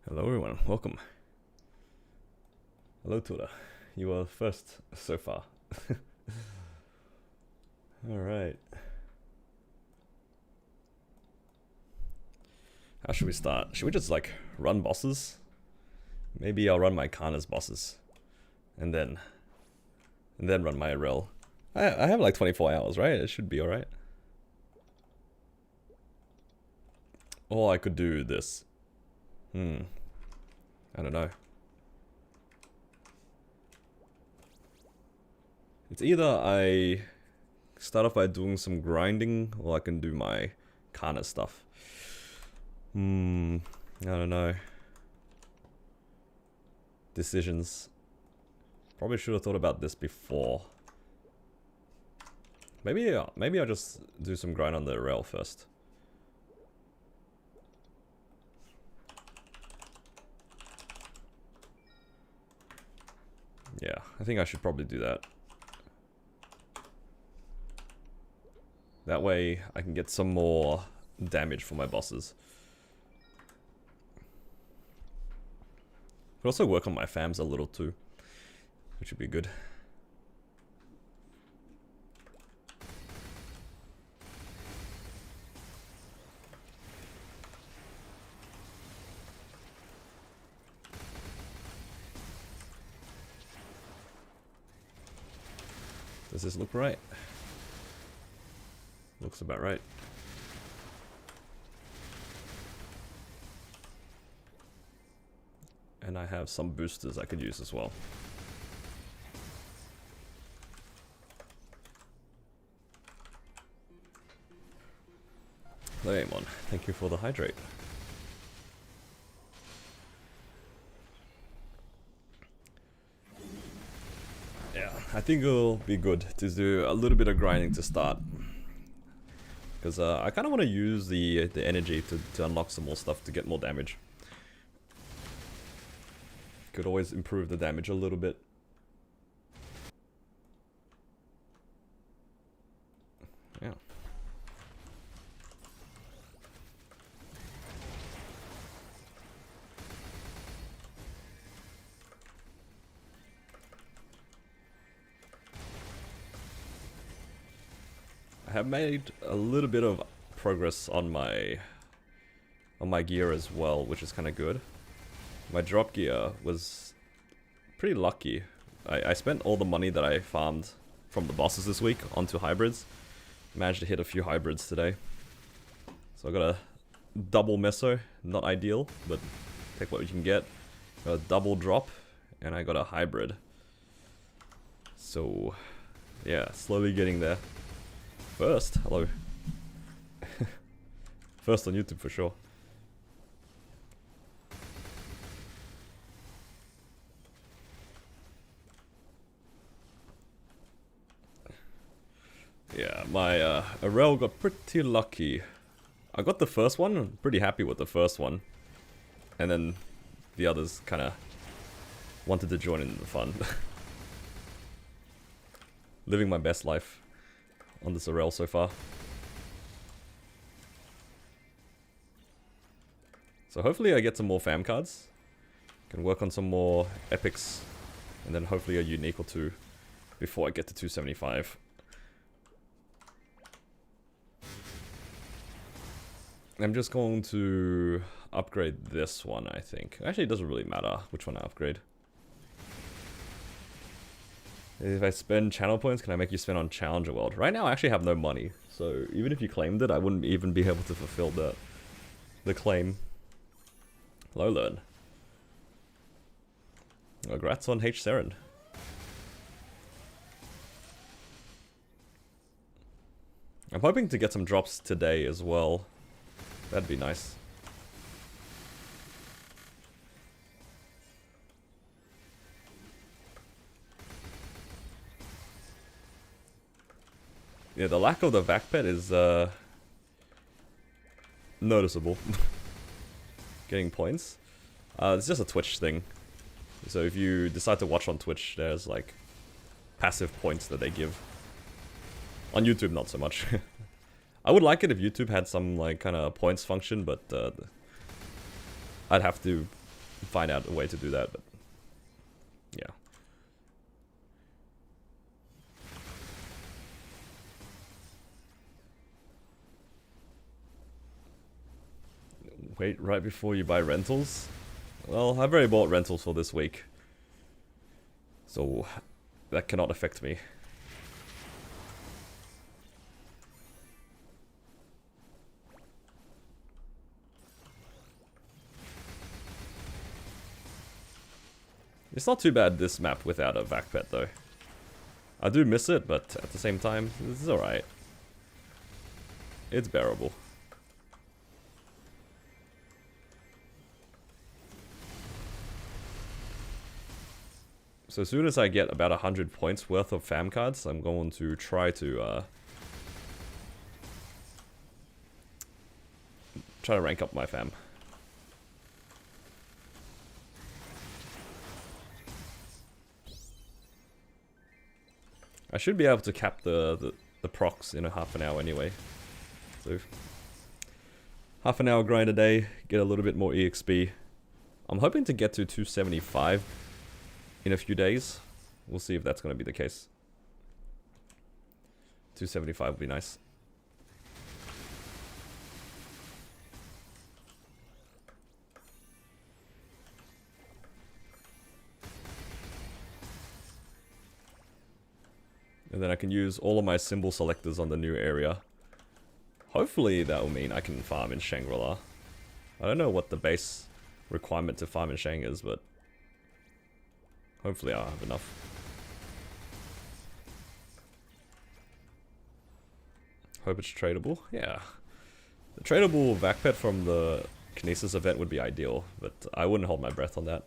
Hello everyone, welcome. Hello Tula, you are first so far. Alright. How should we start? Should we just like run bosses? Maybe I'll run my Kana's bosses. And then run my rel. I have like 24 hours, right? It should be alright. Or I could do this. I don't know. It's either I start off by doing some grinding, or I can do my Kana stuff. I don't know. Decisions. Probably should have thought about this before. Maybe I'll just do some grind on the rail first. Yeah, I think I should probably do that. That way I can get some more damage for my bosses. Could also work on my fams a little too, which would be good. Does this look right? Looks about right. And I have some boosters I could use as well. Amon, thank you for the hydrate. Yeah, I think it'll be good to do a little bit of grinding to start. Because I kind of want to use the energy to unlock some more stuff to get more damage. Could always improve the damage a little bit. Yeah. I have made a little bit of progress on my gear as well, which is kind of good. My drop gear was pretty lucky. I spent all the money that I farmed from the bosses this week onto hybrids. Managed to hit a few hybrids today. So I got a double meso, not ideal, but take what you can get. Got a double drop, and I got a hybrid. So yeah, slowly getting there. First, hello. First on YouTube for sure. Yeah, my Arel got pretty lucky. I got the first one, I'm pretty happy with the first one. And then the others kind of wanted to join in the fun. Living my best life on this Arel so far. So hopefully I get some more fam cards. Can work on some more epics. And then hopefully a unique or two before I get to 275. I'm just going to upgrade this one, I think. Actually, it doesn't really matter which one I upgrade. If I spend channel points, can I make you spend on Challenger World? Right now, I actually have no money. So even if you claimed it, I wouldn't even be able to fulfill the claim. Low learn. Congrats on H. Seren. I'm hoping to get some drops today as well. That'd be nice. Yeah, the lack of the vac pet is noticeable. Getting points. It's just a Twitch thing. So if you decide to watch on Twitch, there's like passive points that they give. On YouTube, not so much. I would like it if YouTube had some like kind of points function, but I'd have to find out a way to do that, but yeah. Wait right before you buy rentals? Well, I've already bought rentals for this week, so that cannot affect me. It's not too bad this map without a vac pet though. I do miss it, but at the same time, this is alright. It's bearable. So as soon as I get about 100 points worth of fam cards, I'm going to try to rank up my fam. I should be able to cap the procs in a half an hour anyway. So half an hour grind a day, get a little bit more EXP. I'm hoping to get to 275 in a few days. We'll see if that's going to be the case. 275 would be nice. And then I can use all of my symbol selectors on the new area. Hopefully that will mean I can farm in Shangri-La. I don't know what the base requirement to farm in Shang is, but hopefully I'll have enough. Hope it's tradable. Yeah. The tradable vac pet from the Kinesis event would be ideal, but I wouldn't hold my breath on that.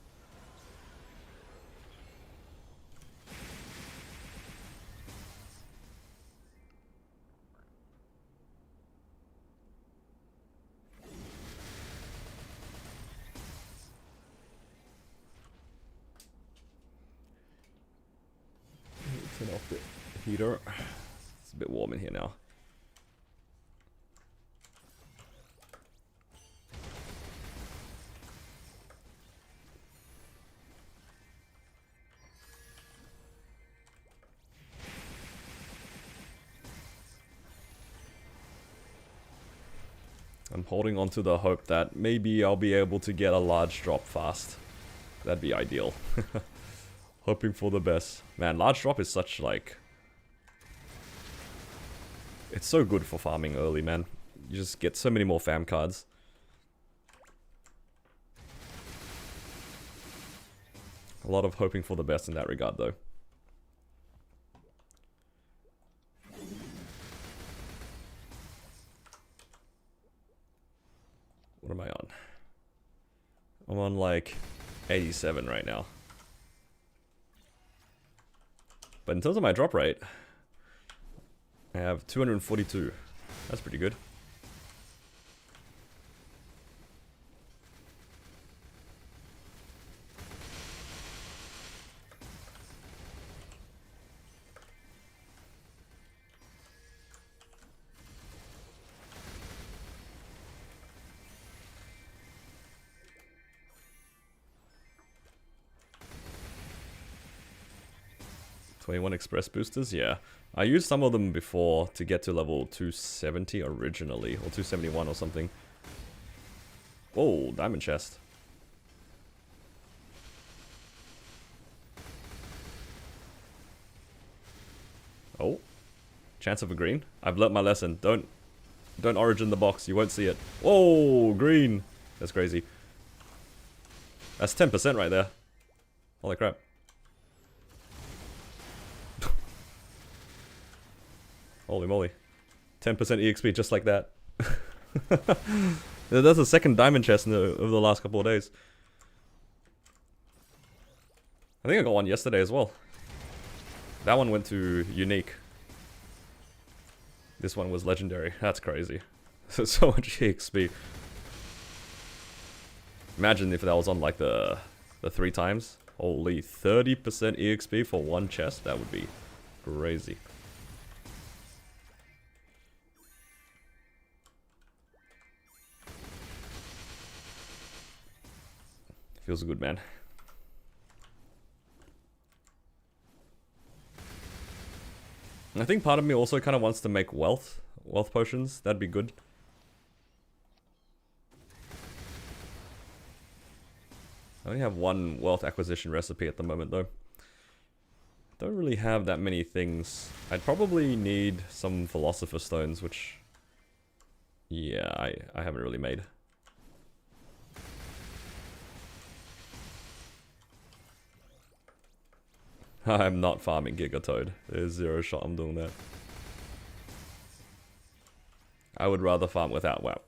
Turn off the heater. It's a bit warm in here now. I'm holding on to the hope that maybe I'll be able to get a large drop fast. That'd be ideal. Hoping for the best. Man, large drop is such like... It's so good for farming early, man. You just get so many more fam cards. A lot of hoping for the best in that regard, though. What am I on? I'm on like 87 right now. But in terms of my drop rate, I have 242. That's pretty good. $21 express boosters, yeah. I used some of them before to get to level 270 originally, or 271 or something. Whoa, diamond chest. Oh, chance of a green. I've learnt my lesson. Don't origin the box. You won't see it. Whoa, green. That's crazy. That's 10% right there. Holy crap. Holy moly. 10% EXP just like that. That's the second diamond chest over the last couple of days. I think I got one yesterday as well. That one went to unique. This one was legendary. That's crazy. So much EXP. Imagine if that was on like the 3 times. Holy, 30% EXP for one chest. That would be crazy. Feels good, man. I think part of me also kind of wants to make wealth potions. That'd be good. I only have one wealth acquisition recipe at the moment, though. Don't really have that many things. I'd probably need some philosopher stones, which... yeah, I haven't really made. I'm not farming Gigatoad. There's zero shot I'm doing that. I would rather farm without WoW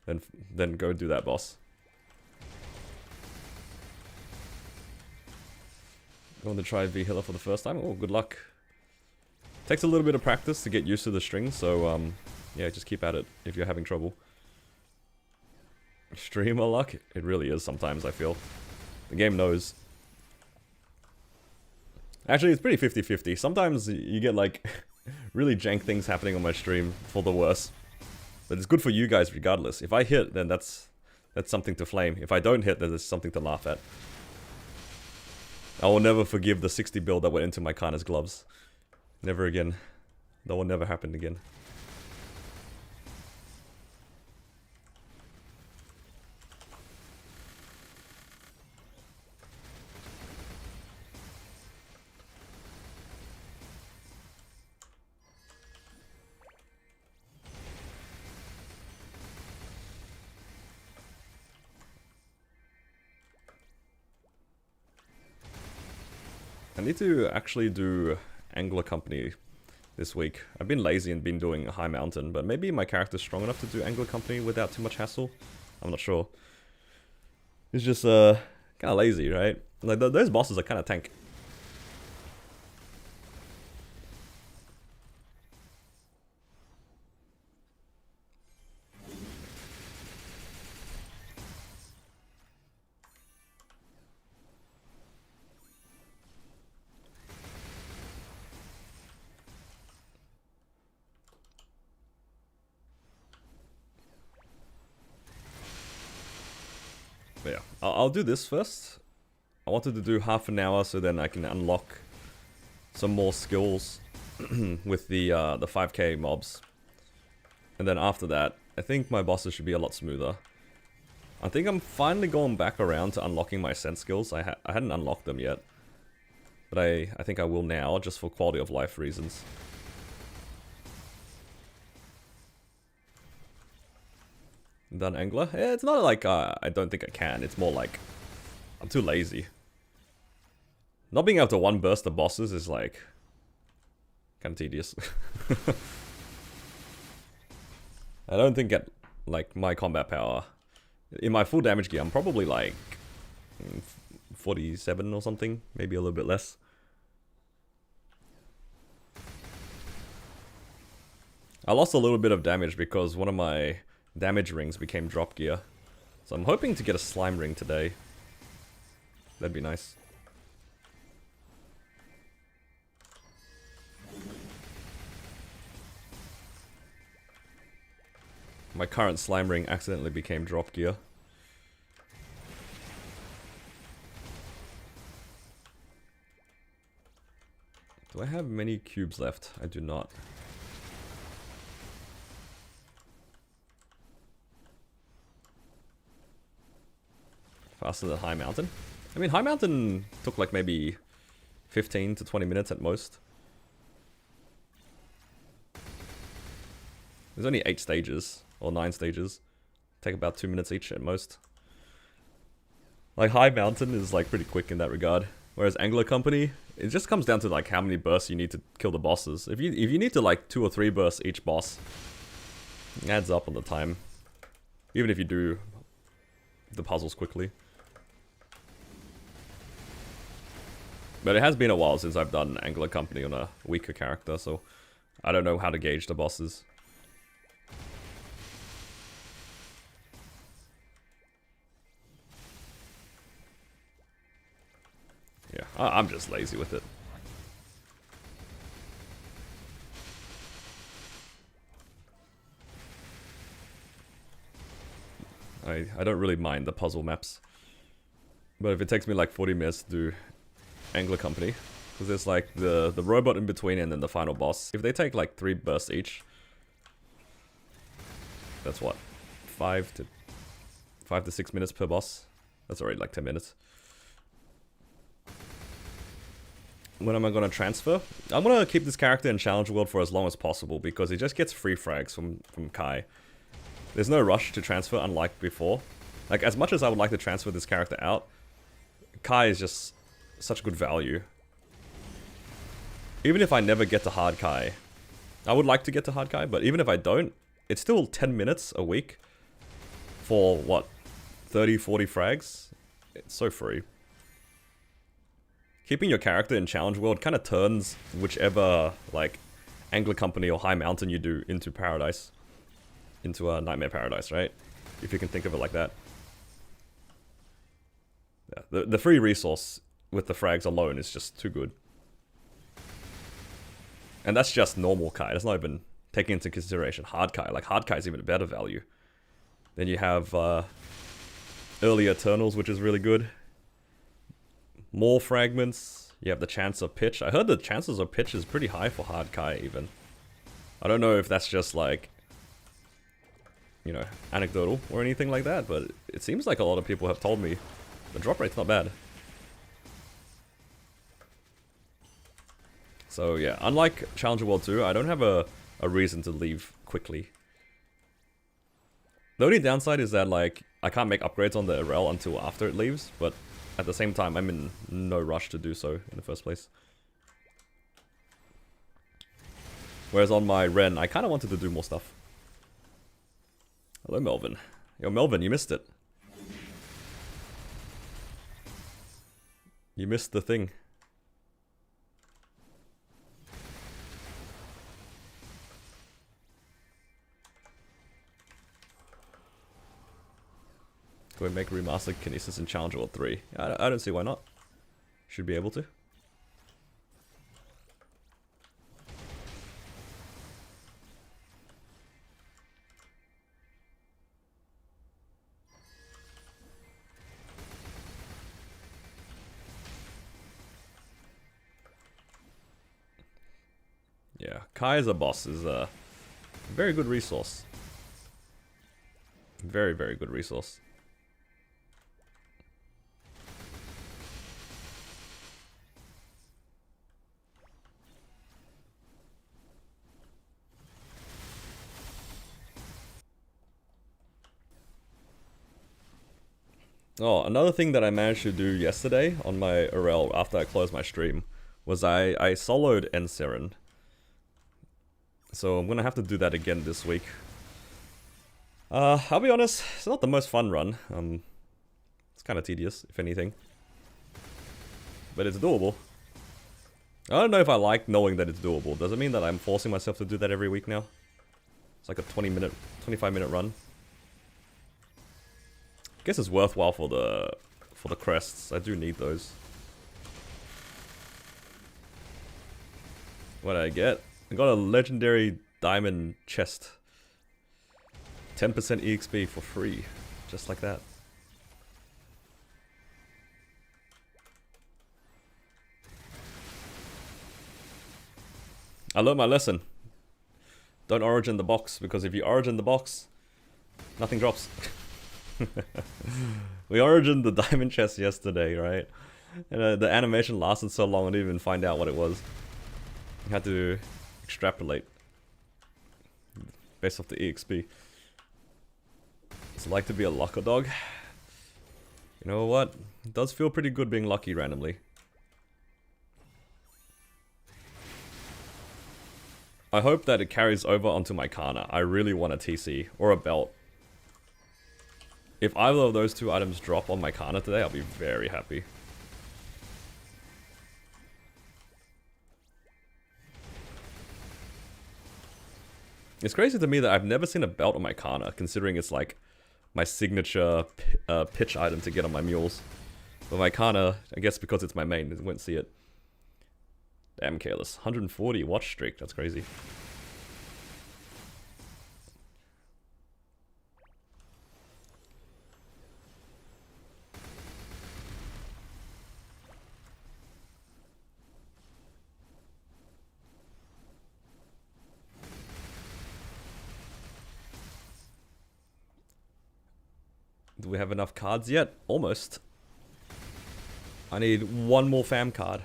than go do that boss. Going to try V-Healer for the first time? Oh, good luck. Takes a little bit of practice to get used to the string, so yeah, just keep at it if you're having trouble. Streamer luck? It really is sometimes, I feel. The game knows. Actually, it's pretty 50-50. Sometimes you get like really jank things happening on my stream for the worse. But it's good for you guys regardless. If I hit, then that's something to flame. If I don't hit, then it's something to laugh at. I will never forgive the 60 build that went into my Kana's gloves. Never again. That will never happen again. I need to actually do Angler Company this week. I've been lazy and been doing High Mountain, but maybe my character's strong enough to do Angler Company without too much hassle. I'm not sure. It's just kind of lazy, right? Like those bosses are kind of tank. But yeah, I'll do this first. I wanted to do half an hour so then I can unlock some more skills with the 5k mobs. And then after that, I think my bosses should be a lot smoother. I think I'm finally going back around to unlocking my sense skills. I hadn't unlocked them yet. But I think I will now, just for quality of life reasons. Done Angler? Yeah, it's not like I don't think I can. It's more like I'm too lazy. Not being able to one burst the bosses is like kind of tedious. I don't think at like my combat power in my full damage gear I'm probably like 47 or something, maybe a little bit less. I lost a little bit of damage because one of my damage rings became drop gear. So I'm hoping to get a slime ring today. That'd be nice. My current slime ring accidentally became drop gear. Do I have many cubes left? I do not. Faster than High Mountain? I mean, High Mountain took like maybe 15 to 20 minutes at most. There's only 8 stages, or 9 stages. Take about 2 minutes each at most. Like, High Mountain is like pretty quick in that regard. Whereas Angler Company, it just comes down to like how many bursts you need to kill the bosses. If you need to like 2 or 3 bursts each boss, it adds up on the time. Even if you do the puzzles quickly. But it has been a while since I've done Angler Company on a weaker character, so I don't know how to gauge the bosses. Yeah, I'm just lazy with it. I don't really mind the puzzle maps. But if it takes me like 40 minutes to do Angler Company, because there's like the robot in between and then the final boss. If they take like 3 bursts each, that's what, 5 to 6 minutes per boss. That's already like 10 minutes. When am I gonna transfer? I'm gonna keep this character in Challenge World for as long as possible because he just gets free frags from Kai. There's no rush to transfer, unlike before. Like, as much as I would like to transfer this character out, Kai is just such good value. Even if I never get to hard Kai, I would like to get to hard Kai, but even if I don't, it's still 10 minutes a week for, what, 30, 40 frags? It's so free. Keeping your character in Challenge World kind of turns whichever, like, Angler Company or High Mountain you do into Paradise. Into a Nightmare Paradise, right? If you can think of it like that. Yeah, the free resource with the frags alone is just too good. And that's just normal Kai. That's not even taking into consideration hard Kai. Like, hard Kai is even a better value. Then you have early Eternals, which is really good. More fragments. You have the chance of pitch. I heard the chances of pitch is pretty high for hard Kai even. I don't know if that's just like, you know, anecdotal or anything like that, but it seems like a lot of people have told me the drop rate's not bad. So yeah, unlike Challenger World 2, I don't have a reason to leave quickly. The only downside is that, like, I can't make upgrades on the RL until after it leaves, but at the same time, I'm in no rush to do so in the first place. Whereas on my Ren, I kind of wanted to do more stuff. Hello, Melvin. Yo, Melvin, you missed it. You missed the thing. Go and make remastered Kinesis in Challenger World 3. I don't see why not. Should be able to. Yeah, Kai as a boss is a very good resource. Very, very good resource. Oh, another thing that I managed to do yesterday on my RL after I closed my stream was I soloed Enseren. So I'm gonna have to do that again this week. I'll be honest, it's not the most fun run. It's kind of tedious, if anything. But it's doable. I don't know if I like knowing that it's doable. Does it mean that I'm forcing myself to do that every week now? It's like a 25-minute run. I guess it's worthwhile for the crests. I do need those. What did I get? I got a legendary diamond chest. 10% EXP for free. Just like that. I learned my lesson. Don't origin the box, because if you origin the box, nothing drops. We origined the diamond chest yesterday, right? And the animation lasted so long I didn't even find out what it was. I had to extrapolate based off the EXP. It's like to be a lucker dog. You know what? It does feel pretty good being lucky randomly. I hope that it carries over onto my Kana. I really want a TC or a belt. If either of those two items drop on my Kana today, I'll be very happy. It's crazy to me that I've never seen a belt on my Kana, considering it's like my signature pitch item to get on my mules. But my Kana, I guess because it's my main, I won't see it. Damn careless. 140 watch streak, that's crazy. Do we have enough cards yet? Almost. I need one more fam card.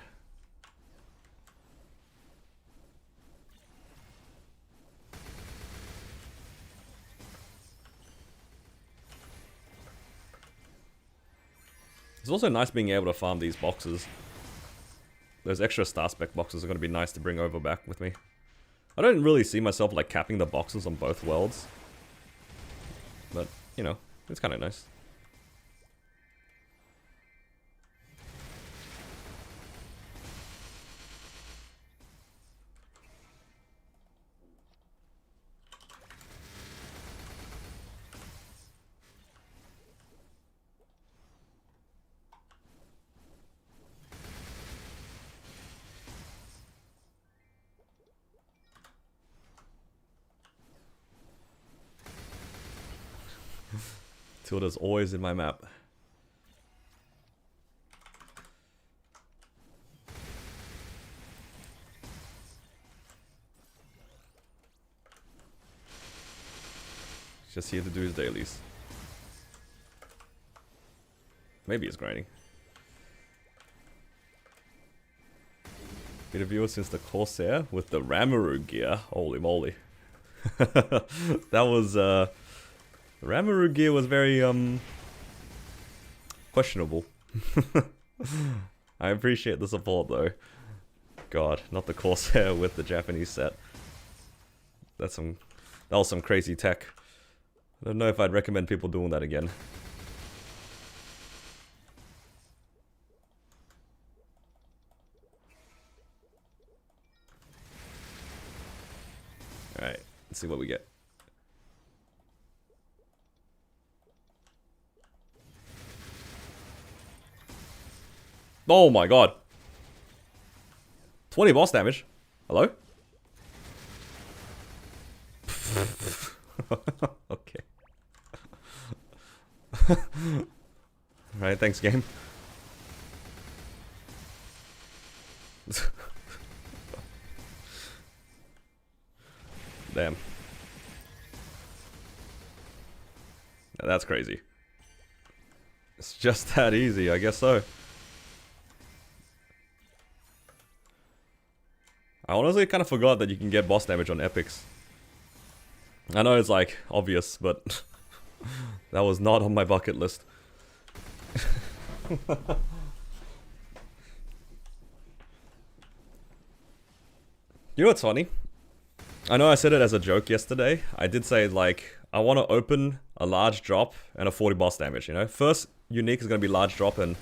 It's also nice being able to farm these boxes. Those extra star spec boxes are going to be nice to bring over back with me. I don't really see myself like capping the boxes on both worlds. But, you know, it's kind of nice. Tilda's always in my map. Just here to do his dailies. Maybe he's grinding. Bit of viewer since the Corsair with the Ramaru gear. Holy moly. That was the Ramaru gear was very questionable. I appreciate the support though. God, not the Corsair with the Japanese set. That was some crazy tech. I don't know if I'd recommend people doing that again. Alright, let's see what we get. Oh my god. 20 boss damage. Hello? Okay. Alright, thanks game. Damn. Now that's crazy. It's just that easy, I guess so. I honestly kind of forgot that you can get boss damage on epics. I know it's like obvious, but that was not on my bucket list. You know what's funny? I know I said it as a joke yesterday. I did say like, I want to open a large drop and a 40 boss damage, you know? First unique is going to be large drop and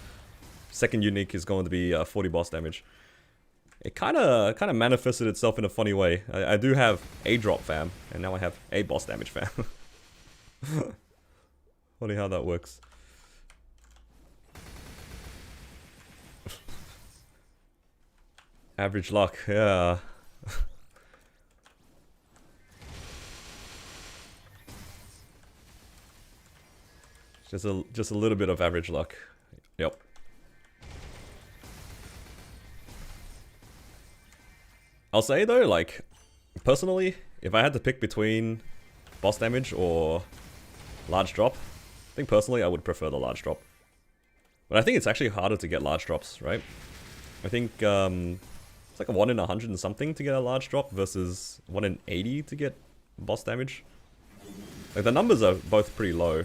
second unique is going to be 40 boss damage. It kind of manifested itself in a funny way. I do have a drop fam, and now I have a boss damage fam. Funny how that works. Average luck, yeah. Just a little bit of average luck. Yep. I'll say though, like, personally, if I had to pick between boss damage or large drop, I think personally I would prefer the large drop. But I think it's actually harder to get large drops, right? I think it's like a 1 in 100 and something to get a large drop versus 1 in 80 to get boss damage. Like the numbers are both pretty low.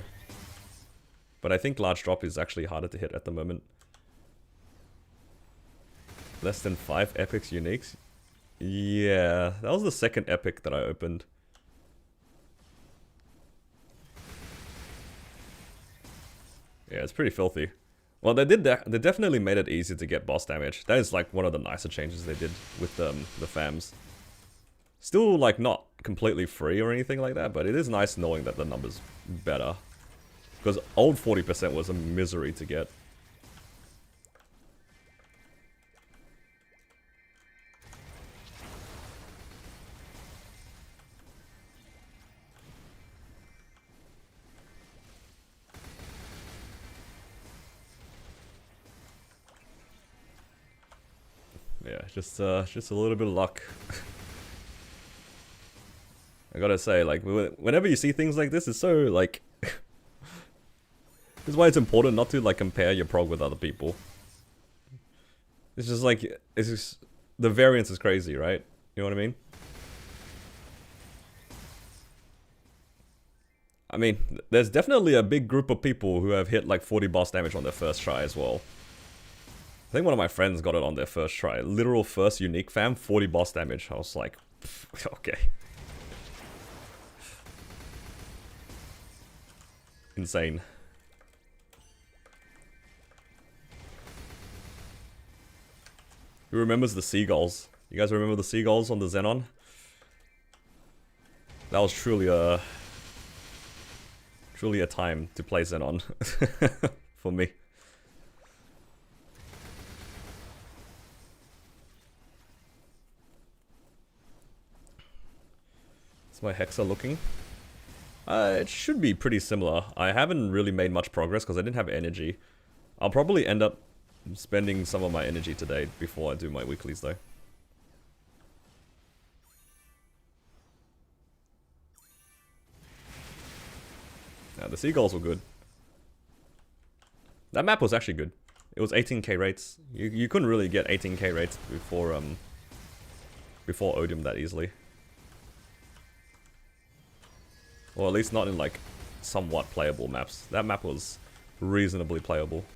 But I think large drop is actually harder to hit at the moment. Less than 5 epics uniques. Yeah, that was the second epic that I opened. Yeah, it's pretty filthy. Well, they definitely made it easy to get boss damage. That is like one of the nicer changes they did with the FAMs. Still like not completely free or anything like that, but it is nice knowing that the number's better. Because old 40% was a misery to get. Yeah, just a little bit of luck. I gotta say, like, whenever you see things like this, it's so, like... why it's important not to like compare your prog with other people. It's just like, it's just, the variance is crazy, right? You know what I mean? I mean, there's definitely a big group of people who have hit like 40 boss damage on their first try as well. I think one of my friends got it on their first try. Literal first unique fam, 40 boss damage. I was like, okay. Insane. Who remembers the seagulls? You guys remember the seagulls on the Xenon? That was truly a time to play Xenon for me. Is my Hexa looking? It should be pretty similar. I haven't really made much progress because I didn't have energy. I'll probably end up spending some of my energy today before I do my weeklies though. Yeah, the seagulls were good. That map was actually good. It was 18k rates. You couldn't really get 18k rates before Odium that easily. Or at least not in like somewhat playable maps. That map was reasonably playable.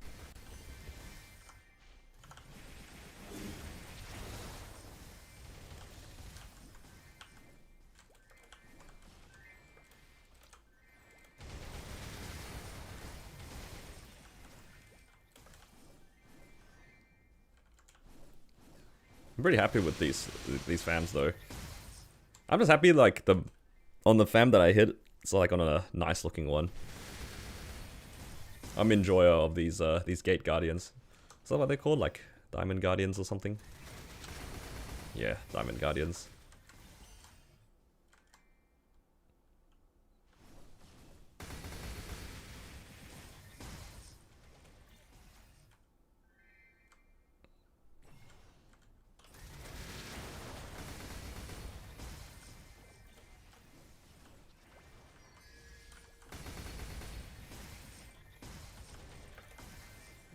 I'm pretty happy with these fams though. I'm just happy like on the fam that I hit, it's like on a nice looking one. I'm enjoyer of these gate guardians. Is that what they're called? Like diamond guardians or something? Yeah, diamond guardians.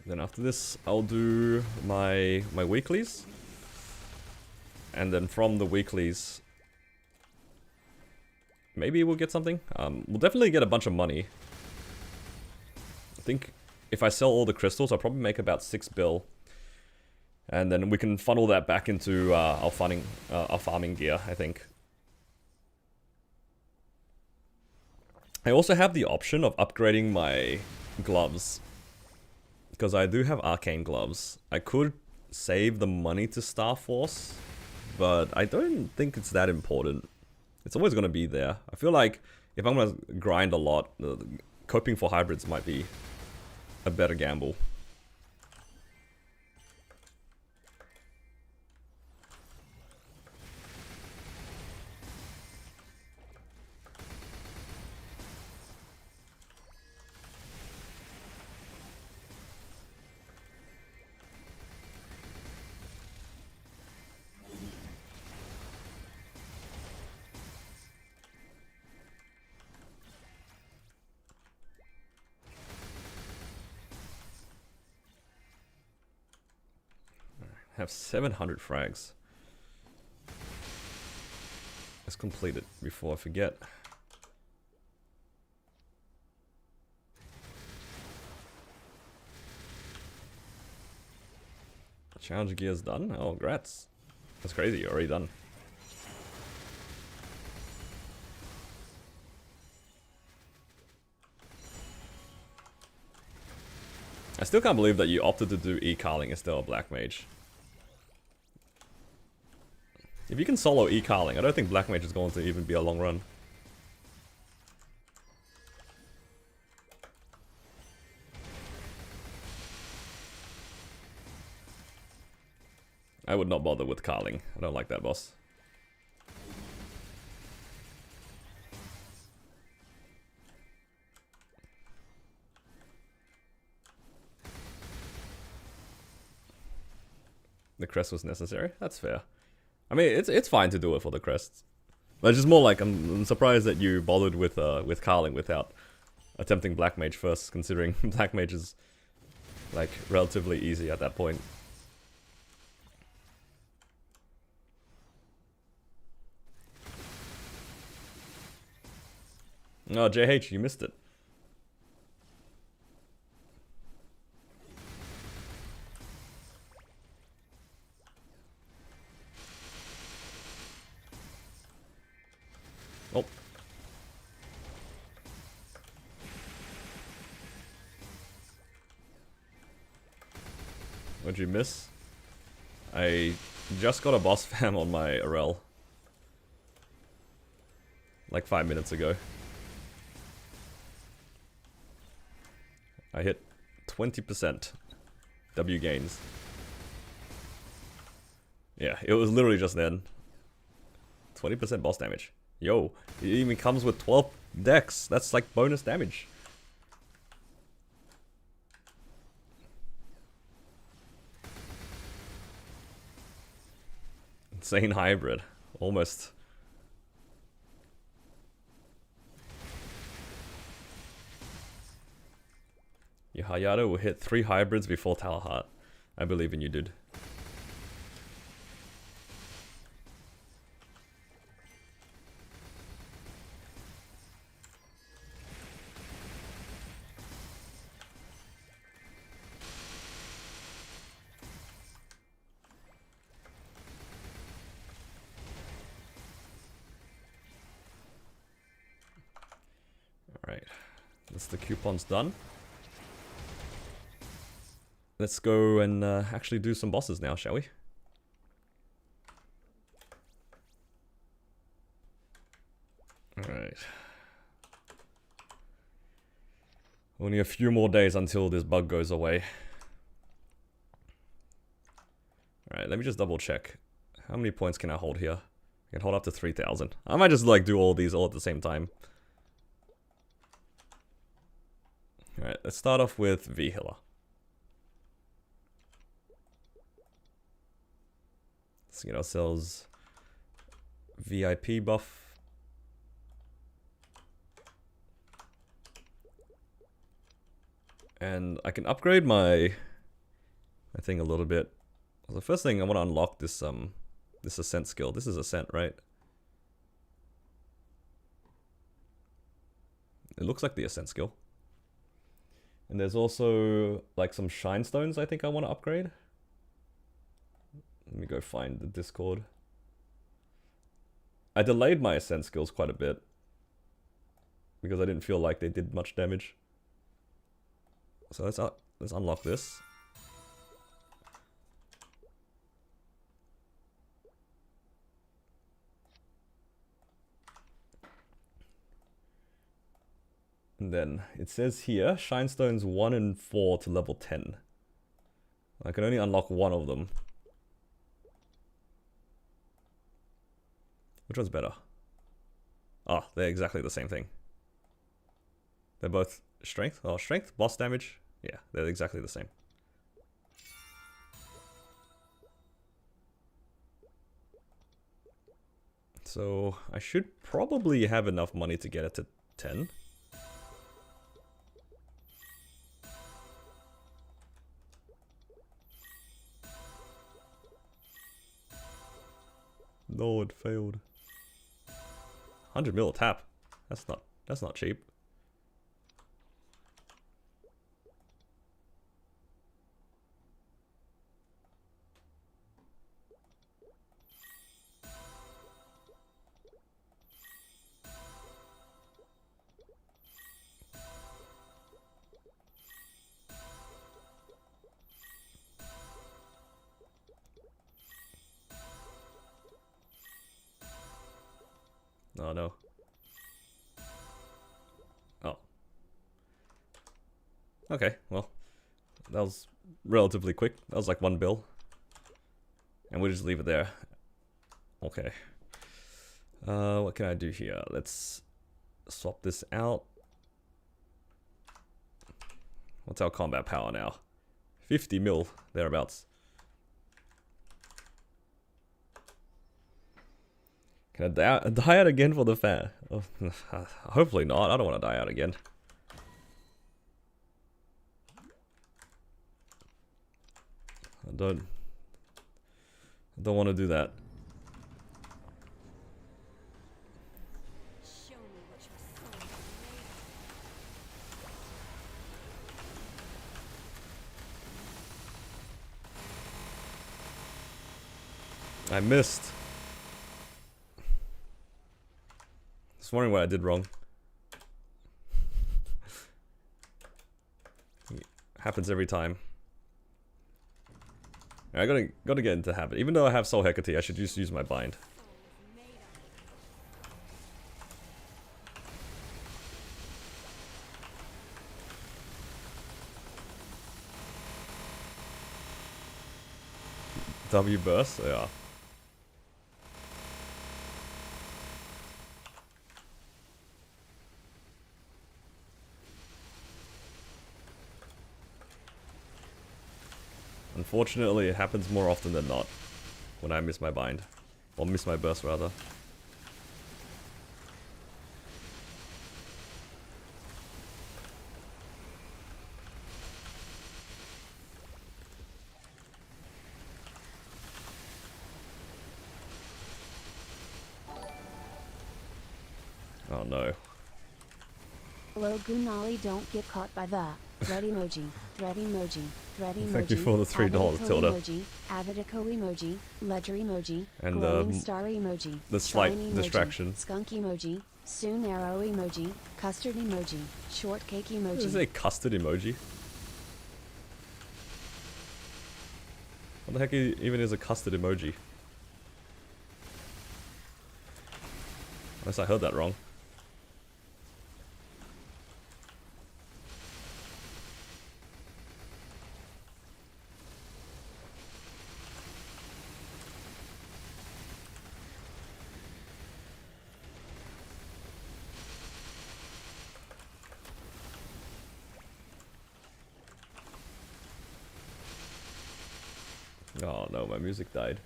Then after this, I'll do my weeklies. And then from the weeklies, maybe we'll get something. We'll definitely get a bunch of money. I think if I sell all the crystals, I'll probably make about 6 bill. And then we can funnel that back into our farming gear, I think. I also have the option of upgrading my gloves. Because I do have arcane gloves. I could save the money to Star Force, but I don't think it's that important. It's always going to be there. I feel like if I'm going to grind a lot, coping for hybrids might be a better gamble. Have 700 frags. Let's complete it before I forget. Challenge gear's done? Oh, congrats. That's crazy, you're already done. I still can't believe that you opted to do E-Carling instead of Black Mage. If you can solo E-Carling, I don't think Black Mage is going to even be a long run. I would not bother with Carling. I don't like that boss. The crest was necessary? That's fair. I mean, it's fine to do it for the crests. But it's just more like, I'm surprised that you bothered with Carling without attempting Black Mage first, considering Black Mage is like relatively easy at that point. Oh, JH, you missed it. Oh. What'd you miss? I just got a boss fam on my Arel. Like 5 minutes ago. I hit 20% W gains. Yeah, it was literally just then. 20% boss damage. Yo, it even comes with 12 dex. That's like bonus damage. Insane hybrid. Almost. Your Hayato will hit 3 hybrids before Talahart. I believe in you, dude. Alright. That's the coupons done. Let's go and actually do some bosses now, shall we? Alright. Only a few more days until this bug goes away. Alright, let me just double check. How many points can I hold here? I can hold up to 3,000. I might just like do all these all at the same time. Alright, let's start off with V-Healer. Let's get ourselves VIP buff. And I can upgrade my thing a little bit. The first thing I want to unlock this this Ascent skill. This is Ascent, right? It looks like the Ascent skill. And there's also like some Shine Stones I think I want to upgrade. Let me go find the Discord. I delayed my Ascent skills quite a bit because I didn't feel like they did much damage. So let's unlock this. And then it says here, Shine Stones 1 and 4 to level 10. I can only unlock one of them. Which one's better? Oh, they're exactly the same thing. They're both strength. Oh, strength, boss damage. Yeah, they're exactly the same. So I should probably have enough money to get it to 10. No, it failed. 100 mil a tap. That's not cheap. Oh no. Oh. Okay, well. That was relatively quick. That was like 1 bill. And we'll just leave it there. Okay. What can I do here? Let's swap this out. What's our combat power now? 50 mil, thereabouts. Can I die out again for the fan? Oh, hopefully not. I don't want to die out again. I don't want to do that. Show me what your soul is made of. I missed. I was wondering what I did wrong. Happens every time. I gotta get into habit. Even though I have Soul Hecate, I should just use my bind. W burst? Yeah. Unfortunately, it happens more often than not when I miss my bind. Or miss my burst, rather. Oh no. Hello Gunali, don't get caught by the thread emoji, thread emoji, thread emoji. Thank you for the $3, Tilda. Emoji, Avidico emoji, ledger emoji, And glowing star emoji, the slight shiny emoji, distraction. skunk emoji, soon arrow emoji, custard emoji, shortcake emoji. Is it a custard emoji? What the heck even is a custard emoji? Unless I heard that wrong. Oh no, my music died.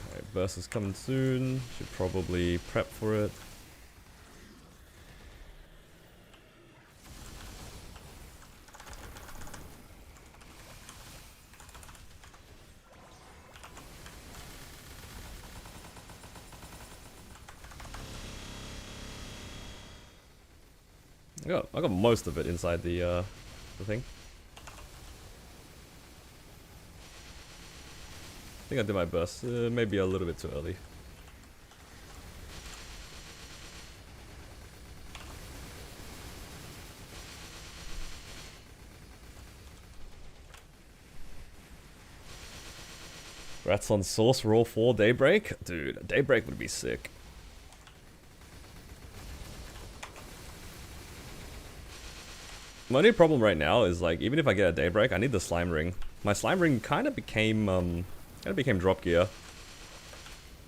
Alright, burst is coming soon. Should probably prep for it. I got most of it inside the thing. I think I did my burst, maybe a little bit too early. Rats on Source, Roll 4, Daybreak? Dude, Daybreak would be sick. My only problem right now is, like, even if I get a Daybreak, I need the Slime Ring. My Slime Ring kind of became drop gear.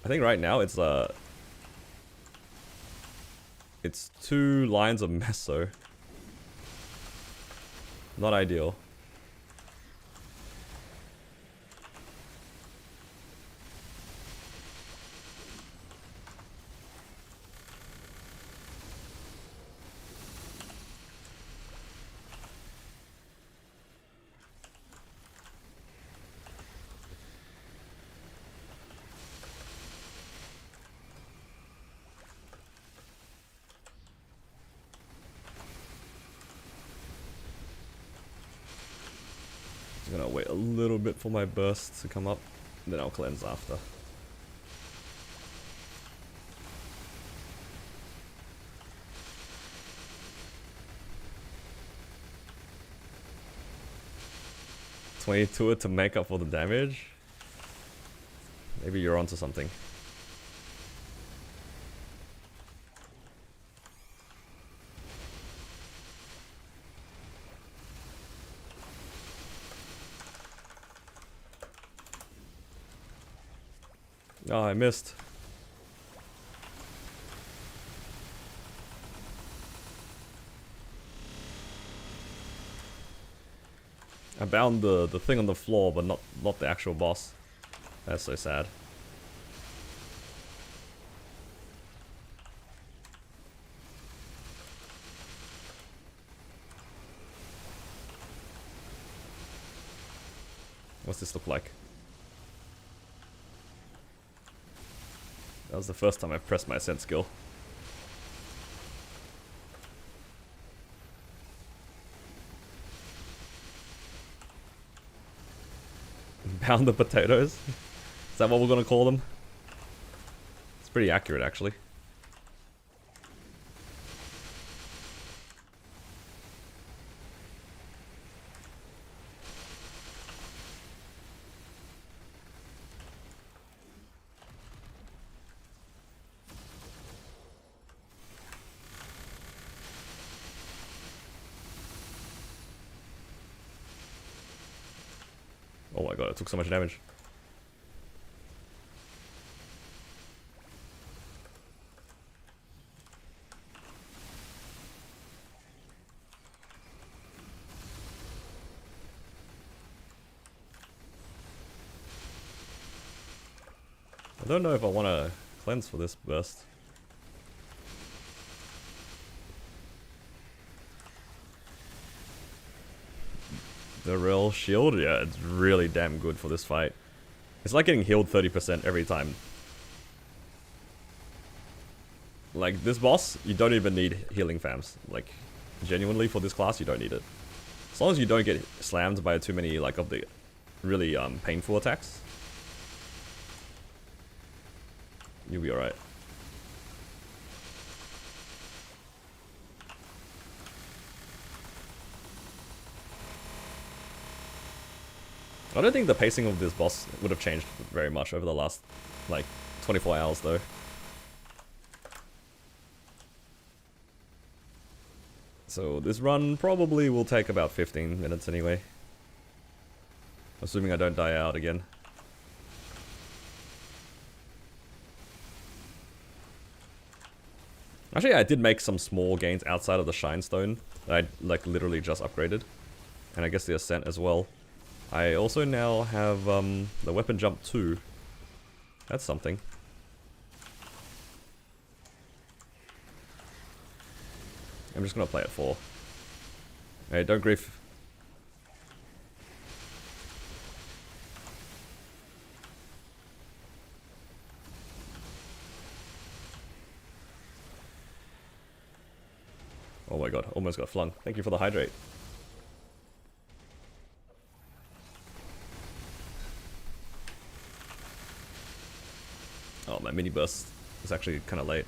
I think right now it's 2 lines of Meso. Not ideal. Just gonna wait a little bit for my burst to come up, then I'll cleanse after. To it to make up for the damage? Maybe you're onto something. Oh, I missed. I bound the thing on the floor, but not the actual boss. That's so sad. What's this look like? That was the first time I've pressed my ascent skill. Pound the potatoes? Is that what we're gonna call them? It's pretty accurate, actually. Oh my god, it took so much damage. I don't know if I want to cleanse for this burst. The real shield? Yeah, it's really damn good for this fight. It's like getting healed 30% every time. Like, this boss, you don't even need healing fams. Like, genuinely, for this class, you don't need it. As long as you don't get slammed by too many, like, of the really painful attacks, you'll be alright. I don't think the pacing of this boss would have changed very much over the last, like, 24 hours, though. So this run probably will take about 15 minutes anyway. Assuming I don't die out again. Actually, I did make some small gains outside of the Shine Stone that I, like, literally just upgraded. And I guess the Ascent as well. I also now have the Weapon Jump 2. That's something. I'm just gonna play at 4. Hey, don't grief. Oh my god, almost got flung. Thank you for the hydrate. Oh, my mini burst is actually kind of late.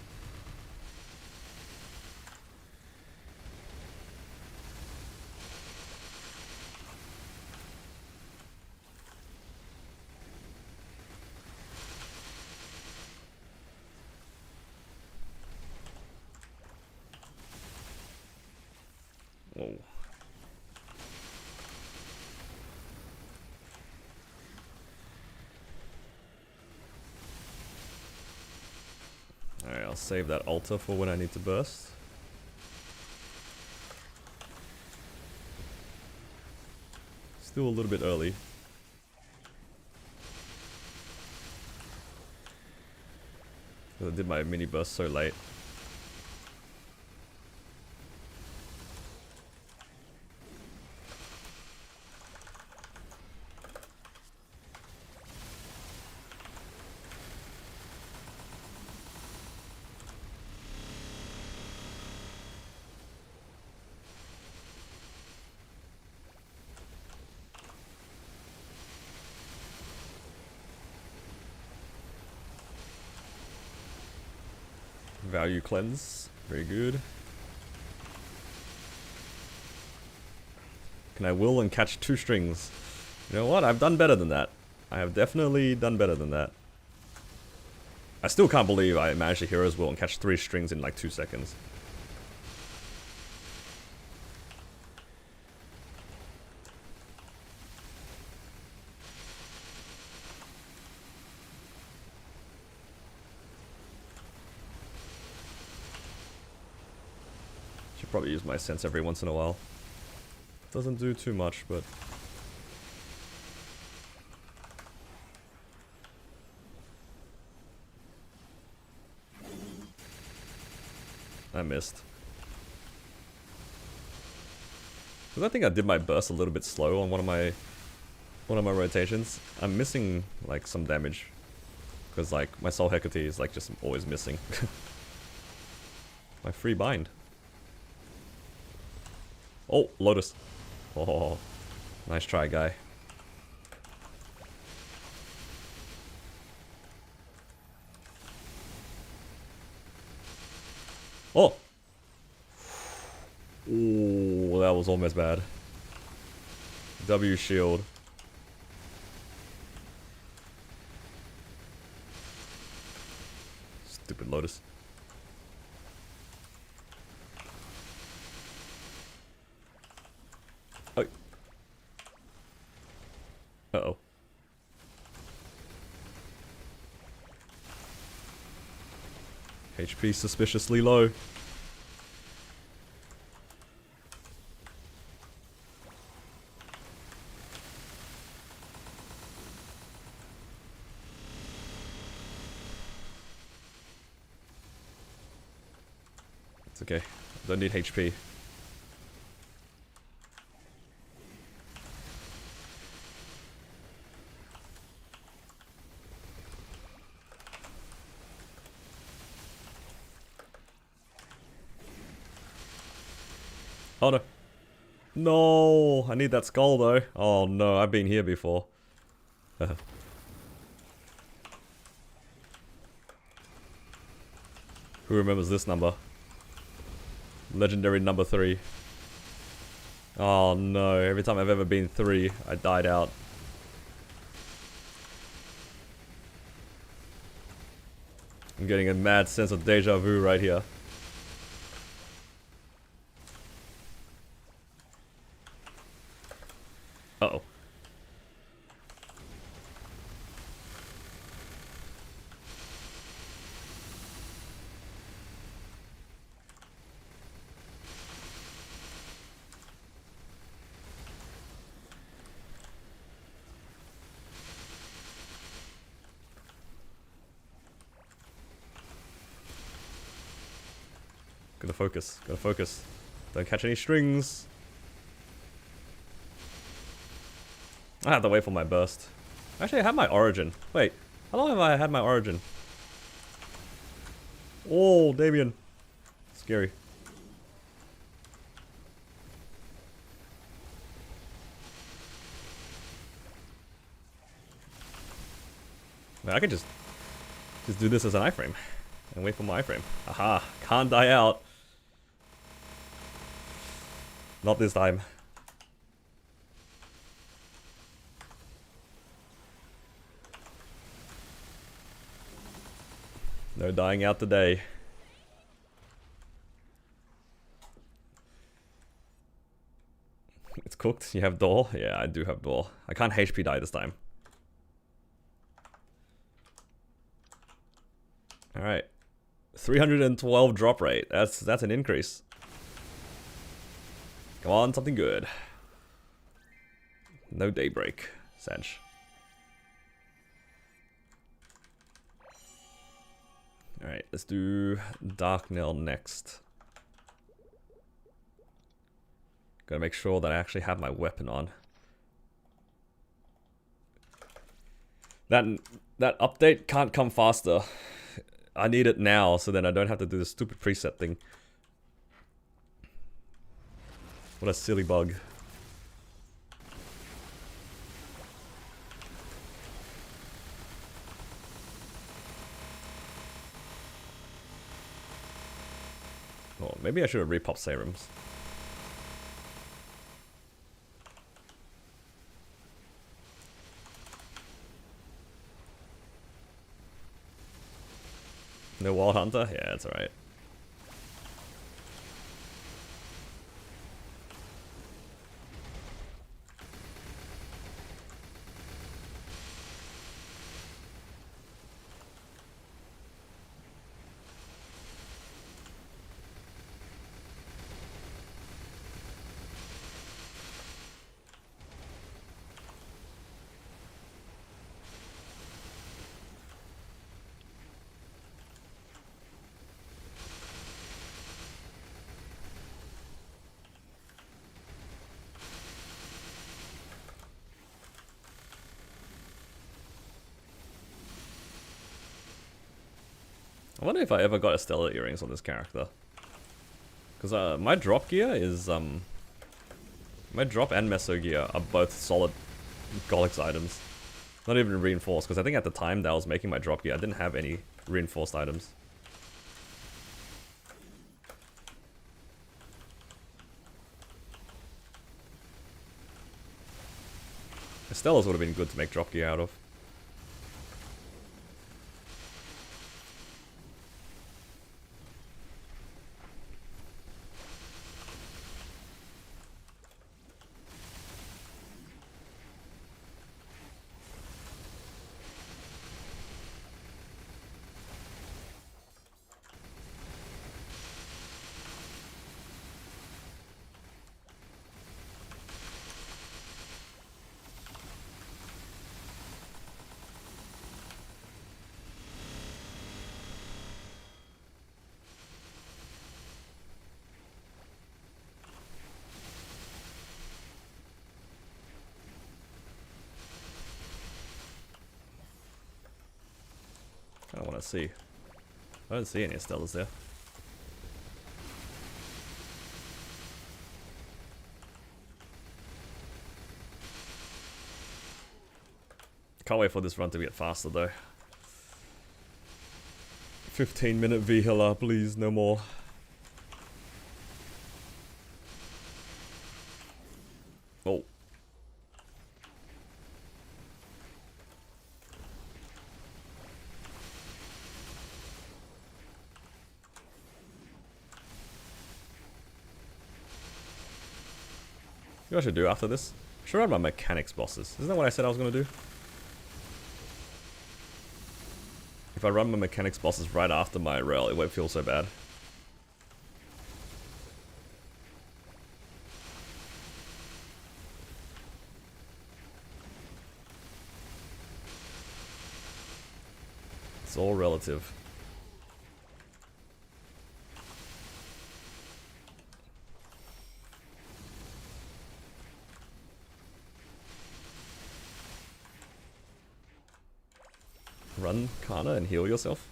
Oh. Alright, I'll save that altar for when I need to burst. Still a little bit early. I did my mini burst so late. Value cleanse, very good. Can I will and catch 2 strings? You know what? I've done better than that. I have definitely done better than that. I still can't believe I managed a Hero's Will and catch 3 strings in like 2 seconds. Should probably use my sense every once in a while. Doesn't do too much, but... I missed. Because I think I did my burst a little bit slow on one of my one of my rotations. I'm missing like some damage. Because like my Soul Hecate is like just always missing. My free bind. Oh, Lotus. Oh, nice try, guy. Oh! Ooh, that was almost bad. W shield. Stupid Lotus. Oh. Uh-oh. HP suspiciously low. It's okay. Don't need HP. Oh no. No! I need that skull though. Oh no, I've been here before. Who remembers this number? Legendary number 3. Oh no, every time I've ever been 3, I died out. I'm getting a mad sense of deja vu right here. Uh-oh. Gotta focus, gotta focus. Don't catch any strings. I have to wait for my burst. Actually, I have my origin. Wait, how long have I had my origin? Oh, Damien. Scary. I can just do this as an iframe and wait for my iframe. Aha, can't die out. Not this time. No dying out today. It's cooked. You have door? Yeah, I do have door. I can't HP die this time. Alright. 312 drop rate. That's an increase. Come on, something good. No daybreak, Sedge. Alright, let's do Dark Nail next. Gotta make sure that I actually have my weapon on. That update can't come faster. I need it now so then I don't have to do this stupid preset thing. What a silly bug. Oh, maybe I should have repopped serums. No Wild Hunter? Yeah, it's alright. I wonder if I ever got a Stellar Earrings on this character. Because my drop gear is, my drop and Meso gear are both solid Golix items. Not even reinforced, because I think at the time that I was making my drop gear, I didn't have any reinforced items. Stellars would have been good to make drop gear out of. I don't want to see. I don't see any Stellars there. Can't wait for this run to get faster though. 15-minute V-Hiller, please, no more. Oh. You know what I should do after this? I should run my mechanics bosses. Isn't that what I said I was going to do? If I run my mechanics bosses right after my rail, it won't feel so bad. It's all relative. Run Kana and heal yourself?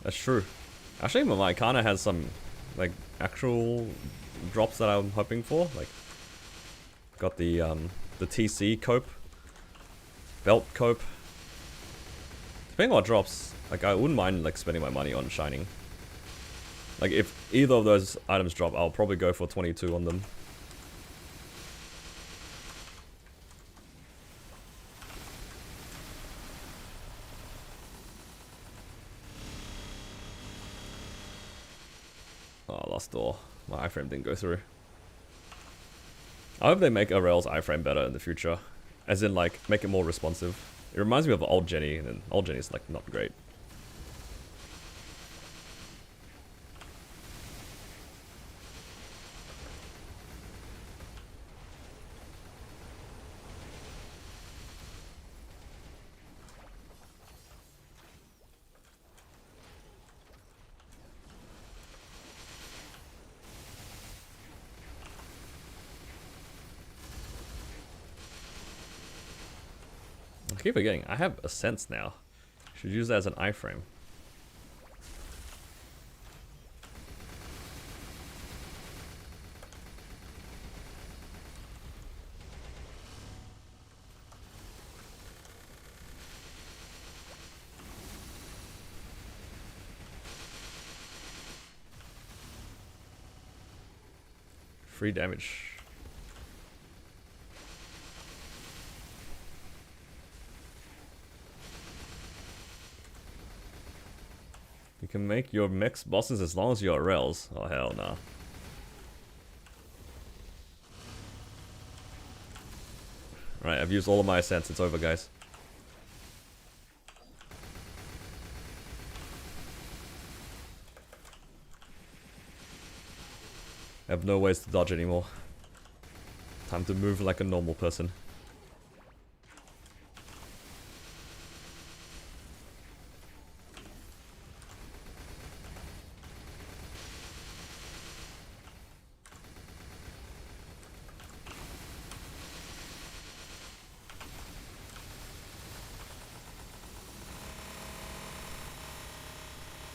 That's true. Actually, my Kana has some, like, actual drops that I'm hoping for. Like, got the TC cope, belt cope. Depending on what drops, like, I wouldn't mind, like, spending my money on Shining. Like, if either of those items drop, I'll probably go for 22 on them. Oh, lost door. My iframe didn't go through. I hope they make Arel's iframe better in the future. As in, like, make it more responsive. It reminds me of old Jenny, and old Jenny's, like, not great. I keep forgetting, I have a sense now. Should use that as an iframe. Free damage. You can make your mechs bosses as long as you're Rels. Oh hell nah. Right, I've used all of my ascents, it's over guys. I have no ways to dodge anymore. Time to move like a normal person.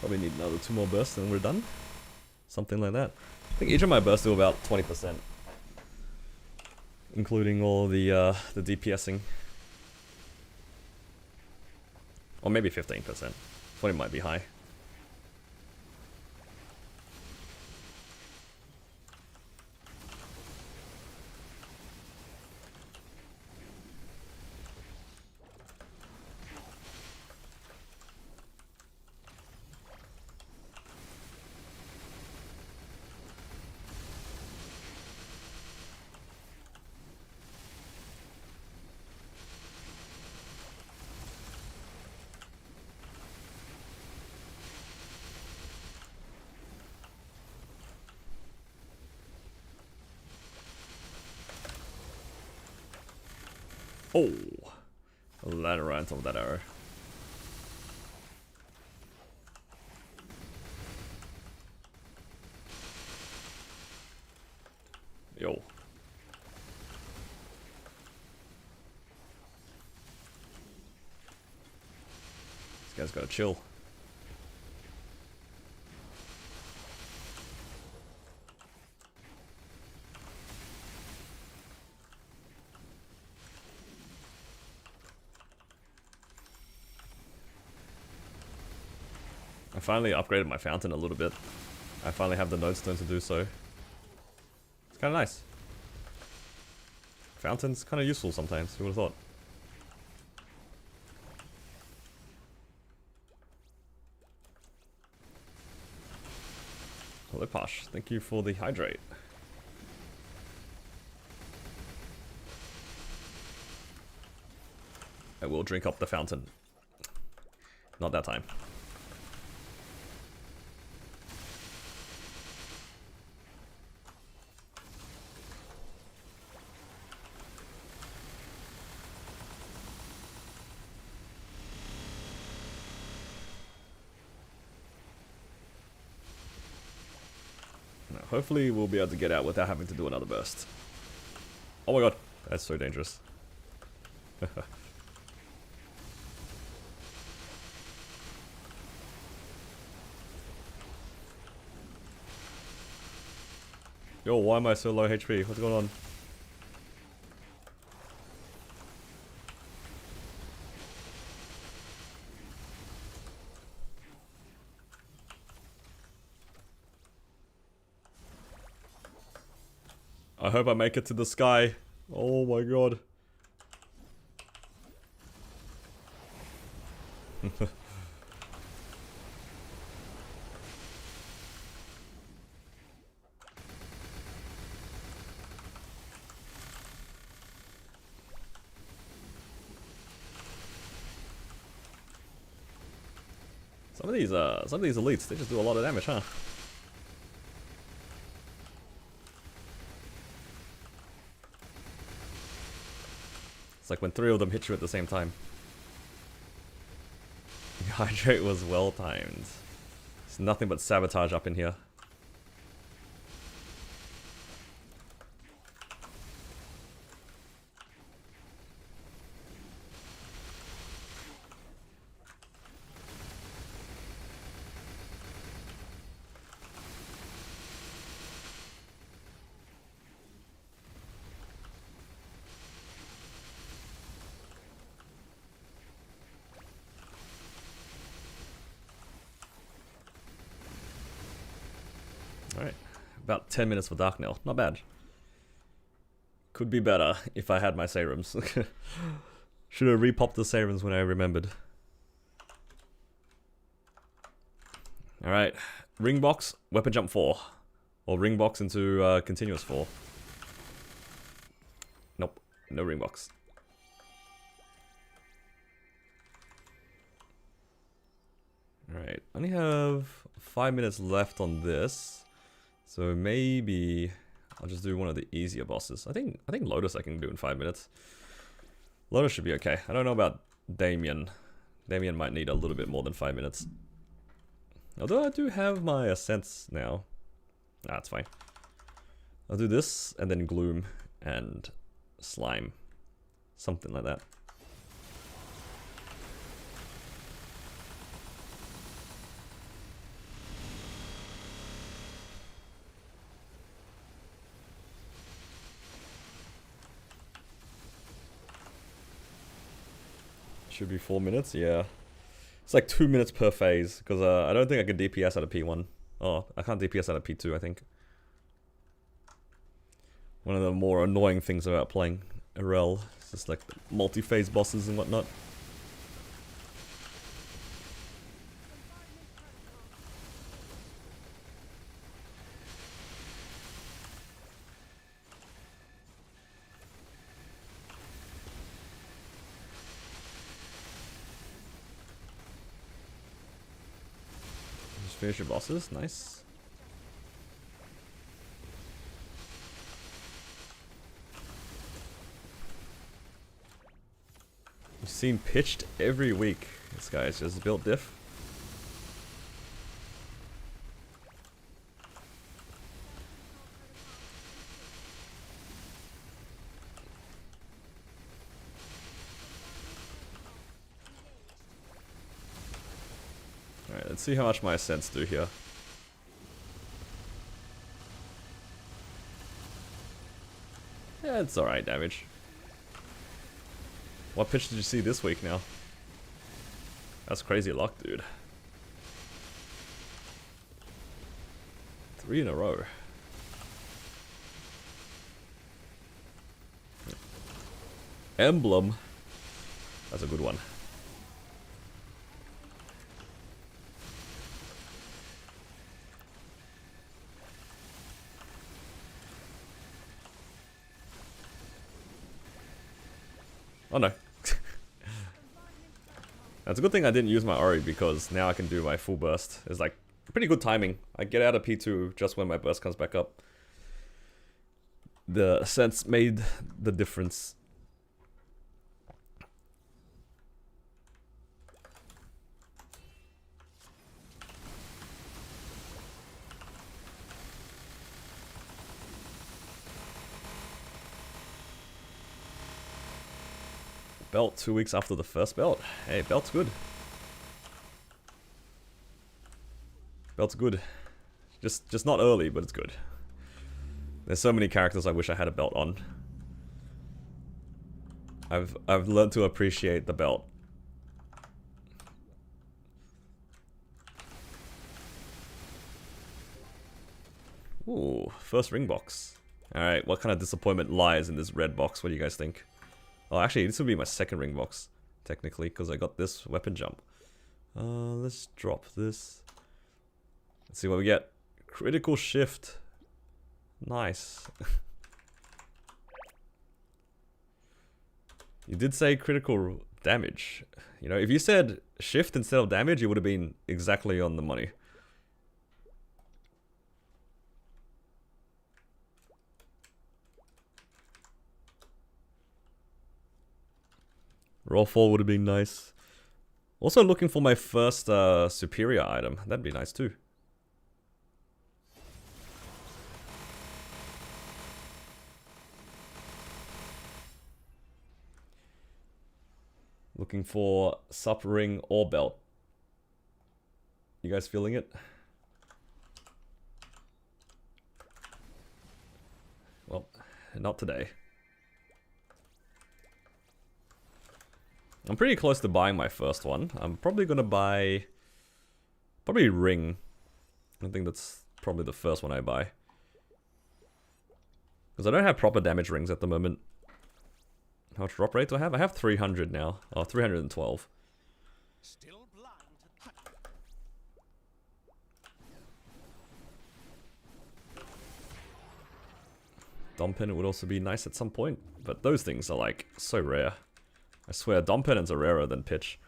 Probably need another 2 more bursts and we're done. Something like that. I think each of my bursts do about 20%. Including all the DPSing. Or maybe 15%. 20 might be high. Oh, a ladder right on top of that arrow. Yo. This guy's gotta chill. I finally upgraded my fountain a little bit. I finally have the nodestone to do so. It's kind of nice. Fountain's kind of useful sometimes, who would have thought? Hello Posh, thank you for the hydrate. I will drink up the fountain. Not that time. Hopefully we'll be able to get out without having to do another burst. Oh my god, that's so dangerous. Yo, why am I so low HP? What's going on? I hope I make it to the sky. Oh my god. Some of these elites, they just do a lot of damage, huh? It's like when 3 of them hit you at the same time. The hydrate was well timed. There's nothing but sabotage up in here. Alright, about 10 minutes for Dark Nail. Not bad. Could be better if I had my serums. Should have repopped the serums when I remembered. Alright, ring box, weapon jump 4. Or ring box into continuous 4. Nope, no ring box. Alright, only have 5 minutes left on this. So maybe I'll just do one of the easier bosses. I think Lotus I can do in 5 minutes. Lotus should be okay. I don't know about Damien. Damien might need a little bit more than 5 minutes. Although I do have my Ascents now. Nah, it's fine. I'll do this and then Gloom and Slime. Something like that. Should be 4 minutes, yeah. It's like 2 minutes per phase, because I don't think I can DPS out of P1. Oh, I can't DPS out of P2, I think. One of the more annoying things about playing RL is just like multi-phase bosses and whatnot. Just finish your bosses, nice. You've seen pitched every week. This guy's just built diff. Alright, let's see how much my ascents do here. Yeah, it's alright damage. What pitch did you see this week now? That's crazy luck, dude. 3 in a row. Emblem. That's a good one. Oh no. That's a good thing I didn't use my Ori, because now I can do my full burst. It's like pretty good timing. I get out of P2 just when my burst comes back up. The sense made the difference. Belt 2 weeks after the first belt. Hey, belt's good. Belt's good. Just not early, but it's good. There's so many characters I wish I had a belt on. I've learned to appreciate the belt. Ooh, first ring box. Alright, what kind of disappointment lies in this red box? What do you guys think? Oh, actually, this will be my second ring box, technically, because I got this weapon jump. Let's drop this. Let's see what we get. Critical shift. Nice. You did say critical damage. You know, if you said shift instead of damage, it would have been exactly on the money. Roll 4 would have been nice. Also looking for my first superior item. That'd be nice too. Looking for sup ring or belt. You guys feeling it? Well, not today. I'm pretty close to buying my first one. I'm probably gonna buy... probably ring. I think that's probably the first one I buy. Because I don't have proper damage rings at the moment. How much drop rate do I have? I have 300 now. Oh, 312. Still blind. Dom Pennant would also be nice at some point. But those things are like so rare. I swear, Dom Pennants are rarer than pitch.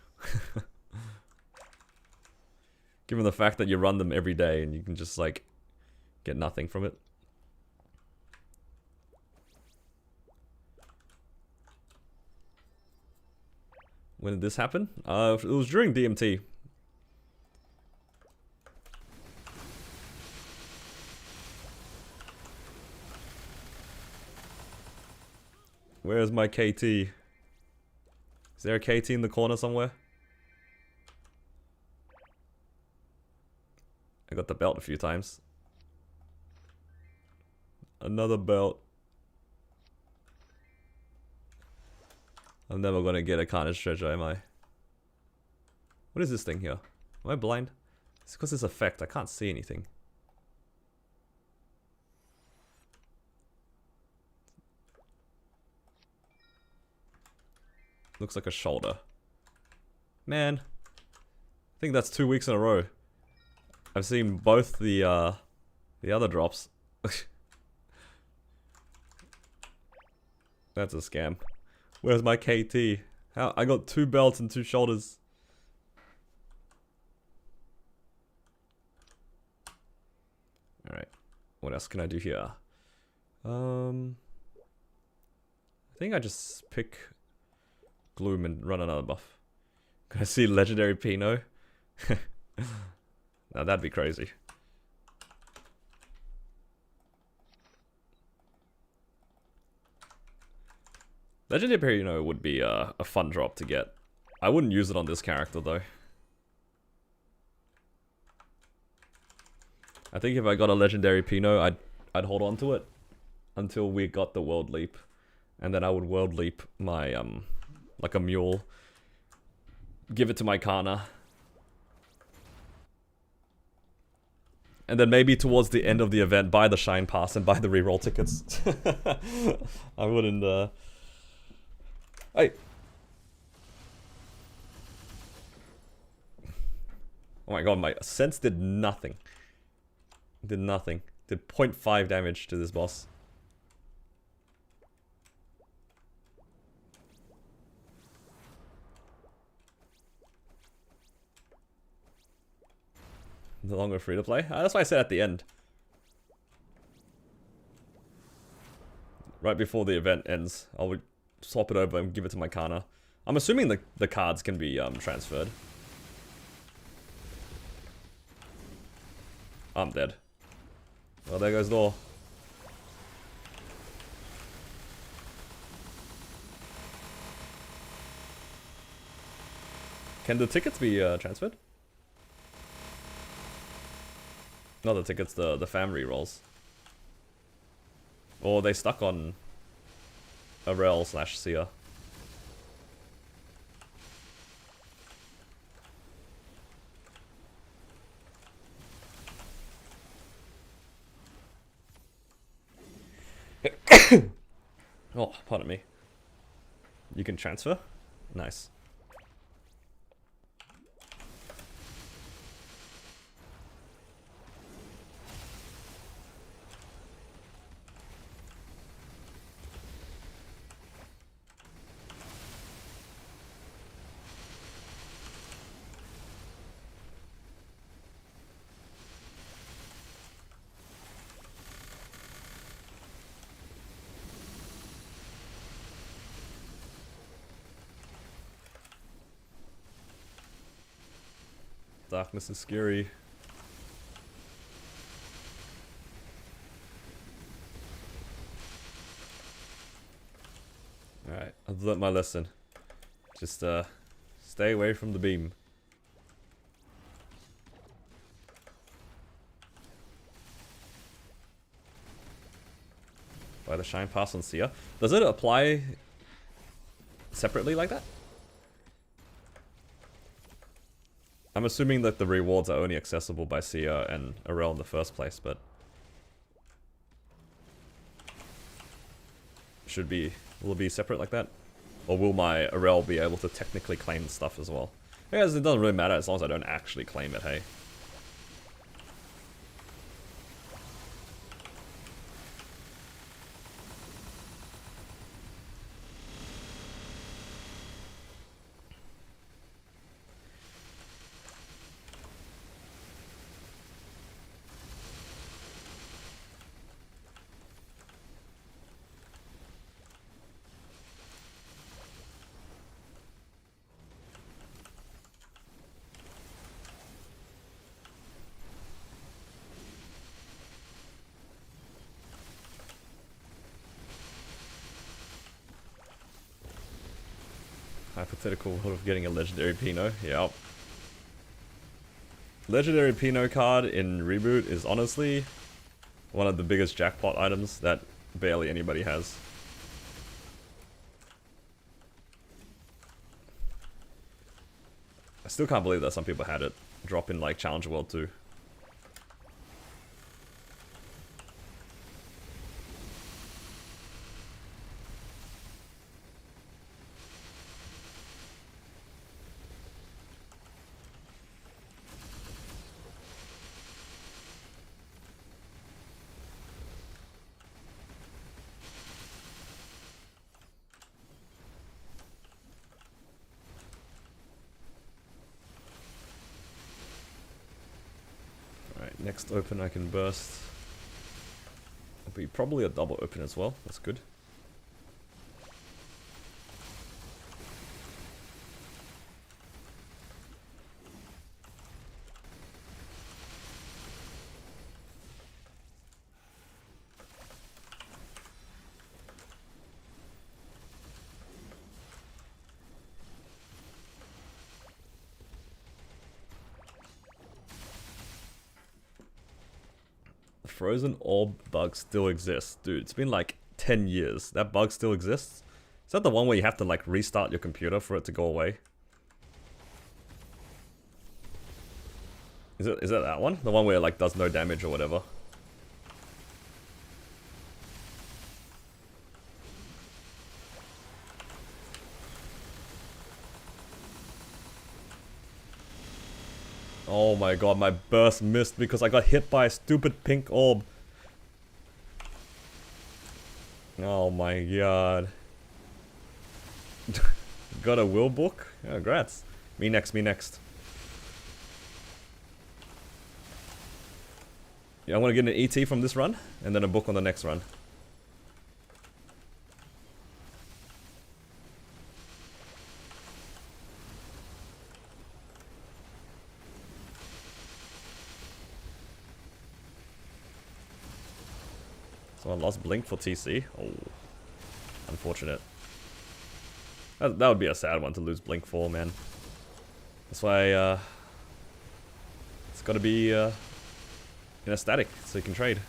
Given the fact that you run them every day and you can just like get nothing from it. When did this happen? It was during DMT. Where's my KT? Is there a KT in the corner somewhere? I got the belt a few times. Another belt. I'm never gonna get a Carnage treasure, am I? What is this thing here? Am I blind? It's because this effect. I can't see anything. Looks like a shoulder. Man. I think that's 2 weeks in a row. I've seen both the other drops. That's a scam. Where's my KT? How I got 2 belts and 2 shoulders. Alright. What else can I do here? I think I just pick Gloom and run another buff. Can I see legendary Pino? Now that'd be crazy. Legendary Pino would be a fun drop to get. I wouldn't use it on this character though. I think if I got a legendary Pino, I'd hold on to it until we got the world leap, and then I would world leap my like a mule, give it to my Kana, and then maybe towards the end of the event buy the shine pass and buy the reroll tickets. I wouldn't Hey. Oh my god, my sense did nothing. Did nothing. Did 0.5 damage to this boss. No longer free to play? That's why I said at the end. Right before the event ends, I would swap it over and give it to my Kana. I'm assuming the cards can be transferred. I'm dead. Well, there goes door. Can the tickets be transferred? Not the tickets, the fam rerolls. Or are they stuck on a rel / seer? Oh, pardon me. You can transfer? Nice. Darkness is scary. Alright, I've learnt my lesson. Just stay away from the beam. Buy the shine pass on seer. Does it apply separately like that? I'm assuming that the rewards are only accessible by seer and Arel in the first place, but will it be separate like that? Or will my Arel be able to technically claim stuff as well? I guess it doesn't really matter as long as I don't actually claim it, hey? Hypothetical world of getting a legendary Pino. Yep. Legendary Pino card in Reboot is honestly one of the biggest jackpot items that barely anybody has. I still can't believe that some people had it drop in like Challenge World 2. Alright, next open I can burst. It'll be probably a double open as well, that's good. Frozen orb bug still exists. Dude, it's been like 10 years. That bug still exists? Is that the one where you have to like restart your computer for it to go away? Is it that one? The one where it like does no damage or whatever? Oh my god, my burst missed because I got hit by a stupid pink orb. Oh my god. Got a will book? Oh, congrats. Me next, me next. Yeah, I want to get an ET from this run, and then a book on the next run. So I lost Blink for TC. Oh, unfortunate. That would be a sad one to lose Blink for, man. That's why it's got to be in a static so you can trade.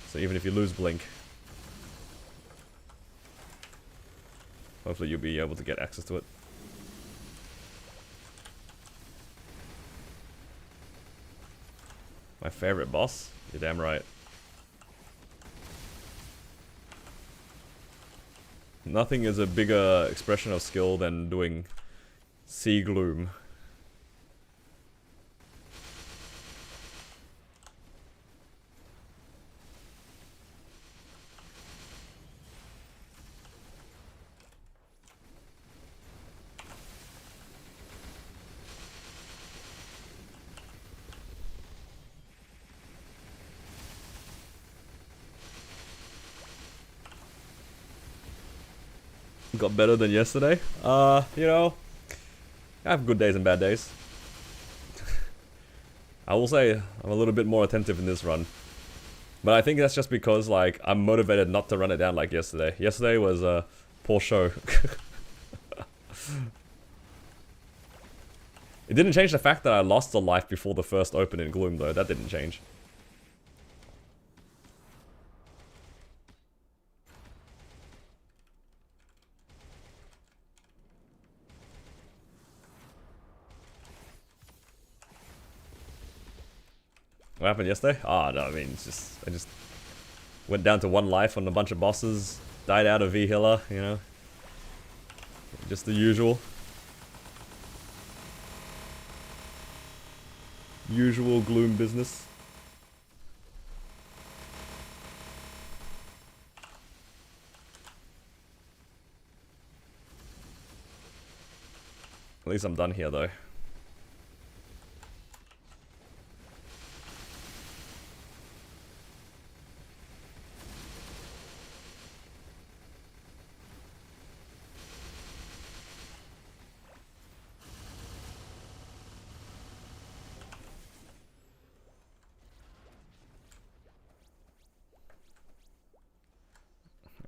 So even if you lose Blink, hopefully you'll be able to get access to it. My favorite boss? You're damn right. Nothing is a bigger expression of skill than doing Sea Gloom. Got better than yesterday? You know, I have good days and bad days. I will say I'm a little bit more attentive in this run. But I think that's just because, like, I'm motivated not to run it down like yesterday. Yesterday was a poor show. It didn't change the fact that I lost a life before the first open in Gloom, though. That didn't change. What happened yesterday? Ah, no, I mean, it's just, I just went down to one life on a bunch of bosses, died out of V-Healer, you know. Just the usual. Usual Gloom business. At least I'm done here, though.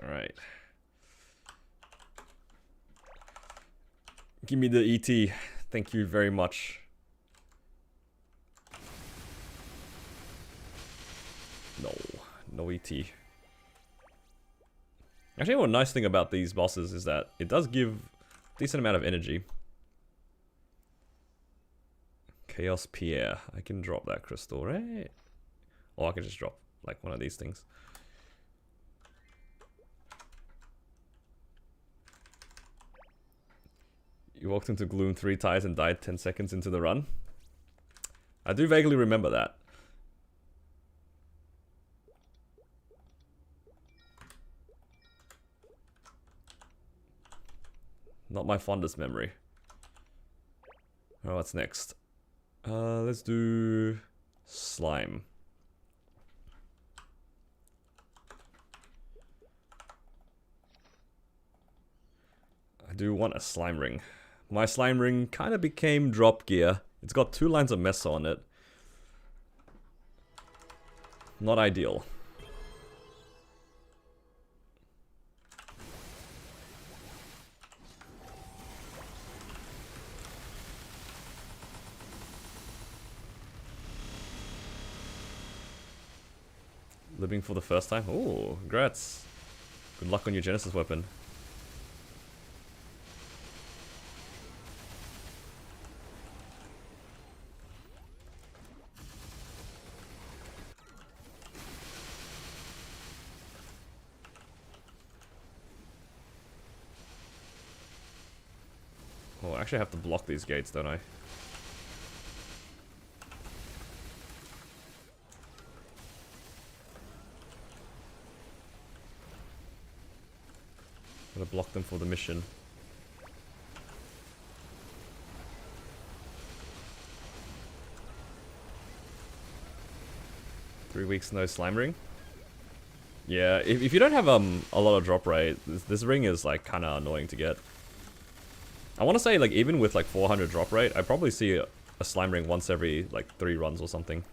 Alright. Give me the ET. Thank you very much. No ET. Actually, one nice thing about these bosses is that it does give a decent amount of energy. Chaos Pierre. I can drop that crystal, right? Or I can just drop like one of these things. You walked into Gloom 3 times and died 10 seconds into the run. I do vaguely remember that. Not my fondest memory. Oh, what's next? Let's do slime. I do want a slime ring. My slime ring kind of became drop gear. It's got 2 lines of mess on it. Not ideal. Living for the first time? Ooh, congrats. Good luck on your Genesis weapon. Oh, I actually have to block these gates, don't I? Gotta block them for the mission. Three weeks no slime ring? Yeah, if you don't have a lot of drop rate, this ring is like kind of annoying to get. I want to say like even with like 400 drop rate, I probably see a slime ring once every like 3 runs or something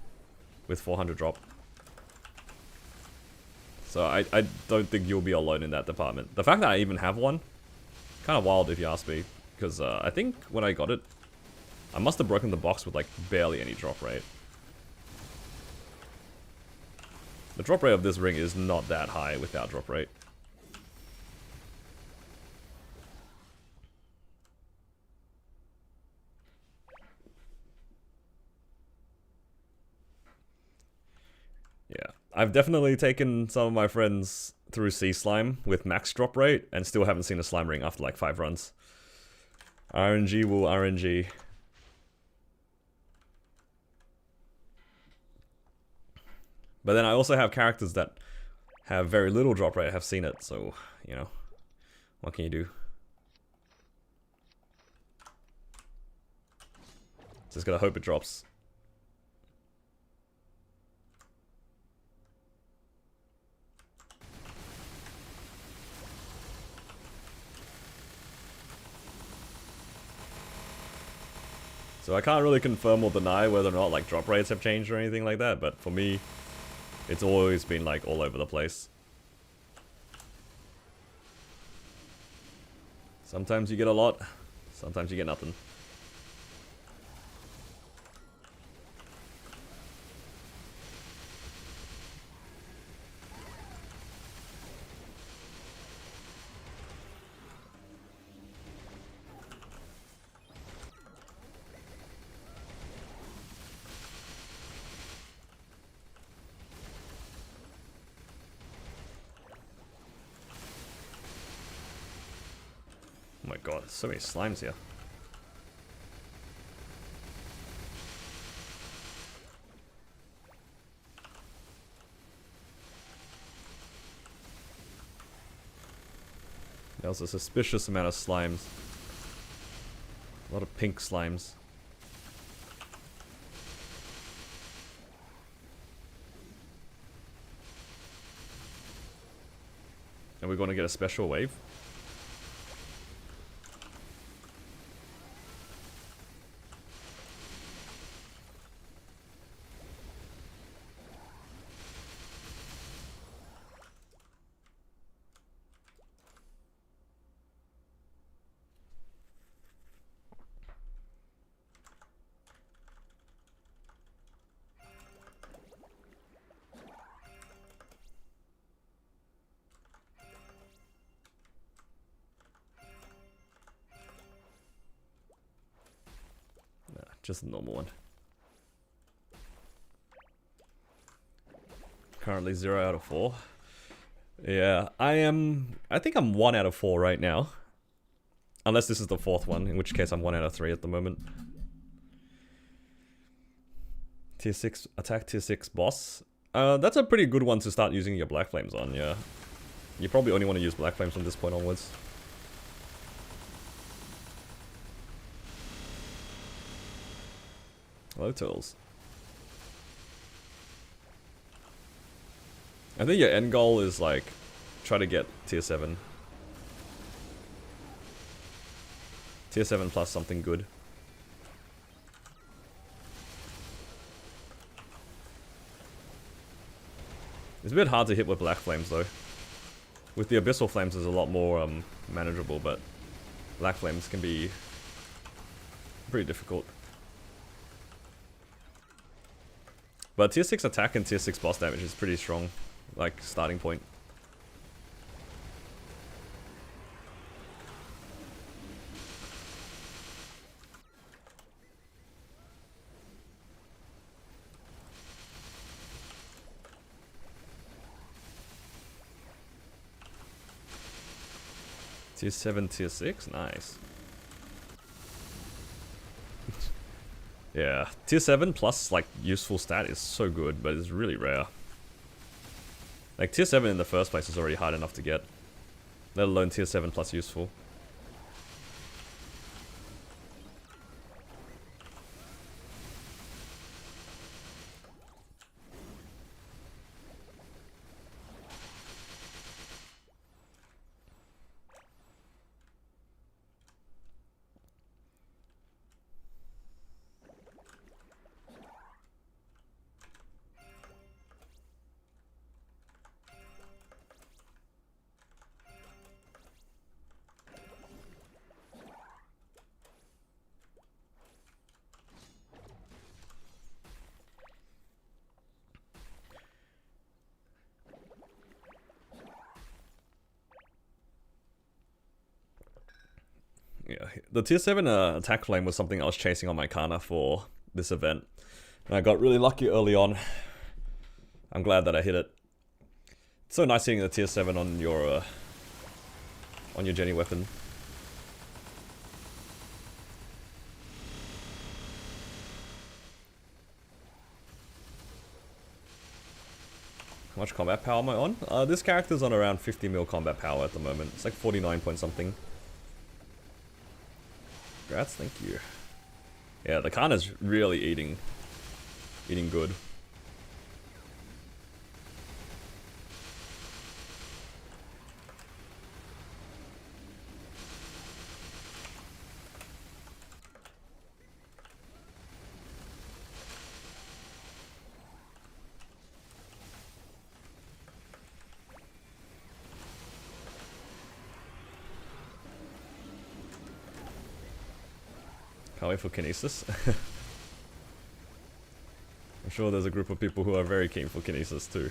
with 400 drop. So I don't think you'll be alone in that department. The fact that I even have one, kind of wild if you ask me, because I think when I got it, I must have broken the box with like barely any drop rate. The drop rate of this ring is not that high without drop rate. Yeah, I've definitely taken some of my friends through Sea Slime with max drop rate and still haven't seen a slime ring after like 5 runs. RNG will RNG. But then I also have characters that have very little drop rate, have seen it, so, you know, what can you do? Just gotta hope it drops. So I can't really confirm or deny whether or not like drop rates have changed or anything like that, but for me, it's always been like all over the place. Sometimes you get a lot, sometimes you get nothing. Oh my god, so many slimes here. There was a suspicious amount of slimes. A lot of pink slimes. And we're going to get a special wave. Just a normal one. Currently 0 out of 4. Yeah, I think I'm 1 out of 4 right now. Unless this is the 4th one, in which case I'm 1 out of 3 at the moment. Tier 6, attack tier 6 boss. That's a pretty good one to start using your Black Flames on, yeah. You probably only want to use Black Flames from this point onwards. Hello, Turtles. I think your end goal is like, try to get tier 7. Tier 7 plus something good. It's a bit hard to hit with Black Flames though. With the Abyssal Flames it's a lot more manageable, but Black Flames can be pretty difficult. But tier 6 attack and tier 6 boss damage is pretty strong, like starting point. Tier 7, tier 6? Nice. Yeah, tier 7 plus like useful stat is so good, but it's really rare. Like tier 7 in the first place is already hard enough to get, let alone tier 7 plus useful. Yeah, the tier 7 attack flame was something I was chasing on my Kana for this event. And I got really lucky early on. I'm glad that I hit it. It's so nice seeing the tier 7 on your Jenny weapon. How much combat power am I on? This character's on around 50 mil combat power at the moment. It's like 49 point something. Congrats, thank you. Yeah, the Kana's really eating good. Can't wait for Kinesis. I'm sure there's a group of people who are very keen for Kinesis too.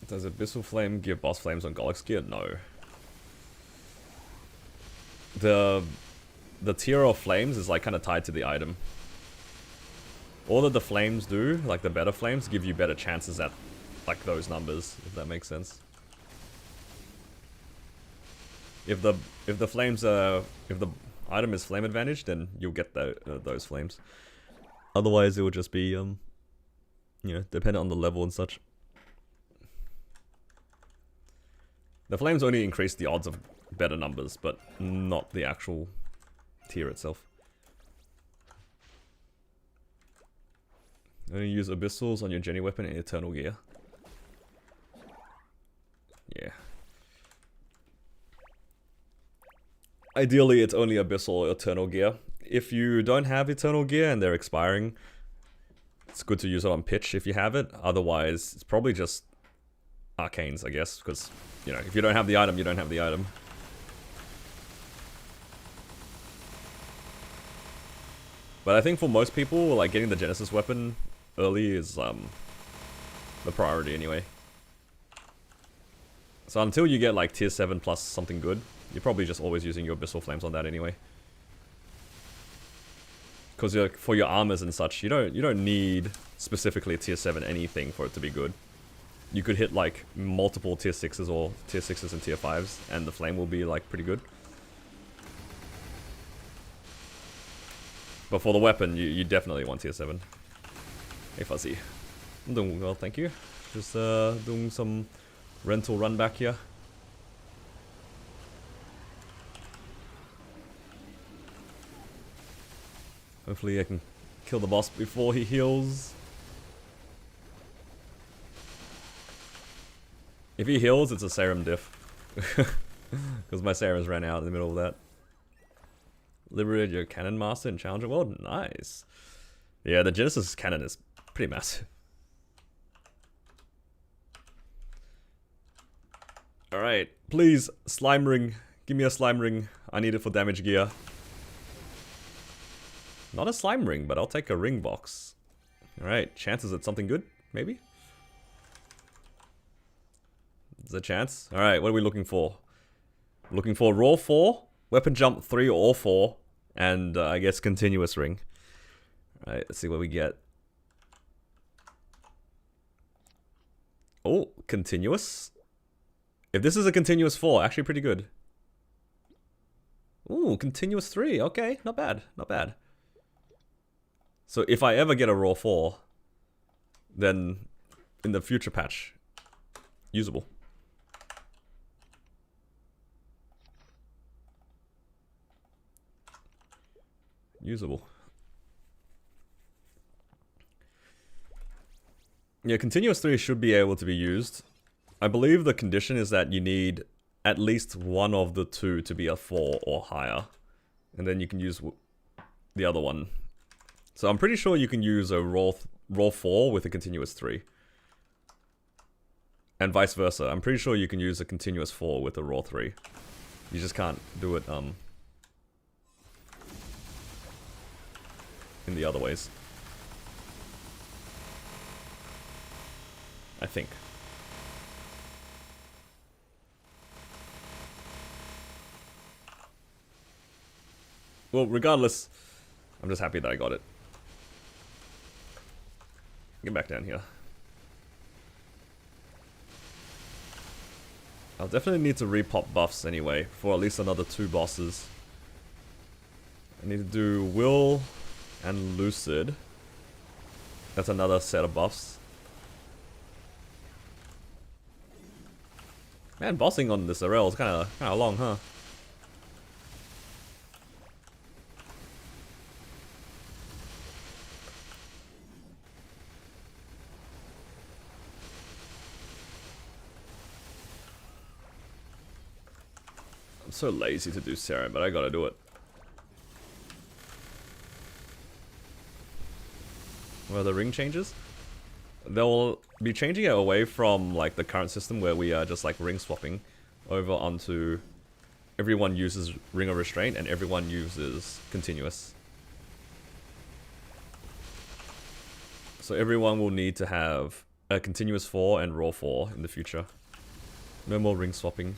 Does Abyssal Flame give boss flames on Golix gear? No. The tier of flames is like kind of tied to the item. All that the flames do, like the better flames, give you better chances at like those numbers, if that makes sense. If the flames if the item is flame advantage, then you'll get those flames. Otherwise, it will just be you know, dependent on the level and such. The flames only increase the odds of better numbers, but not the actual tier itself. Only use Abyssals on your Jenny weapon in Eternal Gear. Yeah. Ideally, it's only Abyssal or Eternal Gear. If you don't have Eternal Gear and they're expiring, it's good to use it on pitch if you have it. Otherwise, it's probably just Arcanes, I guess, because, you know, if you don't have the item, you don't have the item. But I think for most people, like, getting the Genesis weapon early is the priority anyway. So until you get like tier 7 plus something good, You're probably just always using your Abyssal Flames on that anyway. Because for your armors and such, you don't need specifically tier 7 anything for it to be good. You could hit like multiple tier 6s or tier 6s and tier 5s, and the flame will be like pretty good. But for the weapon, you definitely want tier 7. Hey Fuzzy. I'm doing well, thank you. Just doing some rental run back here. Hopefully I can kill the boss before he heals. If he heals, it's a serum diff. Because my serums ran out in the middle of that. Liberated your cannon master in Challenger World? Nice. Yeah, the Genesis cannon is pretty massive. Alright, please, slime ring. Give me a slime ring. I need it for damage gear. Not a slime ring, but I'll take a ring box. Alright, chances at something good, maybe? There's a chance. Alright, what are we looking for? We're looking for raw 4, weapon jump 3 or 4, and I guess continuous ring. Alright, let's see what we get. Oh, continuous. If this is a continuous 4, actually pretty good. Ooh, continuous 3. Okay, not bad, not bad. So if I ever get a raw 4, then in the future patch, usable. Usable. Yeah, continuous 3 should be able to be used. I believe the condition is that you need at least one of the two to be a 4 or higher. And then you can use the other one. So I'm pretty sure you can use a raw 4 with a continuous 3. And vice versa. I'm pretty sure you can use a continuous 4 with a raw 3. You just can't do it in the other ways. I think. Well, regardless, I'm just happy that I got it. Get back down here. I'll definitely need to repop buffs anyway, for at least another 2 bosses. I need to do Will and Lucid. That's another set of buffs. Man, bossing on this Arel is kinda long, huh? I'm so lazy to do serum, but I gotta do it. What are the ring changes? They'll be changing it away from like the current system where we are just like ring swapping over onto everyone uses Ring of Restraint and everyone uses continuous. So everyone will need to have a continuous 4 and raw 4 in the future. No more ring swapping.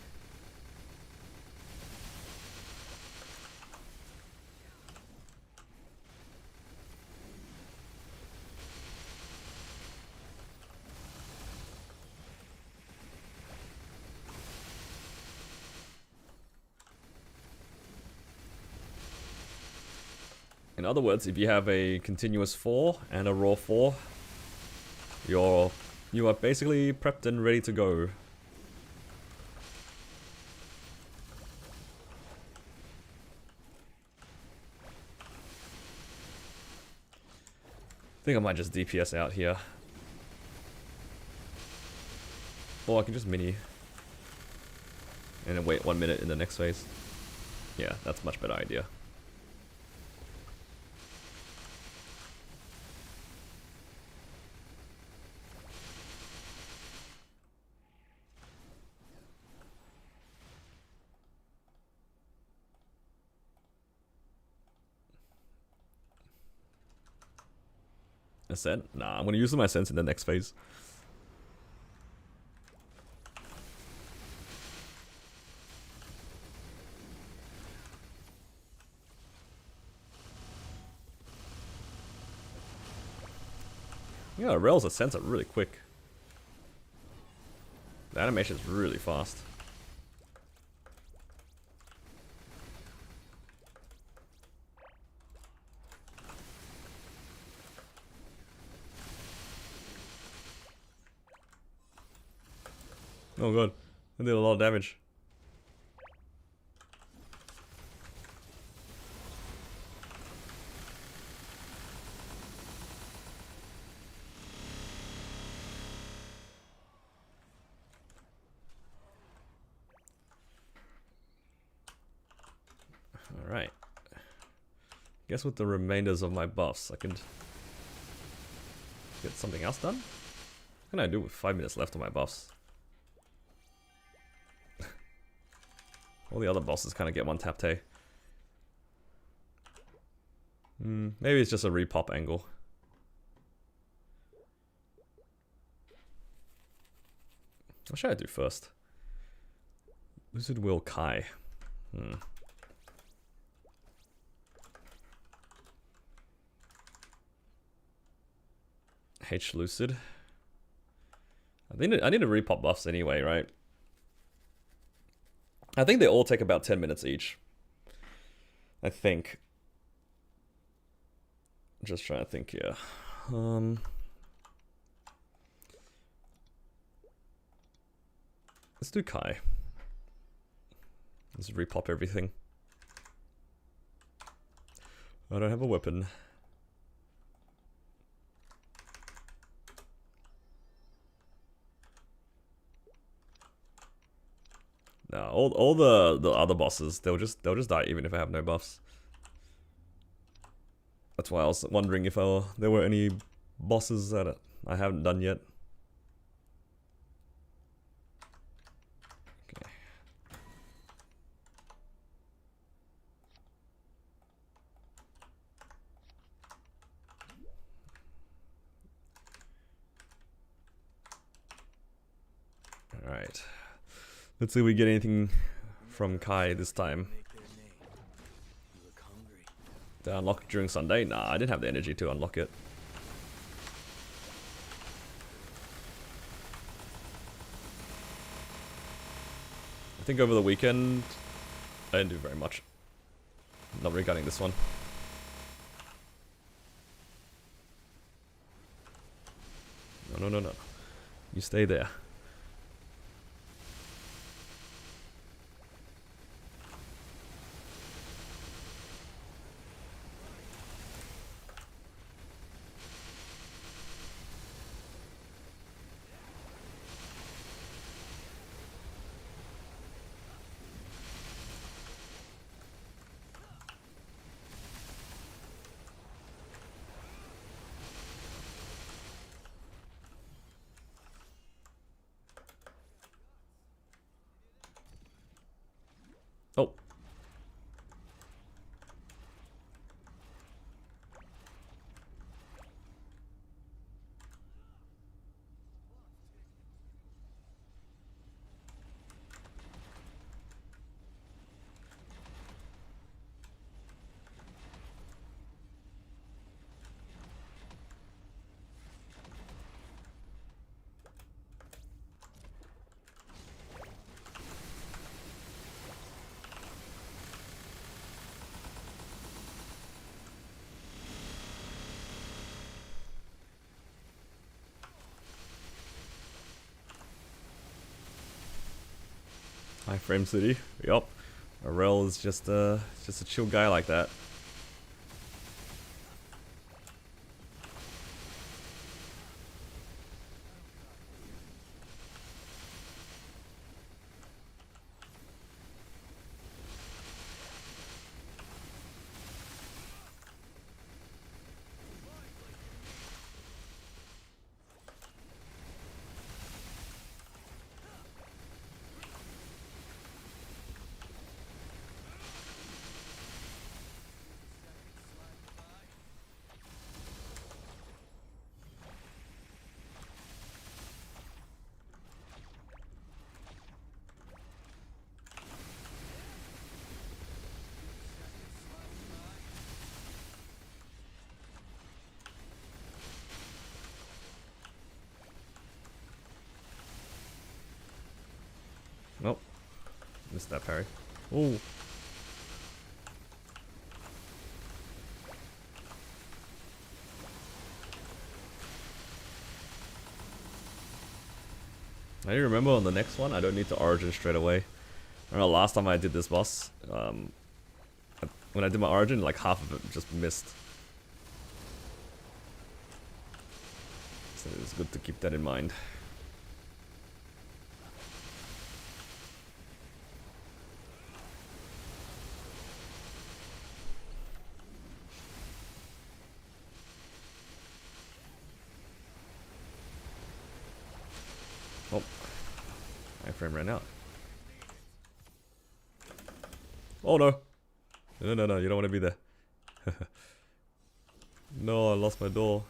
In other words, if you have a continuous 4 and a raw 4, you are basically prepped and ready to go. I think I might just DPS out here. Or I can just mini. And then wait 1 minute in the next phase. Yeah, that's a much better idea. Ascent? Nah, I'm gonna use my sense in the next phase. Yeah, Rail's ascents are really quick. The animation is really fast. Oh god, I did a lot of damage. Alright. Guess with the remainders of my buffs I can get something else done? What can I do with 5 minutes left on my buffs? All the other bosses kind of get one tap tay. Maybe it's just a repop angle. What should I do first? Lucid Will Kai. H Lucid. I need to repop buffs anyway, right? I think they all take about 10 minutes each. I think. Just trying to think here. Let's do Kai. Let's repop everything. I don't have a weapon. No, all the other bosses, they'll just die even if I have no buffs. That's why I was wondering if there were any bosses that I haven't done yet. Okay. All right. Let's see if we get anything from Kai this time. Did I unlock it during Sunday? Nah, I didn't have the energy to unlock it. I think over the weekend, I didn't do very much. Not regarding this one. No. You stay there. Oh. Hi, Frame City. Yup. Arel is just a chill guy like that. Missed that parry. Ooh. I remember on the next one, I don't need to origin straight away. I remember last time I did this boss, when I did my origin, like half of it just missed. So it's good to keep that in mind. Oh, my frame ran out. Oh no! No, no, no, you don't want to be there. No, I lost my door.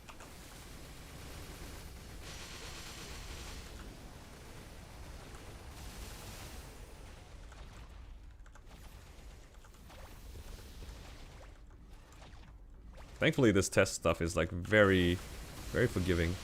Thankfully this test stuff is like very forgiving.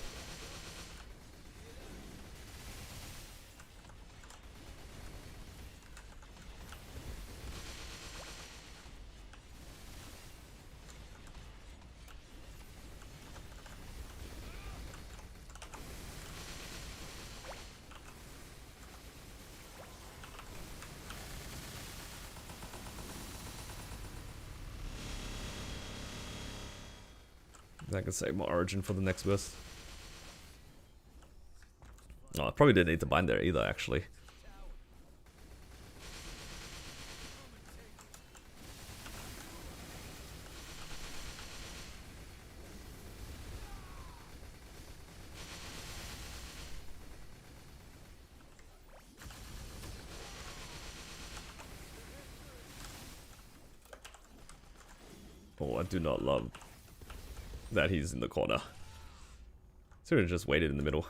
I can save my origin for the next burst. Oh, I probably didn't need to bind there either, actually. Oh, I do not love that he's in the corner. Should have just waited in the middle.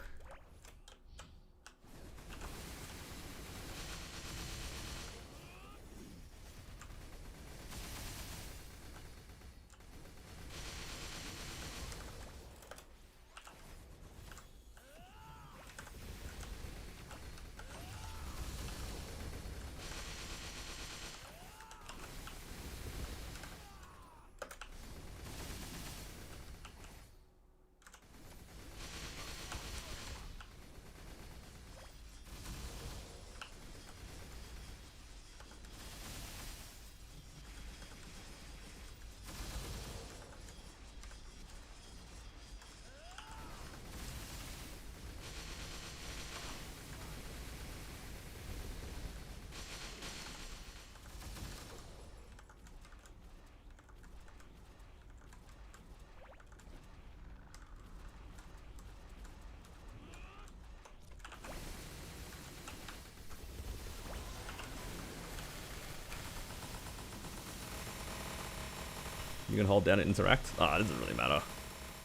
You can hold down and interact. Ah, it doesn't really matter.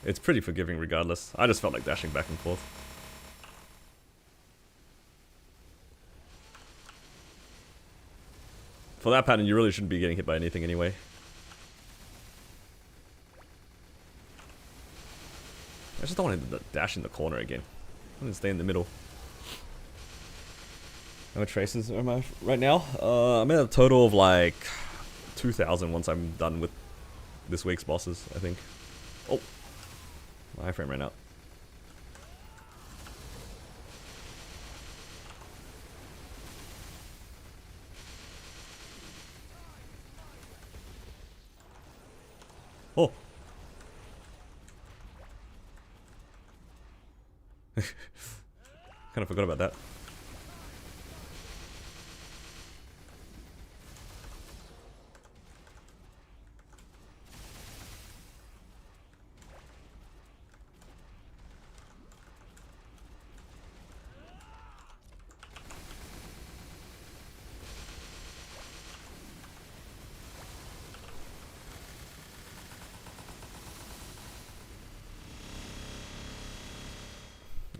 It's pretty forgiving regardless. I just felt like dashing back and forth. For that pattern, you really shouldn't be getting hit by anything anyway. I just don't want to dash in the corner again. I want to stay in the middle. How many traces am I right now? I'm at a total of like 2,000 once I'm done with this week's bosses, I think. Oh, my frame ran out. Oh. Kind of forgot about that.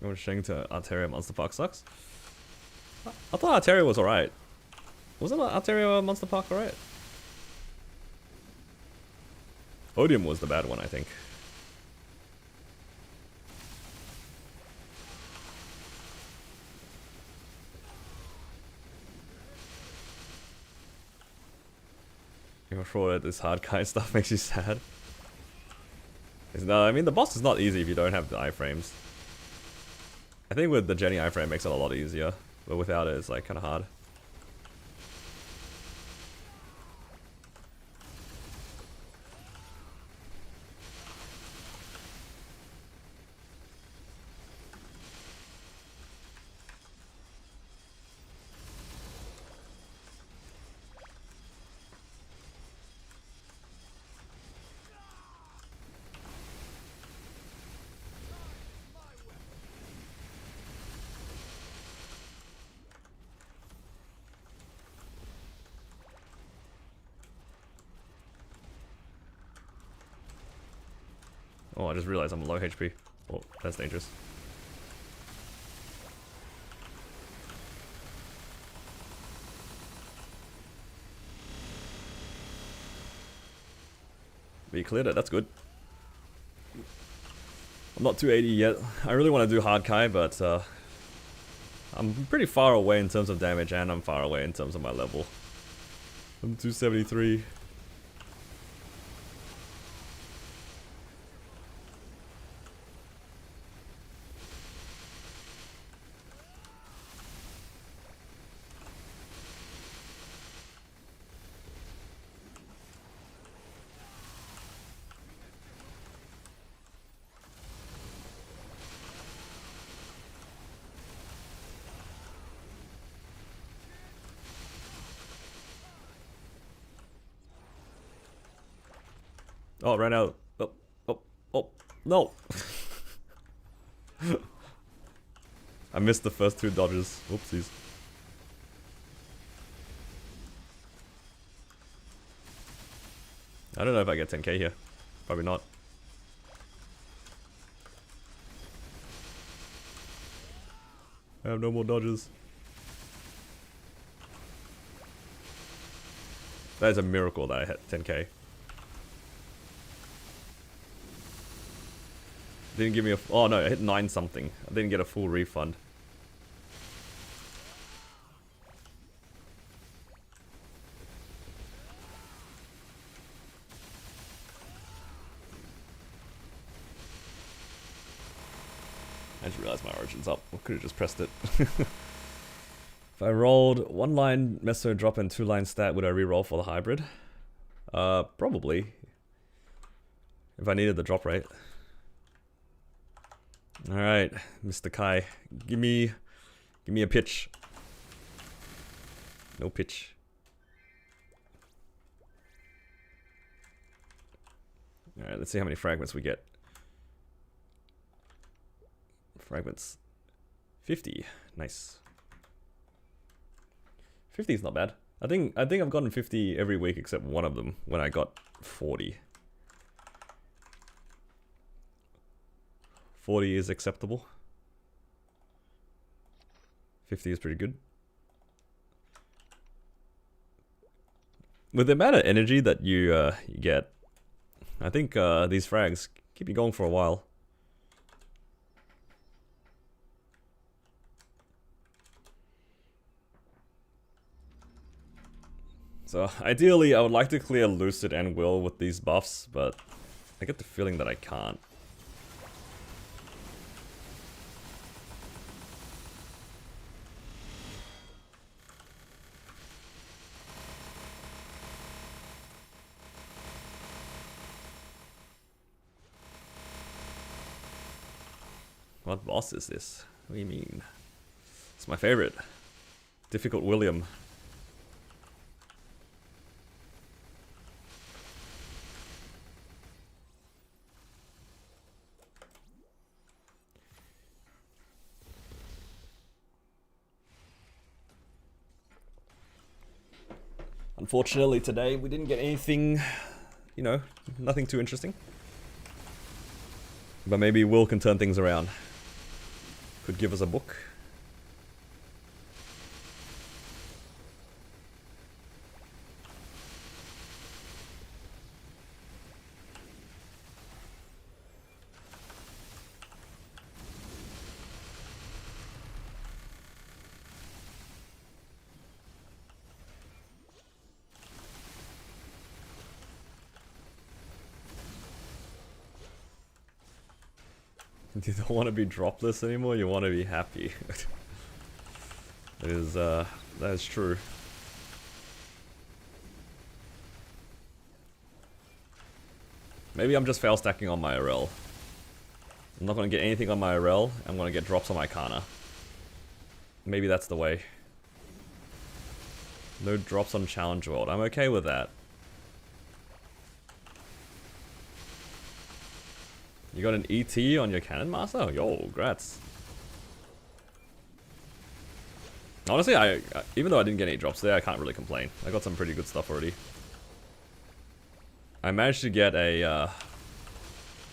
I'm showing to Arteria Monster Park sucks. I thought Arteria was alright. Wasn't Arteria Monster Park alright? Odium was the bad one, I think. I'm sure that this hard kind of stuff makes you sad. No, I mean the boss is not easy if you don't have the iframes. I think with the Jenny iframe it makes it a lot easier, but without it it's like kind of hard. Oh, I just realized I'm low HP. Oh, that's dangerous. But you cleared it, that's good. I'm not 280 yet. I really want to do hard Kai, but I'm pretty far away in terms of damage and I'm far away in terms of my level. I'm 273. Oh, ran out. Oh, oh, oh, no. I missed the first two dodges. Whoopsies. I don't know if I get 10k here. Probably not. I have no more dodges. That is a miracle that I hit 10k. Didn't give me a... Oh no, I hit 9 something. I didn't get a full refund. I just realized my origin's up. I could have just pressed it. If I rolled 1 line meso drop and 2 line stat, would I reroll for the hybrid? Probably. If I needed the drop rate. Alright, Mr. Kai. Give me a pitch. No pitch. Alright, let's see how many fragments we get. Fragments. 50. Nice. 50 is not bad. I think I've gotten 50 every week except one of them when I got 40. 40 is acceptable. 50 is pretty good. With the amount of energy that you get, I think these frags keep you going for a while. So ideally I would like to clear Lucid and Will with these buffs, but I get the feeling that I can't. What boss is this? What do you mean? It's my favorite. Difficult William. Unfortunately today we didn't get anything, you know, nothing too interesting. But maybe Will can turn things around. Could give us a book. You don't want to be dropless anymore, you want to be happy. That is true. Maybe I'm just fail stacking on my RL. I'm not going to get anything on my RL, I'm going to get drops on my Kana. Maybe that's the way. No drops on Challenge World, I'm okay with that. You got an ET on your Cannon Master? Yo, grats. Honestly, even though I didn't get any drops there, I can't really complain. I got some pretty good stuff already. I managed to get a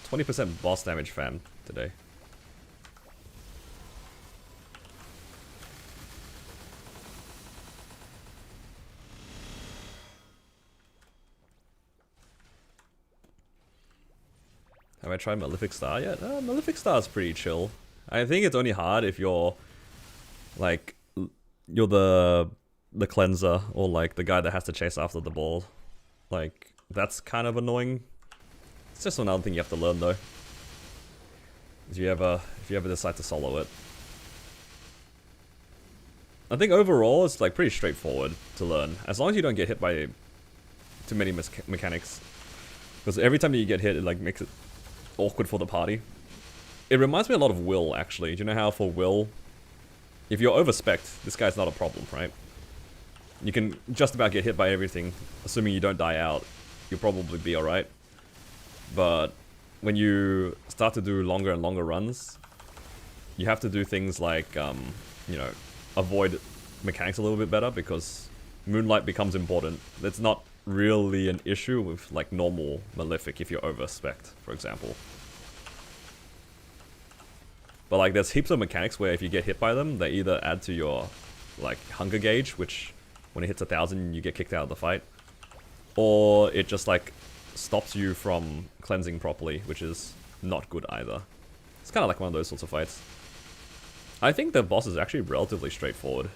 20% boss damage fam today. Have I tried Malefic Star yet? Malefic Star is pretty chill. I think it's only hard if you're like you're the cleanser or like the guy that has to chase after the ball. Like that's kind of annoying. It's just another thing you have to learn though. If you ever decide to solo it. I think overall it's like pretty straightforward to learn as long as you don't get hit by too many mechanics. Because every time you get hit, it like makes it awkward for the party. It reminds me a lot of Will actually. Do you know how for Will, if you're overspec'd, this guy's not a problem, right? You can just about get hit by everything, assuming you don't die out. You'll probably be alright. But when you start to do longer and longer runs, you have to do things like, you know, avoid mechanics a little bit better because Moonlight becomes important. That's not really an issue with like normal Malefic if you're overspec'd, for example. But like there's heaps of mechanics where if you get hit by them, they either add to your like hunger gauge, which when it hits 1,000 you get kicked out of the fight, or it just like stops you from cleansing properly, which is not good either. It's kind of like one of those sorts of fights. I think the boss is actually relatively straightforward,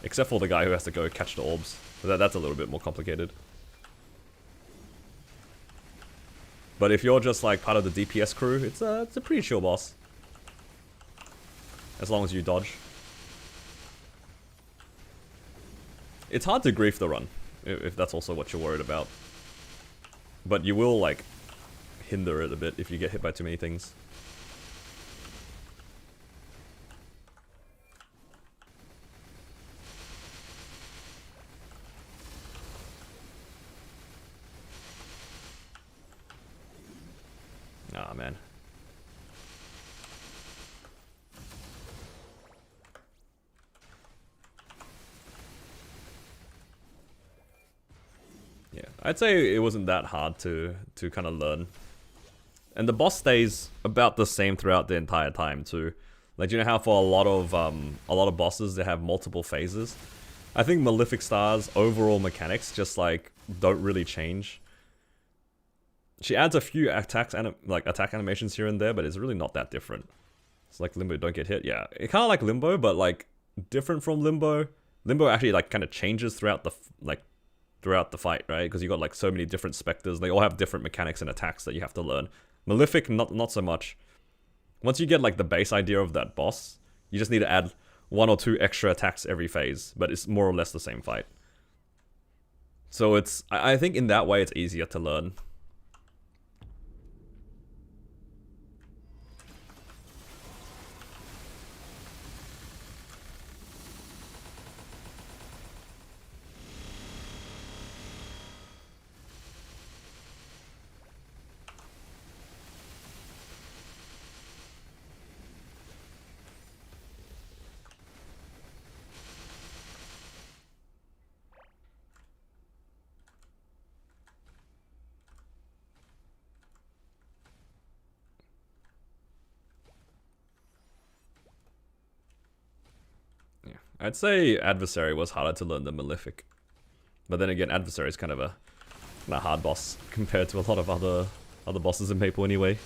except for the guy who has to go catch the orbs. That's a little bit more complicated. But if you're just like part of the DPS crew, it's a pretty chill boss. As long as you dodge. It's hard to grief the run, if that's also what you're worried about. But you will like hinder it a bit if you get hit by too many things. Ah, man. Yeah, I'd say it wasn't that hard to kind of learn. And the boss stays about the same throughout the entire time too. Like, you know how for a lot of bosses they have multiple phases? I think Malefic Star's overall mechanics just like don't really change. She adds a few attack animations here and there, but it's really not that different. It's like Limbo, don't get hit. Yeah, it kind of like Limbo, but like different from Limbo. Limbo actually like kind of changes throughout the fight, right? Because you got like so many different specters. They all have different mechanics and attacks that you have to learn. Malefic, not so much. Once you get like the base idea of that boss, you just need to add 1 or 2 extra attacks every phase, but it's more or less the same fight. So it's, I think in that way it's easier to learn. I'd say Adversary was harder to learn than Malefic. But then again, Adversary is kind of a hard boss compared to a lot of other bosses in Maple anyway.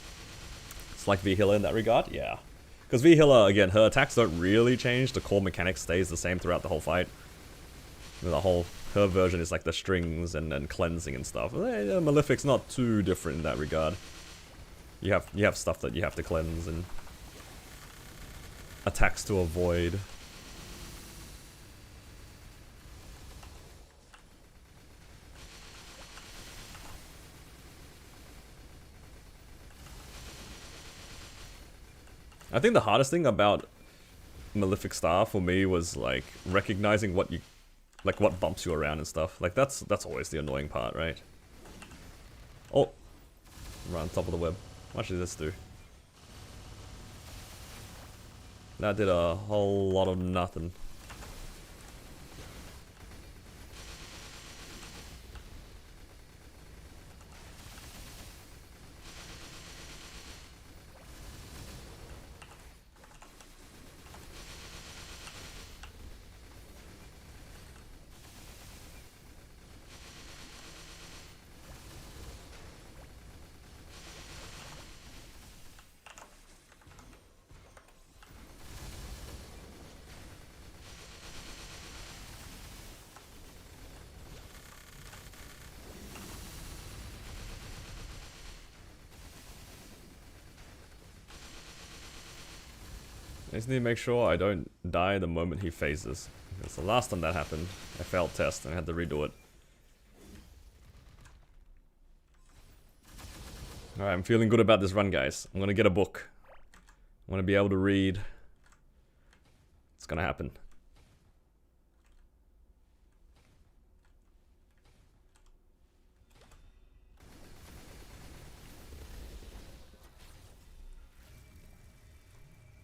It's like V-Healer in that regard, yeah. Because V-Healer, again, her attacks don't really change, the core mechanic stays the same throughout the whole fight. Her version is like the strings and cleansing and stuff. Malefic's not too different in that regard. You have stuff that you have to cleanse and attacks to avoid. I think the hardest thing about Malefic Star for me was like recognizing what what bumps you around and stuff. Like that's always the annoying part, right? Oh, right on top of the web. What should this do? That did a whole lot of nothing. I just need to make sure I don't die the moment he phases. Because the last time that happened, I failed test and I had to redo it. Alright, I'm feeling good about this run, guys. I'm gonna get a book. I'm gonna be able to read. It's gonna happen.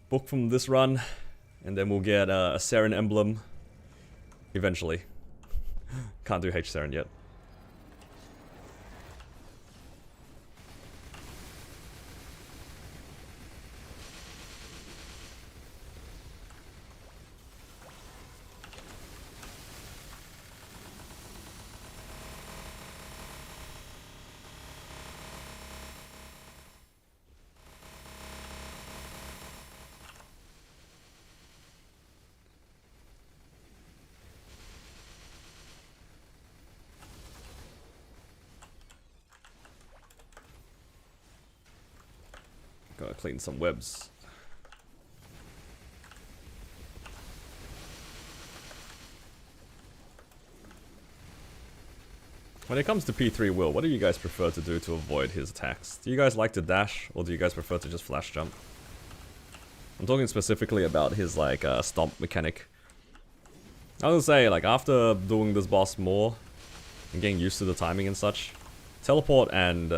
Book from this run, and then we'll get a Saren emblem eventually. Can't do H Saren yet. Gotta clean some webs. When it comes to P3 Will, what do you guys prefer to do to avoid his attacks? Do you guys like to dash, or do you guys prefer to just flash jump? I'm talking specifically about his like stomp mechanic. I would say like after doing this boss more and getting used to the timing and such, teleport and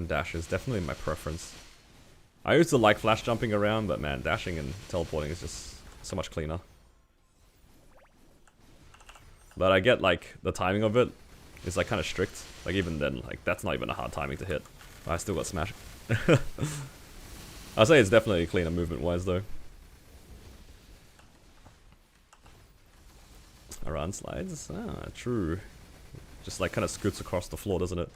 dash is definitely my preference. I used to like flash jumping around, but man, dashing and teleporting is just so much cleaner. But I get like the timing of it is like kind of strict. Like even then, like that's not even a hard timing to hit. I still got smash. I'll say it's definitely cleaner movement wise though. Around slides? Ah, true. Just like kind of scoots across the floor, doesn't it?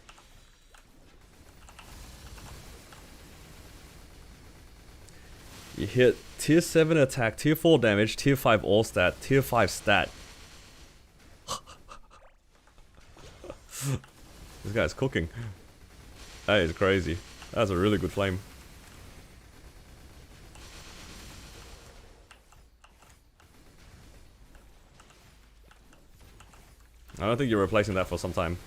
You hit tier 7 attack, tier 4 damage, tier 5 all stat, tier 5 stat. This guy's cooking. That is crazy. That's a really good flame. I don't think you're replacing that for some time.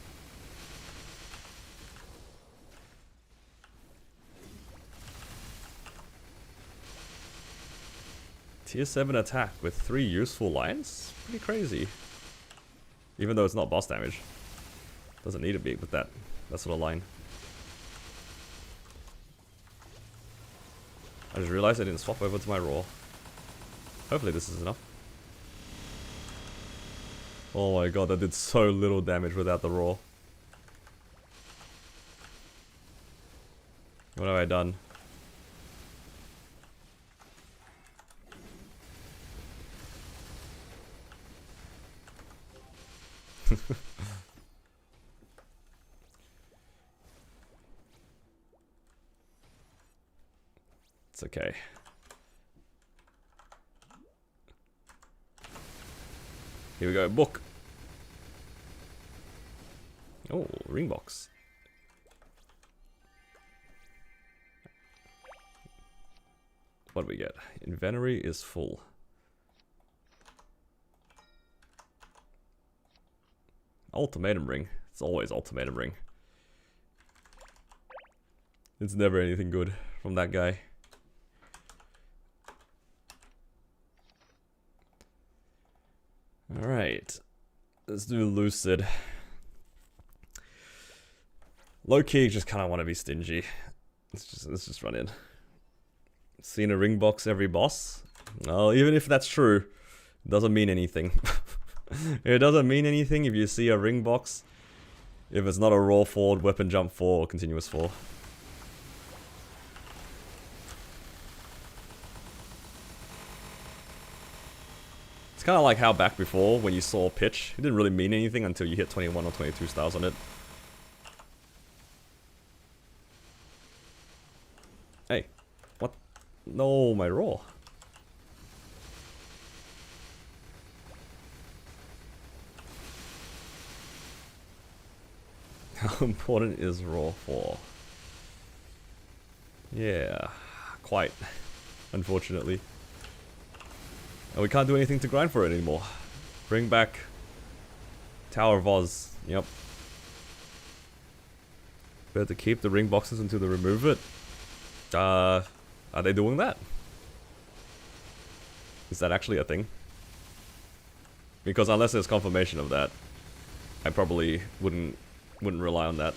Tier 7 attack with 3 useful lines? Pretty crazy. Even though it's not boss damage. Doesn't need to be with that sort of line. I just realized I didn't swap over to my raw. Hopefully this is enough. Oh my god, that did so little damage without the raw. What have I done? It's okay. Here we go, book. Oh, ring box. What do we get? Inventory is full. Ultimatum ring. It's always ultimatum ring. It's never anything good from that guy. Alright. Let's do Lucid. Low-key, just kind of want to be stingy. Let's just run in. Seen a ring box every boss? Well, even if that's true, it doesn't mean anything. It doesn't mean anything if you see a ring box, if it's not a raw forward, weapon jump 4, or continuous 4. It's kind of like how back before, when you saw pitch, it didn't really mean anything until you hit 21 or 22 stars on it. Hey, what? No, my raw. How important is raw 4? Yeah, quite, unfortunately. And we can't do anything to grind for it anymore. Bring back Tower of Oz. Yep. Better keep the ring boxes until they remove it. Are they doing that? Is that actually a thing? Because unless there's confirmation of that, I probably wouldn't rely on that.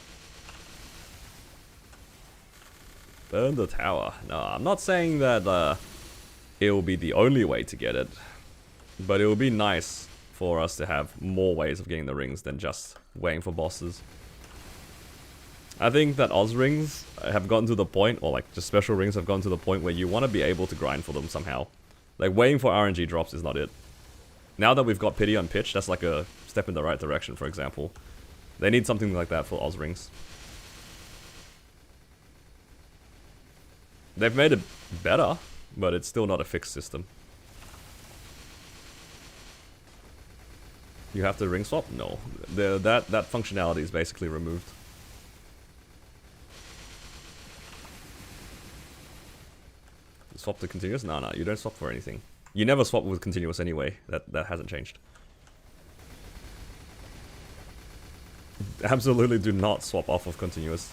Burn the tower. No, I'm not saying that it will be the only way to get it, but it will be nice for us to have more ways of getting the rings than just waiting for bosses. I think that Oz rings have gotten to the point, or like just special rings have gotten to the point where you want to be able to grind for them somehow. Like waiting for RNG drops is not it. Now that we've got pity on pitch, that's like a step in the right direction, for example. They need something like that for Oz rings. They've made it better, but it's still not a fixed system. You have to ring swap? No. That functionality is basically removed. Swap to continuous? No, you don't swap for anything. You never swap with continuous anyway. That hasn't changed. Absolutely do not swap off of continuous.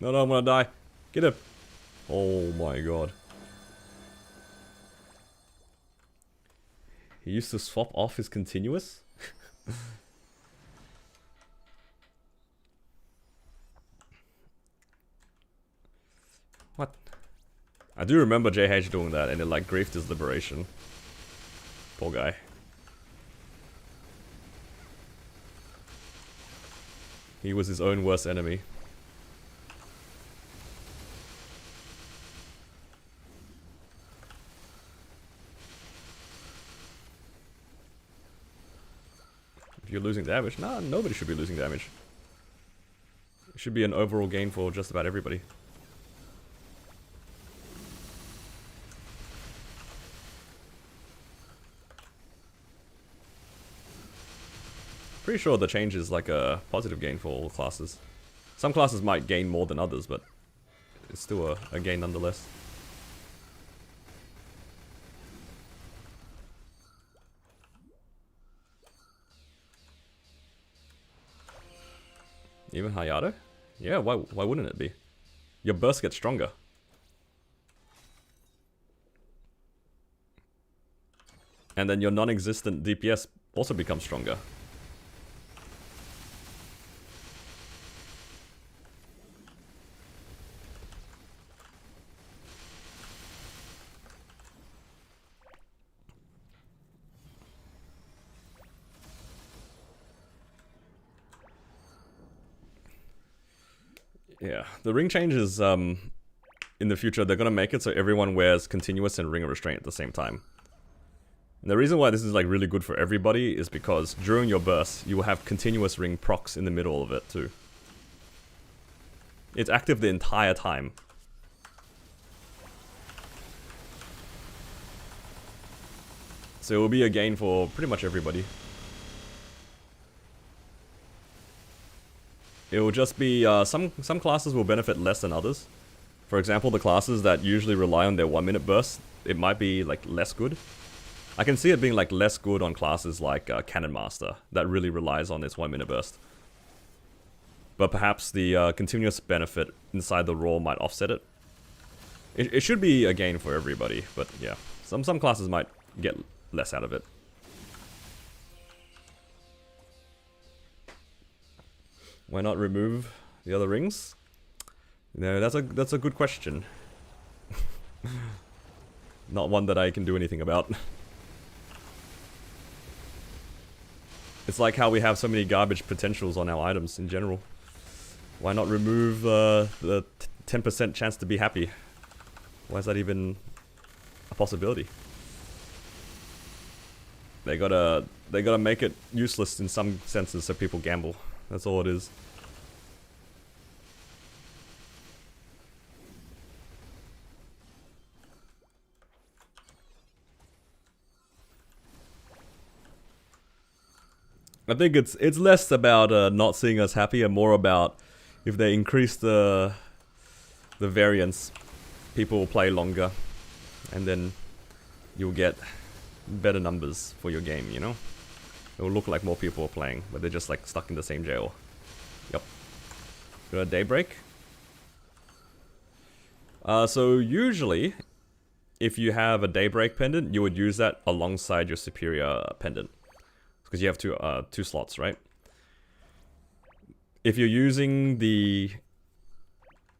No, I'm gonna die. Get him. Oh my god. He used to swap off his continuous? What? I do remember JH doing that and it like griefed his liberation. Poor guy. He was his own worst enemy. You're losing damage? Nah, nobody should be losing damage. It should be an overall gain for just about everybody. Pretty sure the change is like a positive gain for all classes. Some classes might gain more than others, but it's still a gain nonetheless. Even Hayato? Yeah, why wouldn't it be? Your burst gets stronger. And then your non-existent DPS also becomes stronger. Yeah, the ring changes, in the future, they're gonna make it so everyone wears continuous and ring of restraint at the same time. And the reason why this is like really good for everybody is because during your burst, you will have continuous ring procs in the middle of it too. It's active the entire time. So it will be a gain for pretty much everybody. It will just be, some classes will benefit less than others. For example, the classes that usually rely on their 1 minute burst, it might be like less good. I can see it being like less good on classes like Cannon Master, that really relies on its 1 minute burst. But perhaps the continuous benefit inside the roll might offset it. It should be a gain for everybody, but yeah, some classes might get less out of it. Why not remove the other rings? No, that's a good question. Not one that I can do anything about. It's like how we have so many garbage potentials on our items in general. Why not remove the 10% chance to be happy? Why is that even a possibility? They gotta make it useless in some senses so people gamble. That's all it is. I think it's less about not seeing us happy and more about if they increase the variance, people will play longer, and then you'll get better numbers for your game, you know? It will look like more people are playing, but they're just like stuck in the same jail. Yep. Got a Daybreak. So usually, if you have a Daybreak pendant, you would use that alongside your Superior pendant. Because you have two slots, right? If you're using the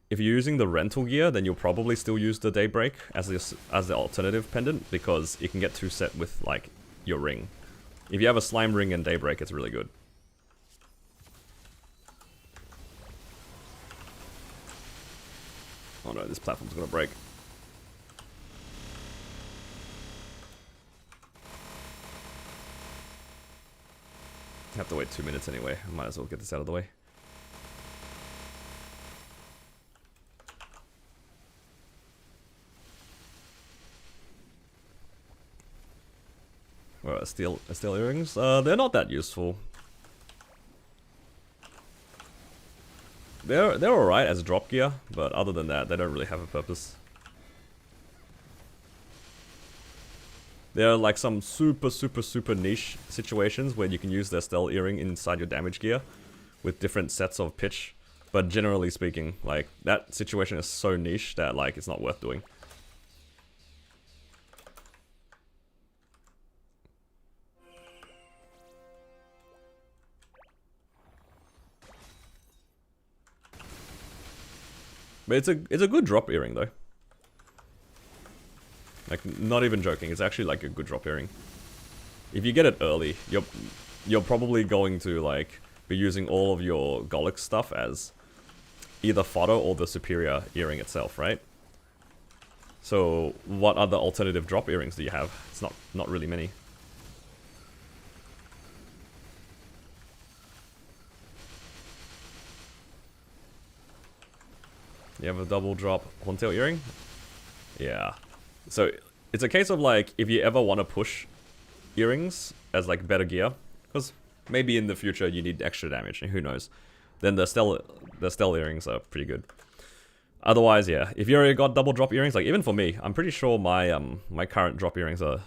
rental gear, then you'll probably still use the Daybreak as the alternative pendant, because it can get 2 set with like your ring. If you have a slime ring and Daybreak, it's really good. Oh no, this platform's gonna break. I have to wait 2 minutes anyway. I might as well get this out of the way. Alright, steel earrings. They're not that useful. They're alright as drop gear, but other than that, they don't really have a purpose. There are like some super niche situations where you can use their stealth earring inside your damage gear with different sets of pitch. But generally speaking, like that situation is so niche that like it's not worth doing. But it's a good drop earring though. Like, not even joking, it's actually like a good drop earring. If you get it early, you're probably going to like be using all of your Golix stuff as either fodder or the superior earring itself, right? So what other alternative drop earrings do you have? It's not really many. You have a double drop horntail earring? Yeah. So it's a case of like, if you ever want to push earrings as like better gear, because maybe in the future you need extra damage, and who knows, then the stealth earrings are pretty good. Otherwise, yeah, if you already got double drop earrings, like even for me, I'm pretty sure my my current drop earrings are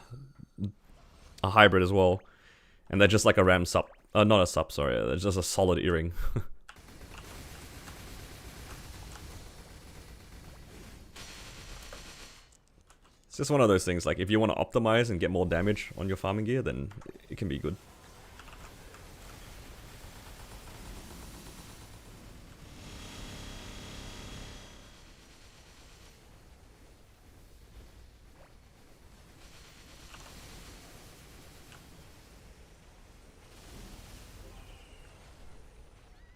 a hybrid as well, and they're just like a ram sup, not a sup, sorry, they're just a solid earring. It's just one of those things, like if you want to optimize and get more damage on your farming gear, then it can be good.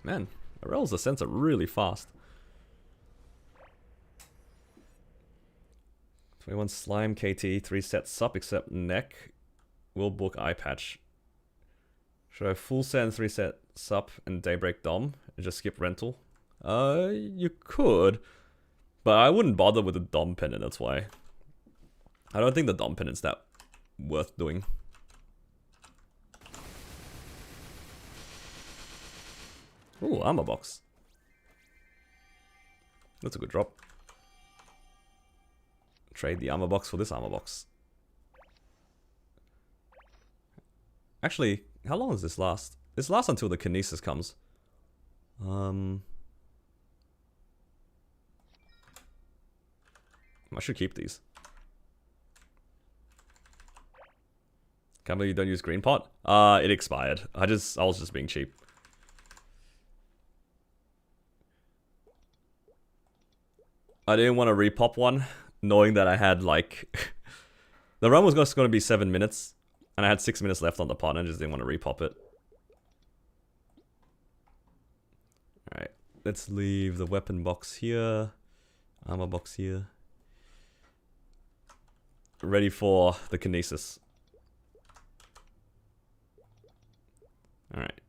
Man, Arel's ascents are really fast. 21 slime, KT, 3 set sup except neck. Will book eye patch. Should I full send 3 set sup and daybreak dom and just skip rental? You could, but I wouldn't bother with the dom pendant. That's why. I don't think the dom pendant's that worth doing. Ooh, armor box. That's a good drop. Trade the armor box for this armor box. Actually, how long does this last? This lasts until the kinesis comes. I should keep these. Can't believe you don't use green pot? It expired. I was just being cheap. I didn't want to repop one, knowing that I had like... the run was just going to be 7 minutes, and I had 6 minutes left on the pot, and I just didn't want to repop it. Alright, let's leave the weapon box here, armor box here. Ready for the kinesis. Alright.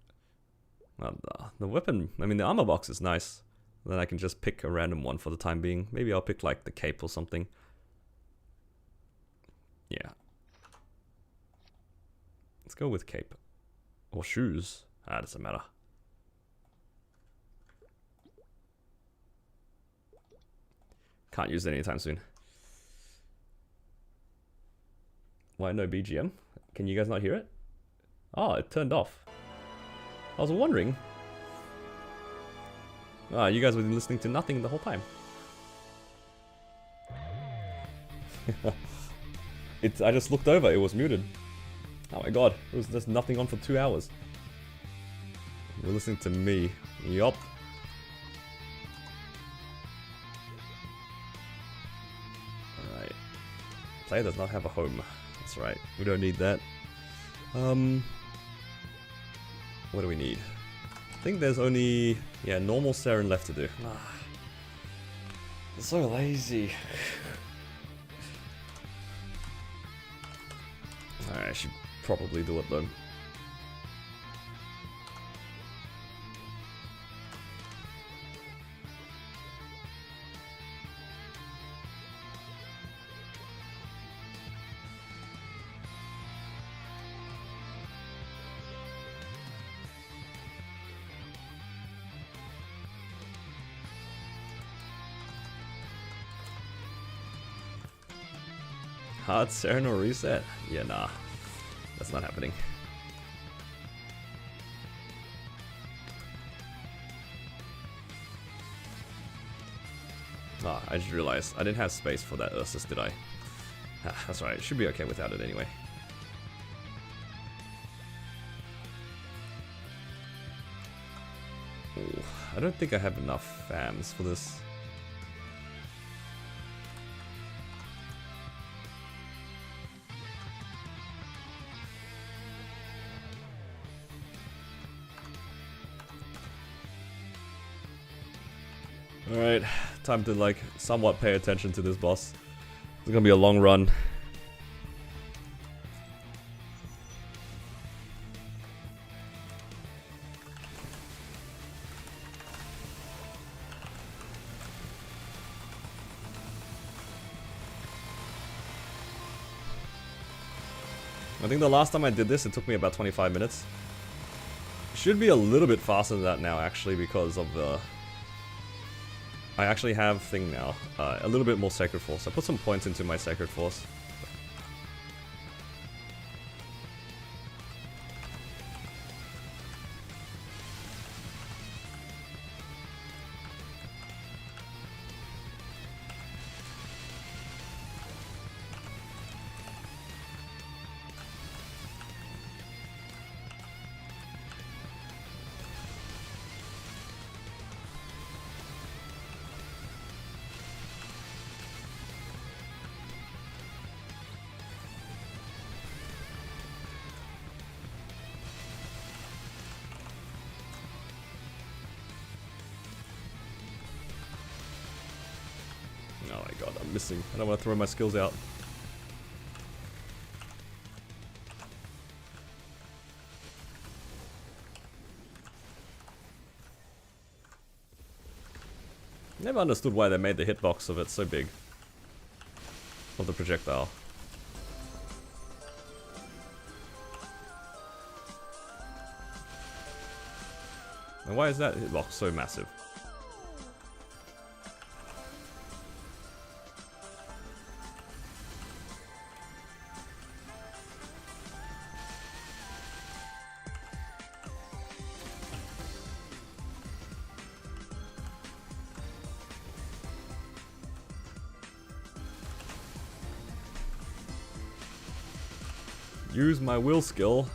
Well, the weapon, I mean the armor box is nice. Then I can just pick a random one for the time being. Maybe I'll pick like the cape or something. Yeah. Let's go with cape. Or shoes. Doesn't matter. Can't use it anytime soon. Why no BGM? Can you guys not hear it? Oh, it turned off. I was wondering. Ah, you guys were listening to nothing the whole time. I just looked over, it was muted. Oh my god, it was just nothing on for 2 hours. You're listening to me. Yup. Alright. Player does not have a home. That's right, we don't need that. What do we need? I think there's only, yeah, normal Saren left to do. I'm so lazy. Alright, I should probably do it though. Hard Saren or reset? Yeah, nah. That's not happening. Ah, I just realized I didn't have space for that Ursus, did I? That's right, it should be okay without it anyway. Ooh, I don't think I have enough fams for this. Alright, time to like somewhat pay attention to this boss. It's gonna be a long run. I think the last time I did this, it took me about 25 minutes. Should be a little bit faster than that now, actually, because of the... I actually have thing now, a little bit more Sacred Force. I put some points into my Sacred Force. Oh my god, I'm missing. I don't want to throw my skills out. Never understood why they made the hitbox of it so big. Of the projectile. And why is that hitbox so massive? Use my will skill.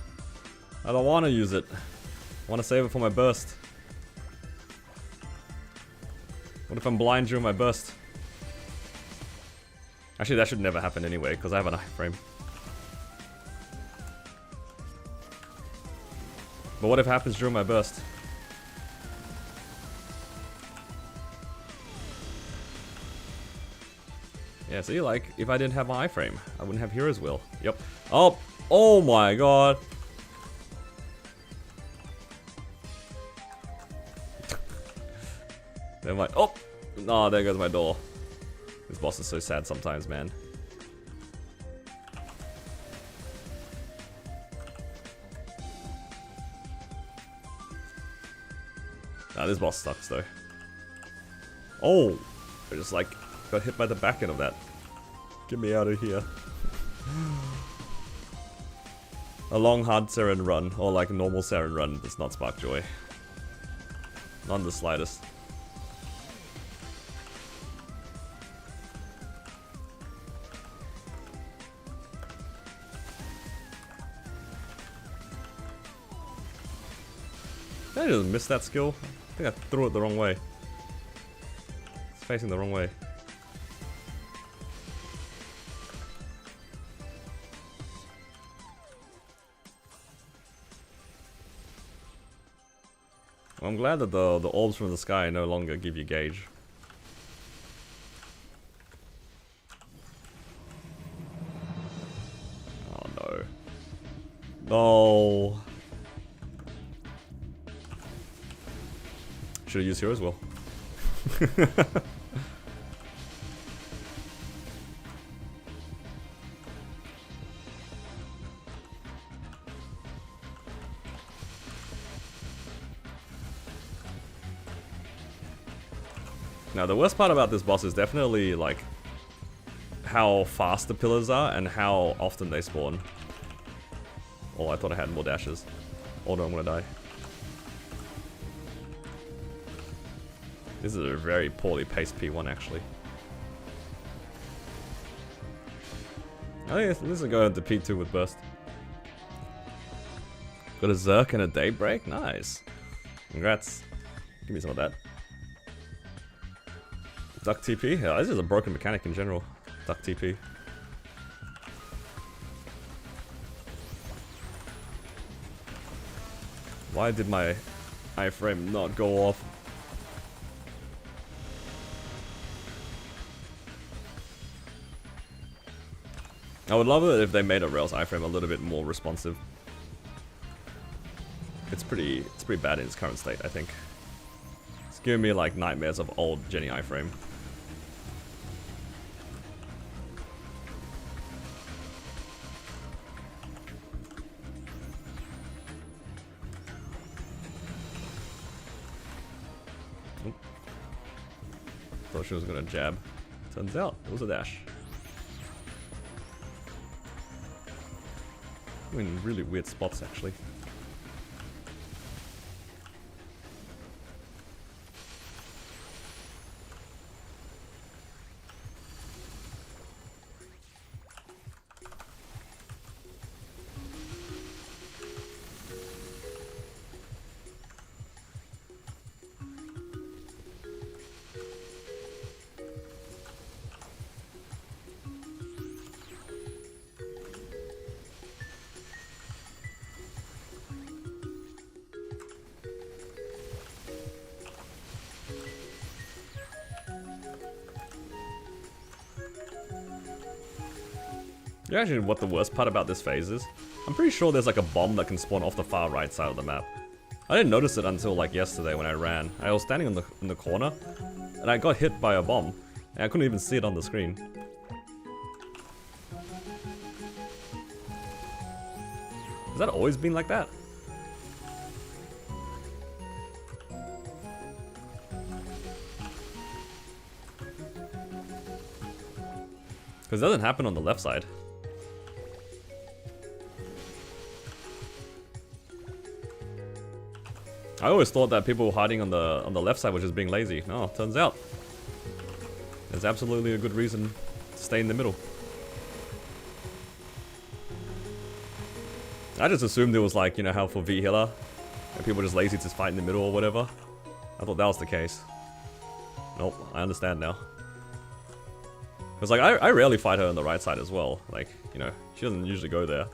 I don't want to use it. I want to save it for my burst. What if I'm blind during my burst? Actually, that should never happen anyway, because I have an iframe. But what if it happens during my burst? Yeah, see, like, if I didn't have my iframe, I wouldn't have Hero's Will. Yep. Oh! Oh my god! Never mind. Oh! No, there goes my door. This boss is so sad sometimes, man. Nah, this boss sucks though. Oh! I just like got hit by the back end of that. Get me out of here. A long hard Seren run, or like a normal Seren run, does not spark joy. Not in the slightest. Did I just miss that skill? I think I threw it the wrong way. It's facing the wrong way. Well, I'm glad that the orbs from the sky no longer give you gauge. Oh no. No. Should have used Hero's Will. Now the worst part about this boss is definitely like how fast the pillars are and how often they spawn. Oh, I thought I had more dashes. Oh no, I'm gonna die. This is a very poorly paced P1 actually. I think this will go into P2 with burst. Got a Zerk and a Daybreak? Nice. Congrats. Give me some of that. Duck TP? Yeah, this is a broken mechanic in general. Duck TP. Why did my iframe not go off? I would love it if they made a Rails iframe a little bit more responsive. It's pretty bad in its current state, I think. It's giving me like nightmares of old Jenny iframe. Thought she was gonna jab. Turns out it was a dash. In really weird spots actually. You know actually what the worst part about this phase is? I'm pretty sure there's like a bomb that can spawn off the far right side of the map. I didn't notice it until like yesterday when I ran. I was standing in the corner and I got hit by a bomb and I couldn't even see it on the screen. Has that always been like that? Because it doesn't happen on the left side. I always thought that people hiding on the left side were just being lazy. No, turns out there's absolutely a good reason to stay in the middle. I just assumed it was like, you know, how for V healer, and people were just lazy to fight in the middle or whatever. I thought that was the case. Nope, I understand now. Because like I rarely fight her on the right side as well. Like, you know, she doesn't usually go there.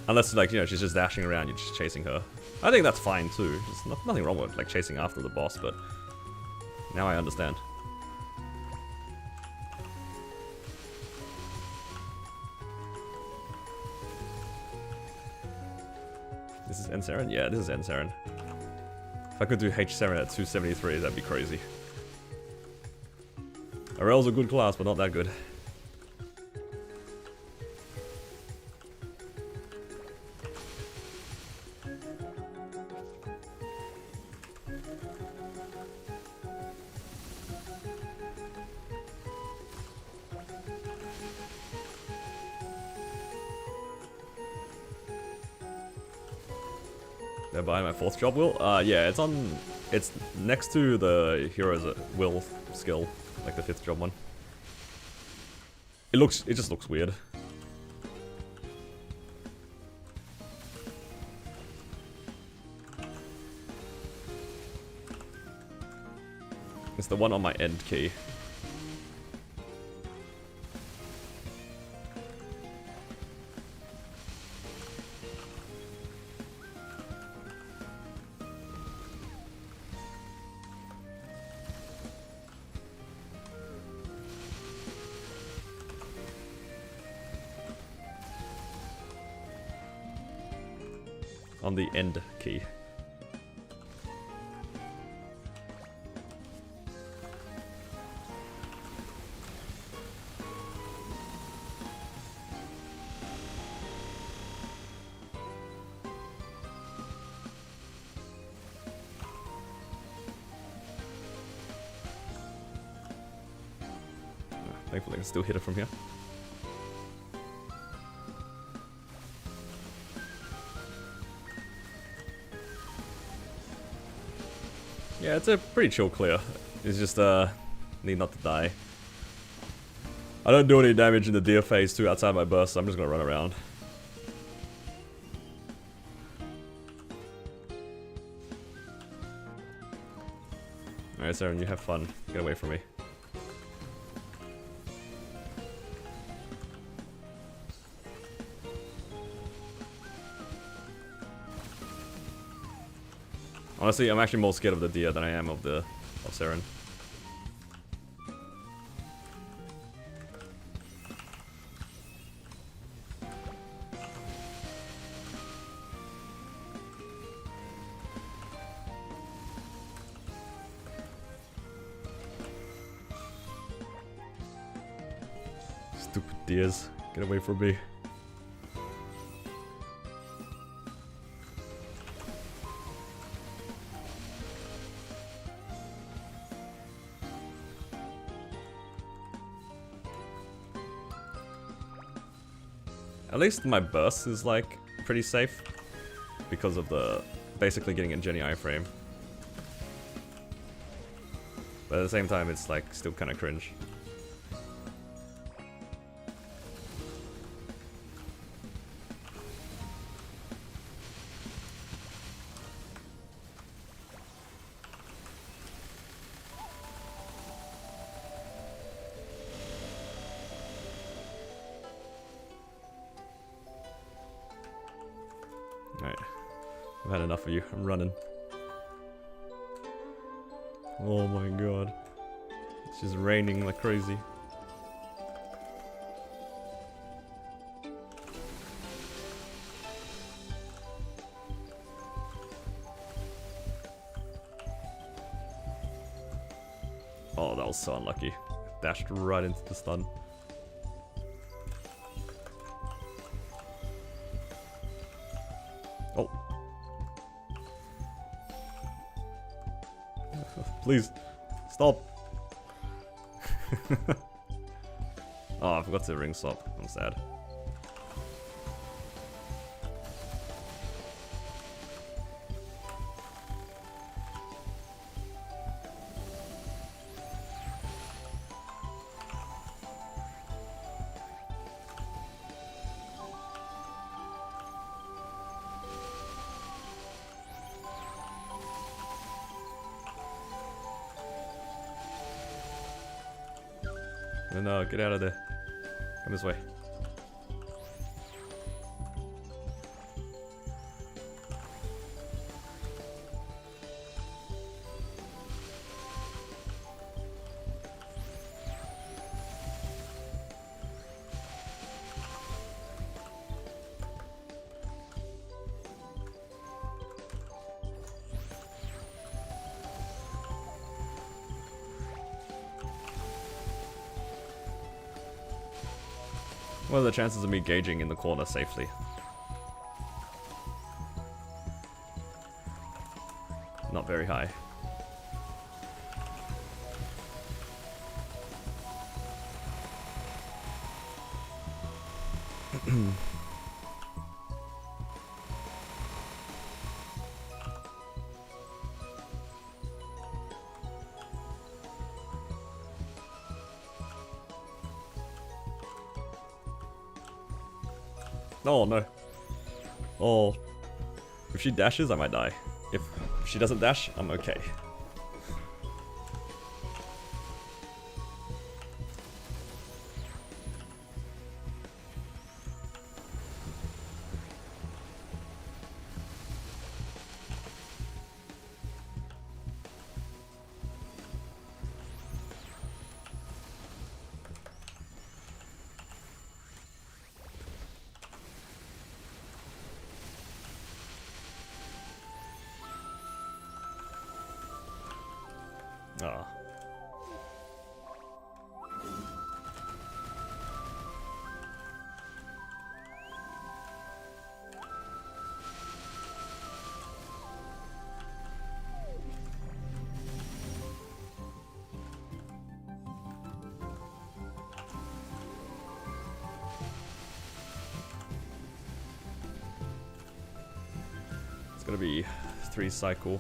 Unless, like, you know, she's just dashing around, you're just chasing her. I think that's fine too. There's nothing wrong with, like, chasing after the boss, but now I understand. This is Ensaren? Yeah, this is Ensaren. If I could do H7 at 273, that'd be crazy. Arel's a good class, but not that good. They're buying my 4th job will? Yeah, it's next to the hero's will skill, like the 5th job one. It just looks weird. It's the one on my end key. On the end key. Thankfully I can still hit it from here. Yeah, it's a pretty chill clear. It's just, need not to die. I don't do any damage in the deer phase too outside my burst, so I'm just gonna run around. Alright, Saren, you have fun. Get away from me. Honestly, I'm actually more scared of the deer than I am of Saren. Stupid deers, get away from me. At least my burst is like pretty safe because of the basically getting a Jenny iframe. But at the same time it's like still kind of cringe. Alright, I've had enough of you, I'm running. Oh my god. It's just raining like crazy. Oh, that was so unlucky. Dashed right into the stun. Oh. Please, stop. Oh, I forgot to ring swap. I'm sad. No, get out of there. Come this way. What are the chances of me gauging in the corner safely? Not very high. Oh no. Oh. If she dashes, I might die. If she doesn't dash, I'm okay. Ah. It's gonna be 3 cycle.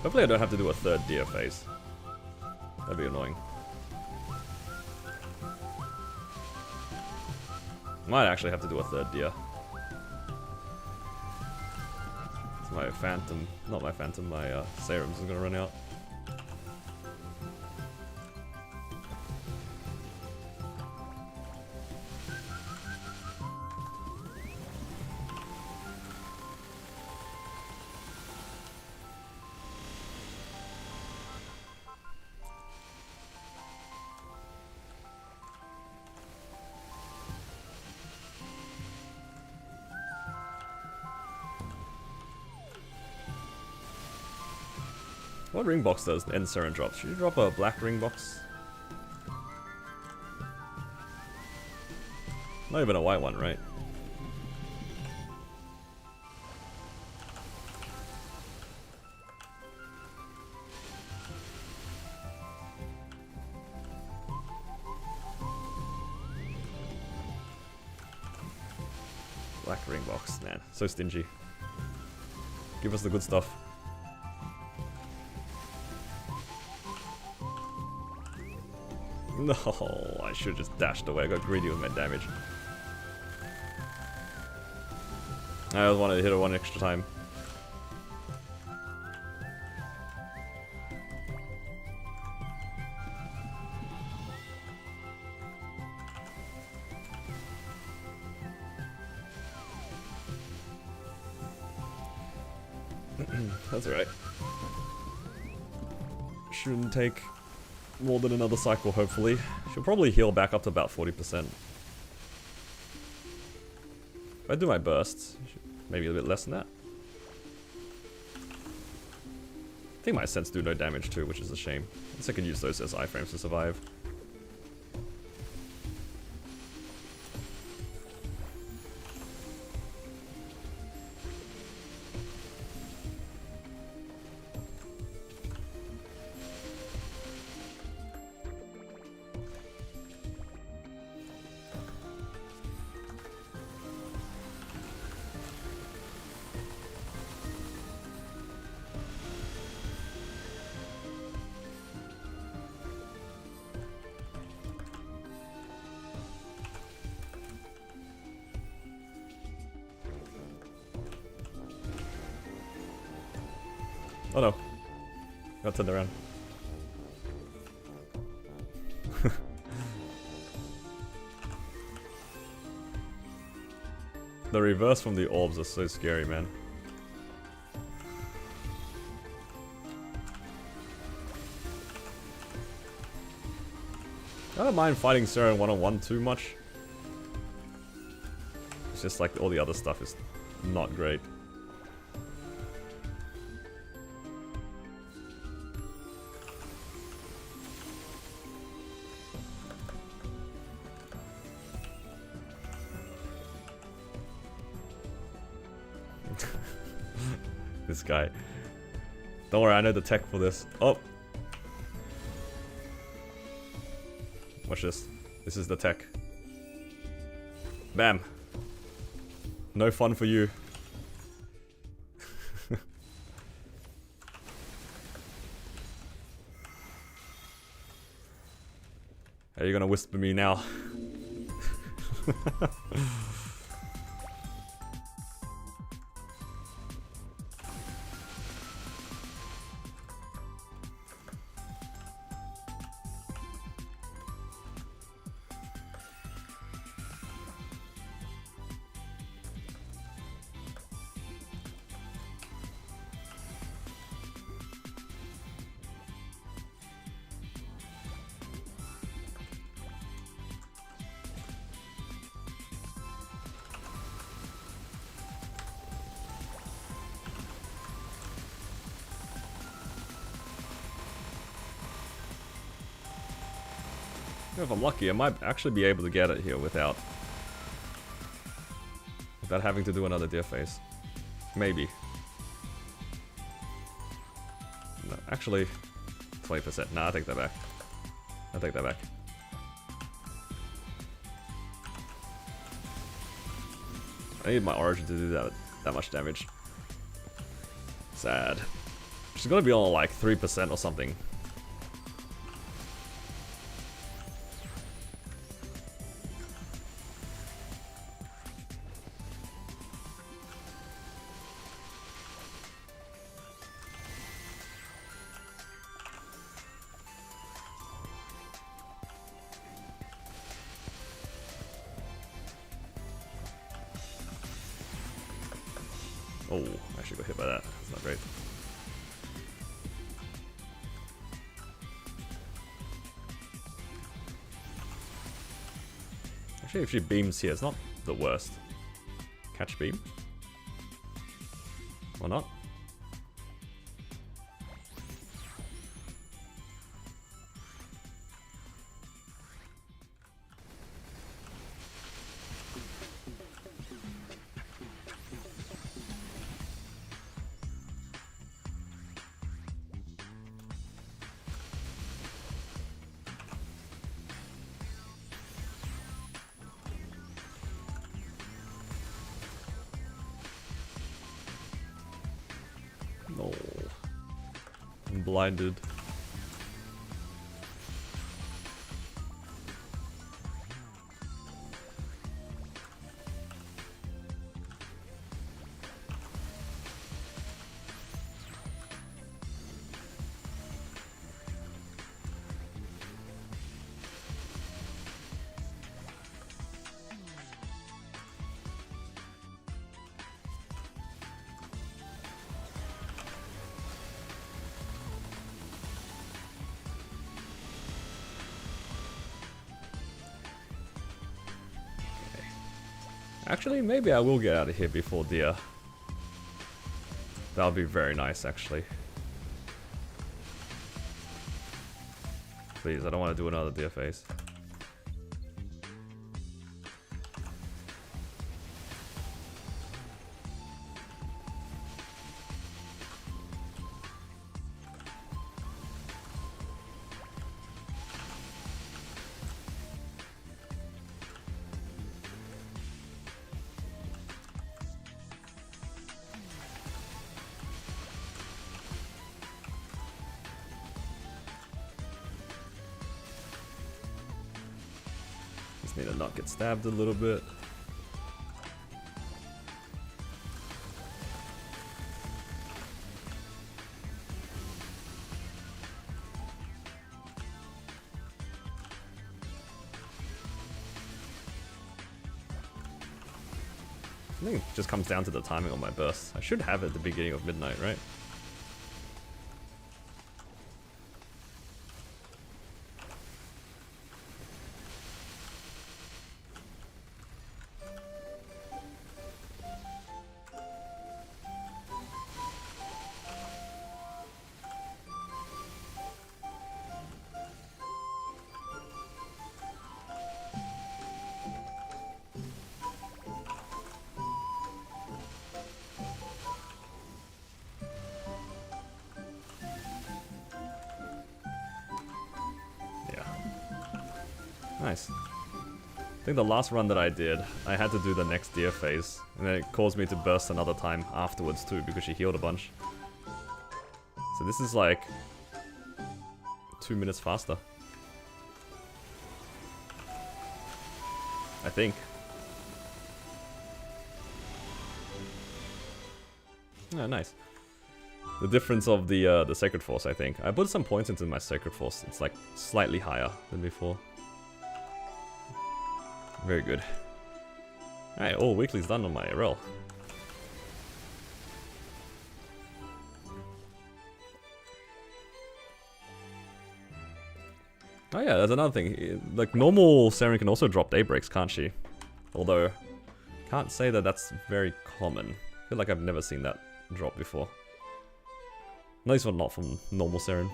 Hopefully I don't have to do a 3rd deer phase. That'd be annoying. Might actually have to do a 3rd deer. It's my phantom, not my phantom, my serums is gonna run out. What ring box does end Seren drop? Should you drop a black ring box? Not even a white one, right? Black ring box, man. So stingy. Give us the good stuff. No, I should have just dashed away. I got greedy with my damage. I just wanted to hit her 1 extra time. That's alright. Shouldn't take more than another cycle, hopefully. She'll probably heal back up to about 40%. If I do my bursts, maybe a bit less than that. I think my ascents do no damage too, which is a shame. I guess I can use those as iframes to survive. Oh no. Got turned around. The reverse from the orbs are so scary, man. I don't mind fighting Saren one-on-one too much. It's just like all the other stuff is not great. This guy. Don't worry, I know the tech for this. Oh! Watch this. This is the tech. Bam! No fun for you. Are you gonna whisper me now? If I'm lucky, I might actually be able to get it here without having to do another deer face. Maybe. No, actually, 20%. Nah, I take that back. I take that back. I need my origin to do that much damage. Sad. She's gonna be on like 3% or something. Oh, I actually got hit by that. That's not great. Actually, if she beams here, it's not the worst. Catch beam? Or not? No. I'm blinded. Actually, maybe I will get out of here before deer. That would be very nice, actually. Please, I don't want to do another deer face. Need to not get stabbed a little bit. I think it just comes down to the timing of my bursts. I should have it at the beginning of midnight, right? Nice. I think the last run that I did, I had to do the next deer phase, and then it caused me to burst another time afterwards too, because she healed a bunch. So this is like 2 minutes faster. I think. Oh, nice. The difference of the Sacred Force, I think. I put some points into my Sacred Force. It's like slightly higher than before. Very good. Alright, all weekly's done on my RL. Oh yeah, there's another thing. Like, normal Saren can also drop Daybreaks, can't she? Although, can't say that that's very common. I feel like I've never seen that drop before. At least not from normal Saren.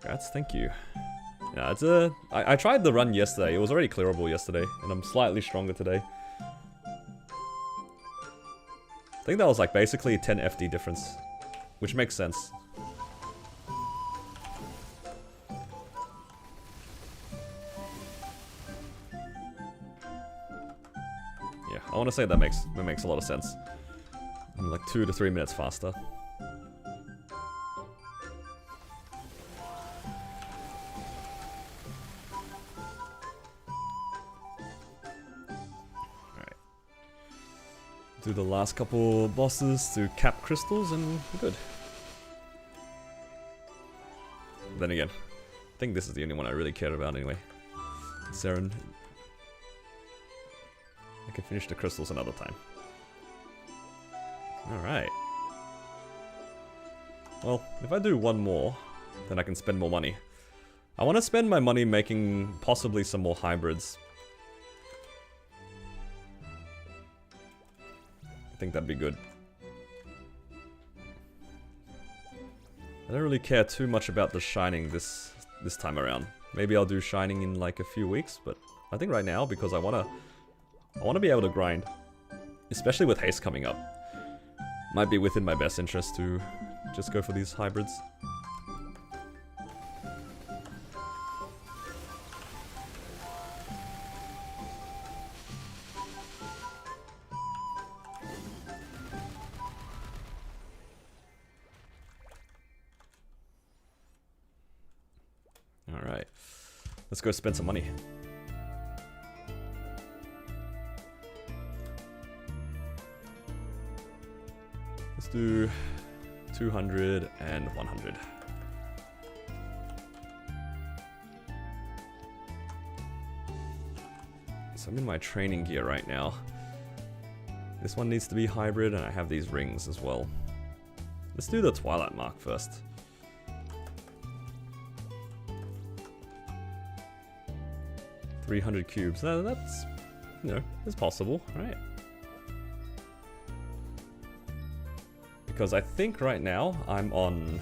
Congrats, thank you. Yeah, it's a... I tried the run yesterday. It was already clearable yesterday, and I'm slightly stronger today. I think that was like basically 10 FD difference, which makes sense. Yeah, I want to say that makes a lot of sense. I'm like 2 to 3 minutes faster. Do the last couple bosses to cap crystals and we're good. Then again, I think this is the only one I really cared about anyway. Saren. I can finish the crystals another time. Alright. Well, if I do one more, then I can spend more money. I want to spend my money making possibly some more hybrids. I think that'd be good. I don't really care too much about the Shining this time around. Maybe I'll do Shining in like a few weeks, but I think right now, because I wanna be able to grind, especially with haste coming up, might be within my best interest to just go for these hybrids. Alright, let's go spend some money. Let's do 200 and 100. So I'm in my training gear right now. This one needs to be hybrid and I have these rings as well. Let's do the Twilight Mark first. 300 cubes. That's, you know, it's possible, right? Because I think right now I'm on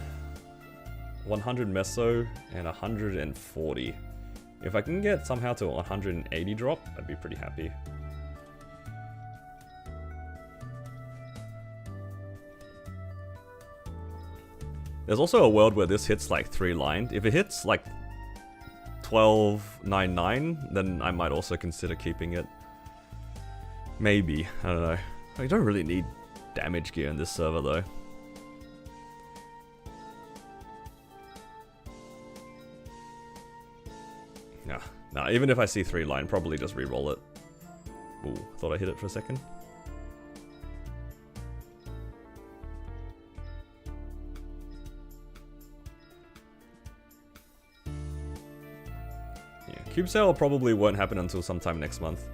100 meso and 140. If I can get somehow to 180 drop, I'd be pretty happy. There's also a world where this hits like 3-lined. If it hits like 12.99, then I might also consider keeping it. Maybe, I don't know. I don't really need damage gear in this server though. Nah, even if I see 3-line, probably just re-roll it. Ooh, thought I hit it for a second. Cube sale probably won't happen until sometime next month.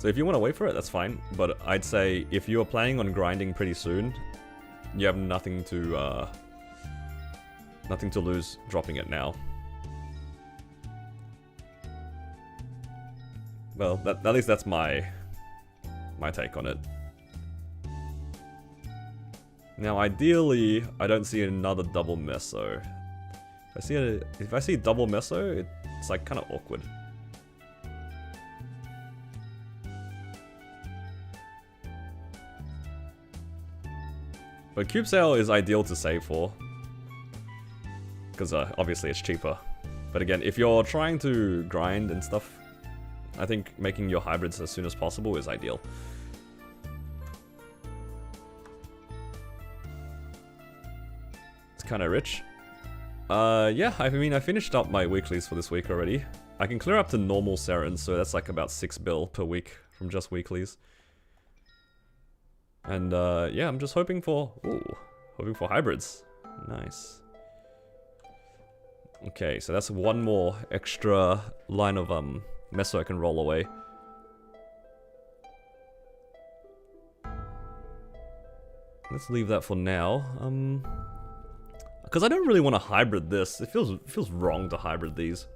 So if you want to wait for it, that's fine. But I'd say if you're planning on grinding pretty soon, you have nothing to lose dropping it now. Well, at least that's my take on it. Now, ideally, I don't see another double meso. If I see double meso, it's like kind of awkward. But Cube Sale is ideal to save for, because obviously it's cheaper. But again, if you're trying to grind and stuff, I think making your hybrids as soon as possible is ideal. It's kind of rich. Yeah, I mean, I finished up my weeklies for this week already. I can clear up to normal Seren, so that's like about 6 bill per week from just weeklies. And yeah, I'm just hoping for hybrids. Nice. Okay, so that's one more extra line of meso I can roll away. Let's leave that for now. Because I don't really want to hybrid this. It feels wrong to hybrid these.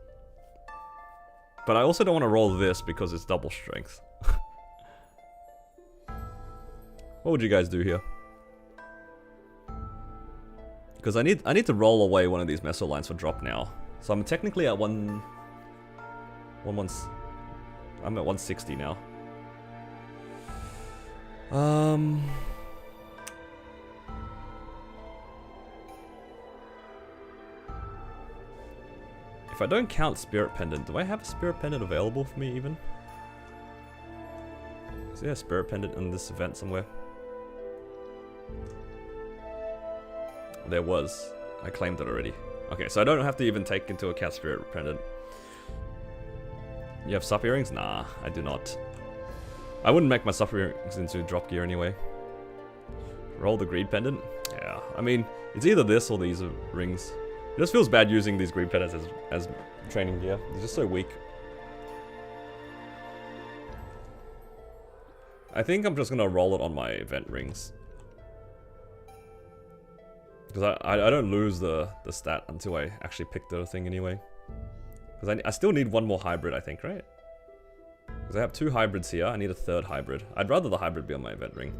But I also don't want to roll this because it's double strength. What would you guys do here? Because I need to roll away one of these meso lines for drop now. So I'm technically at I'm at 160 now. If I don't count Spirit Pendant, do I have a Spirit Pendant available for me even? Is there a Spirit Pendant in this event somewhere? There was. I claimed it already. Okay, so I don't have to even take into account Spirit Pendant. You have Sup Earrings? Nah, I do not. I wouldn't make my Sup Earrings into drop gear anyway. Roll the Greed Pendant? Yeah, I mean, it's either this or these rings. It just feels bad using these Greed Pendants as training gear. They're just so weak. I think I'm just gonna roll it on my event rings. Because I don't lose the stat until I actually pick the thing anyway. Because I still need one more hybrid, I think, right? Because I have 2 hybrids here, I need a 3rd hybrid. I'd rather the hybrid be on my event ring.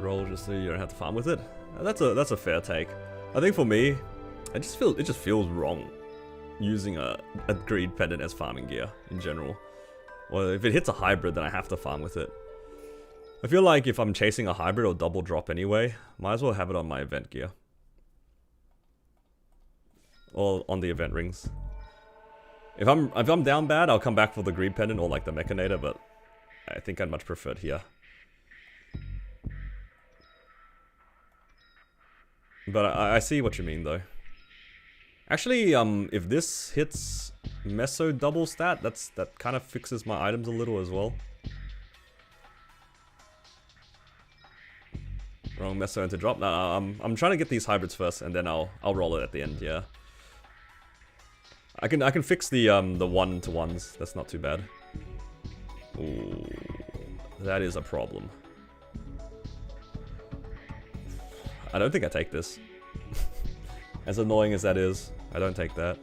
Roll just so you don't have to farm with it. That's a fair take. I think for me, it just feels wrong using a Greed Pendant as farming gear in general. Well, if it hits a hybrid, then I have to farm with it. I feel like if I'm chasing a hybrid or double drop anyway, might as well have it on my event gear. Or on the event rings. If I'm down bad, I'll come back for the Greed Pendant or like the Mechanator, but I think I'd much prefer it here. But I see what you mean, though. Actually, if this hits Meso double stat, that kind of fixes my items a little as well. Wrong Meso into drop. No, I'm trying to get these hybrids first, and then I'll roll it at the end. Yeah. I can fix the 1-to-1s. That's not too bad. Ooh, that is a problem. I don't think I take this. As annoying as that is, I don't take that.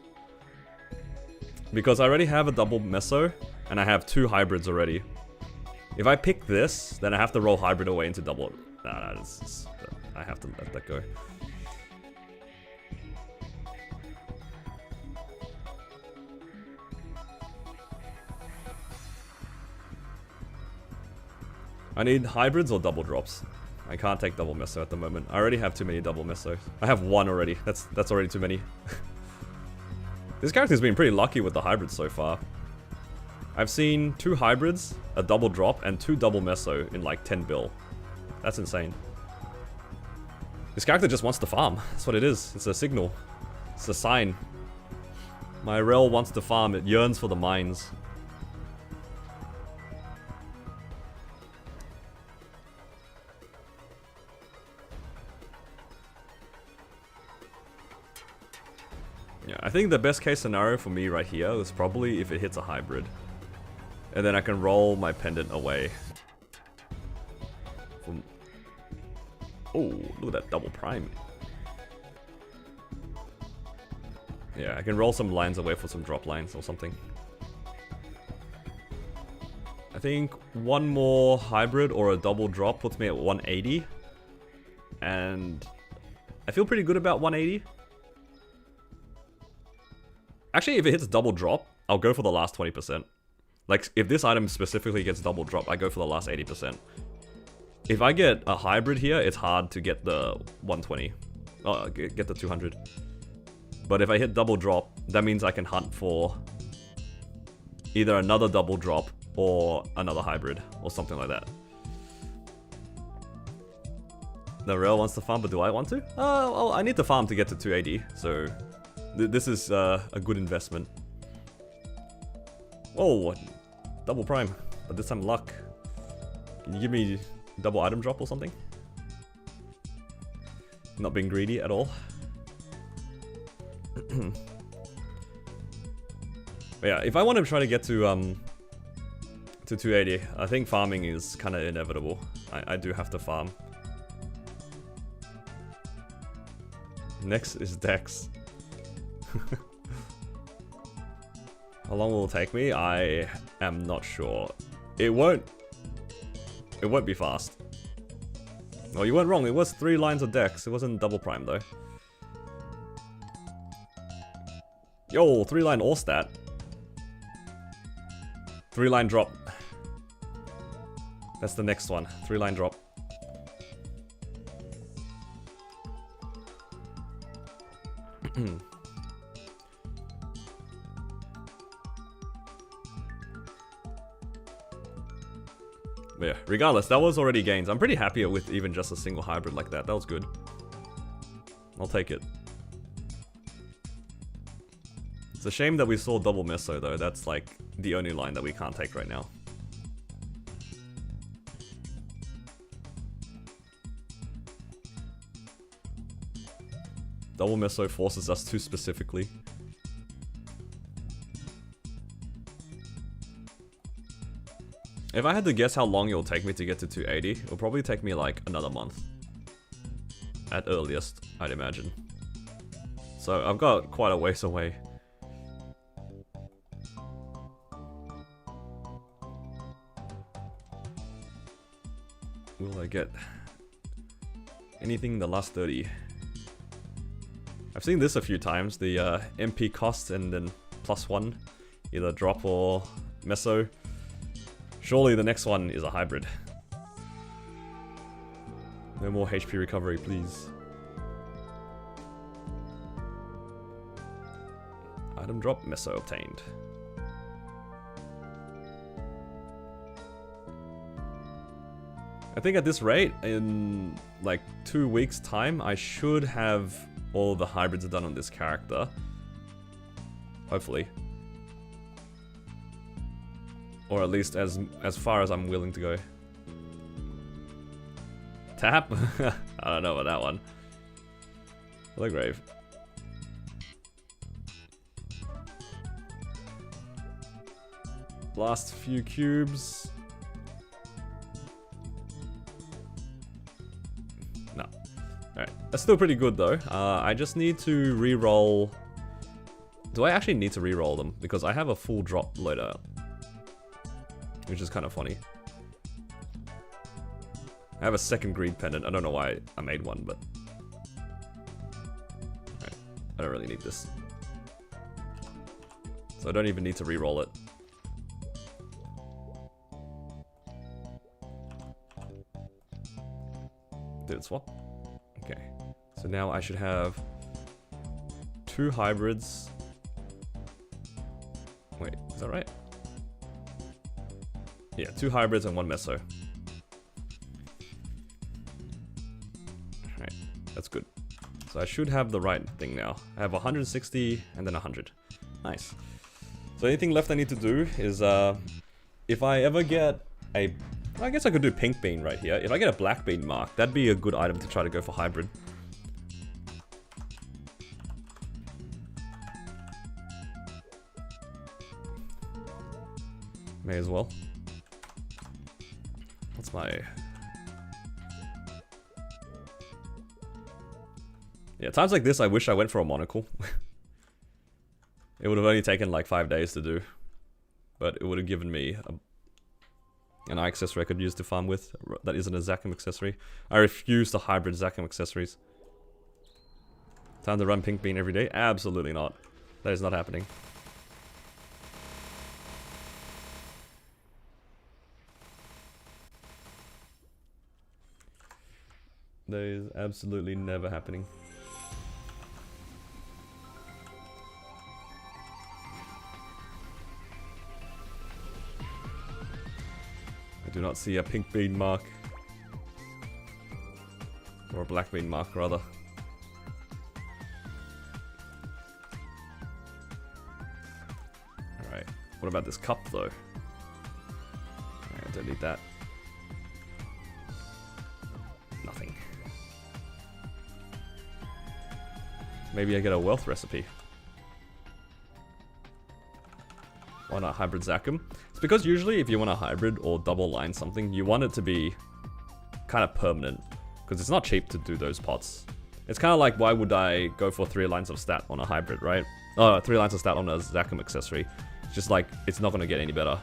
Because I already have a double meso, and I have 2 hybrids already. If I pick this, then I have to roll hybrid away into double. Nah, I have to let that go. I need hybrids or double drops. I can't take double meso at the moment. I already have too many double meso. I have 1 already. That's already too many. This character's been pretty lucky with the hybrids so far. I've seen 2 hybrids, a double drop, and 2 double meso in like 10 bill. That's insane. This character just wants to farm. That's what it is. It's a signal. It's a sign. My rel wants to farm. It yearns for the mines. Yeah, I think the best case scenario for me right here is probably if it hits a hybrid. And then I can roll my pendant away. From... Oh, look at that double prime. Yeah, I can roll some lines away for some drop lines or something. I think one more hybrid or a double drop puts me at 180. And I feel pretty good about 180. Actually, if it hits double drop, I'll go for the last 20%. Like, if this item specifically gets double drop, I go for the last 80%. If I get a hybrid here, it's hard to get the 120. Oh, get the 200. But if I hit double drop, that means I can hunt for either another double drop or another hybrid or something like that. The rail wants to farm, but do I want to? Oh, I need to farm to get to 280, so this is a good investment. Whoa, double prime, but this time luck. Can you give me double item drop or something? Not being greedy at all. But yeah, if I want to try to get to 280, I think farming is kind of inevitable. I do have to farm. Next is Dex. How long will it take me? I am not sure. It won't be fast. Oh, you weren't wrong. It was 3 lines of Dex. It wasn't double prime though. Yo, 3-line all stat. 3-line drop. That's the next one. 3-line drop. But yeah, regardless, that was already gains. I'm pretty happy with even just a single hybrid like that. That was good. I'll take it. It's a shame that we saw double meso though. That's like the only line that we can't take right now. Double meso forces us too specifically. If I had to guess how long it will take me to get to 280, it will probably take me like another month. At earliest, I'd imagine. So I've got quite a ways away. Will I get anything in the last 30? I've seen this a few times, the MP cost and then +1, either drop or meso. Surely the next one is a hybrid. No more HP recovery, please. Item drop, meso obtained. I think at this rate, in like 2 weeks time, I should have all the hybrids done on this character. Hopefully. Or at least as far as I'm willing to go. Tap? I don't know about that one. Hello, Grave. Last few cubes. No. Alright. That's still pretty good though. I just need to re-roll. Do I actually need to re-roll them? Because I have a full drop loader. Which is kind of funny. I have a second greed pendant. I don't know why I made one, but... Alright. I don't really need this. So I don't even need to re-roll it. Did it swap? Okay. So now I should have 2 hybrids. Wait, is that right? Yeah, 2 hybrids and 1 meso. Alright, that's So I should have the right thing now. I have 160 and then 100. Nice. So anything left I need to do is, if I ever get a... I guess I could do pink bean right here. If I get a black bean mark, that'd be a good item to try to go for hybrid. May as well. What's my... Yeah, times like this I wish I went for a monocle. It would have only taken like 5 days to do. But it would have given me an eye accessory I could use to farm with. That isn't a Zakum accessory. I refuse to hybrid Zakum accessories. Time to run pink bean every day? Absolutely not. That is not happening. That is absolutely never happening. I do not see a pink bean mark. Or a black bean mark, rather. Alright. What about this cup, though? I don't need that. Nothing. Maybe I get a wealth recipe. Why not hybrid Zakum? It's because usually if you want to hybrid or double line something, you want it to be kind of permanent. Because it's not cheap to do those pots. It's kind of like, why would I go for 3 lines of stat on a hybrid, right? 3 lines of stat on a Zakum accessory. It's just like, it's not going to get any better.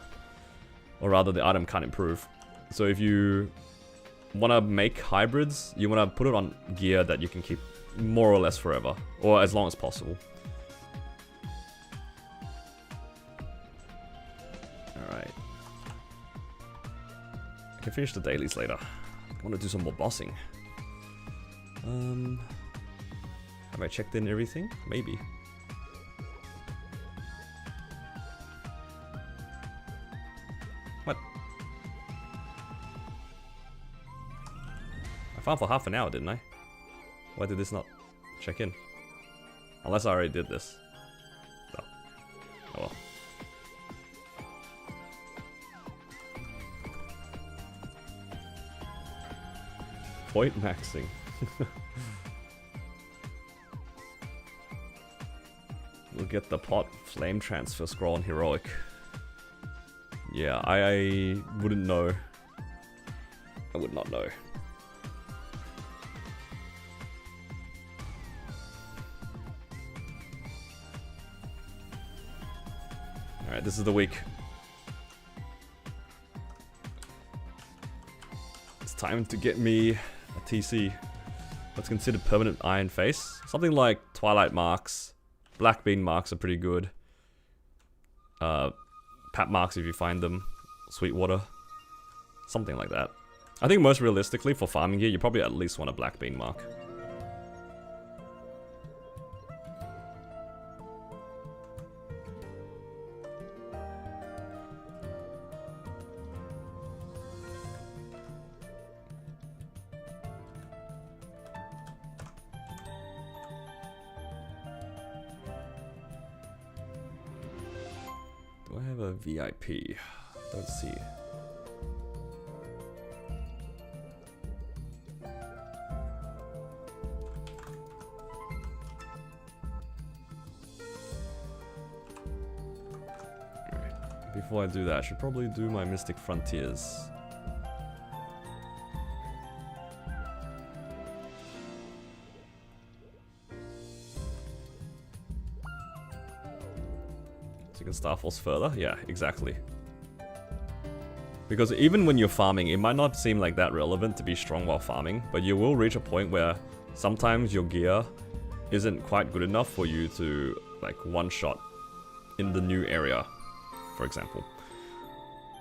Or rather, the item can't improve. So if you want to make hybrids, you want to put it on gear that you can keep more or less forever. Or as long as possible. Alright. I can finish the dailies later. I want to do some more bossing. Have I checked in everything? Maybe. What? I farmed for half an hour, didn't I? Why did this not check in? Unless I already did this. No. Oh well. Point maxing. We'll get the pot flame transfer scroll on heroic. Yeah, I wouldn't know. I would not know. Alright, this is the week. It's time to get me a TC. What's considered permanent iron face? Something like Twilight marks. Black bean marks are pretty good. Pat marks if you find them. Sweetwater. Something like that. I think most realistically for farming here, you probably at least want a black bean mark. Do I have a VIP? Don't see. Alright. Before I do that, I should probably do my Mystic Frontiers. Starforce further? Yeah, exactly. Because even when you're farming, it might not seem like that relevant to be strong while farming, but you will reach a point where sometimes your gear isn't quite good enough for you to, like, one-shot in the new area, for example.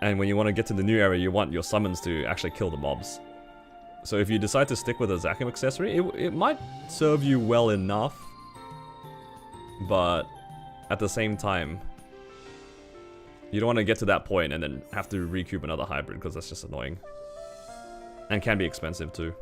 And when you want to get to the new area, you want your summons to actually kill the mobs. So if you decide to stick with a Zakum accessory, it might serve you well enough, but at the same time, you don't want to get to that point and then have to recoup another hybrid, because that's just annoying. And can be expensive too.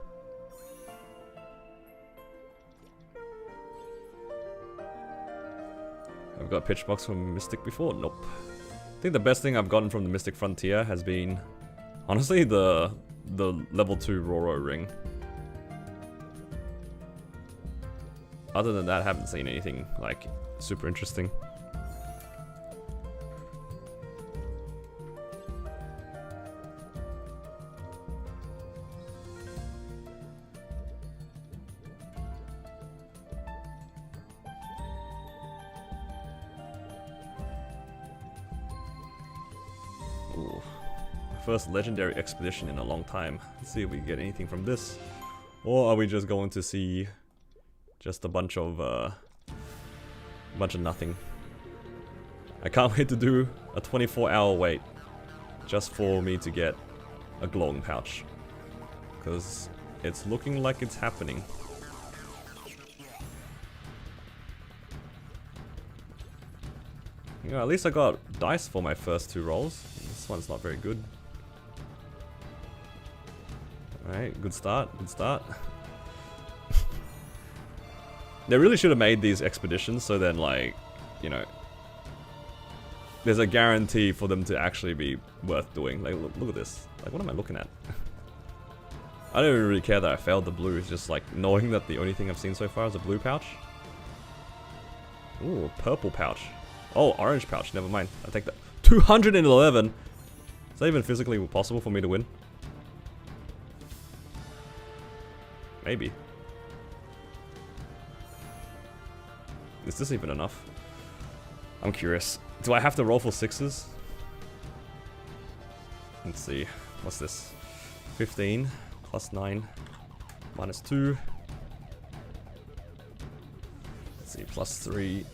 I've got pitch box from Mystic before. Nope. I think the best thing I've gotten from the Mystic Frontier has been, honestly, the level 2 Roro ring. Other than that, I haven't seen anything like super interesting. Ooh. First legendary expedition in a long time. Let's see if we get anything from this. Or are we just going to see just a bunch of nothing? I can't wait to do a 24-hour wait just for me to get a glowing pouch. Because it's looking like it's happening. You know, at least I got dice for my first 2 rolls. This one's not very good. Alright, good start, good start. They really should have made these expeditions so then, like, you know, there's a guarantee for them to actually be worth doing. Like, look at this. Like, what am I looking at? I don't even really care that I failed the blue. It's just like knowing that the only thing I've seen so far is a blue pouch. Ooh, purple pouch. Oh, orange pouch. Never mind. I'll take that. 211! Is that even physically possible for me to win? Maybe. Is this even enough? I'm curious. Do I have to roll for 6s? Let's see. What's this? 15 plus 9 minus 2. Let's see. Plus 3.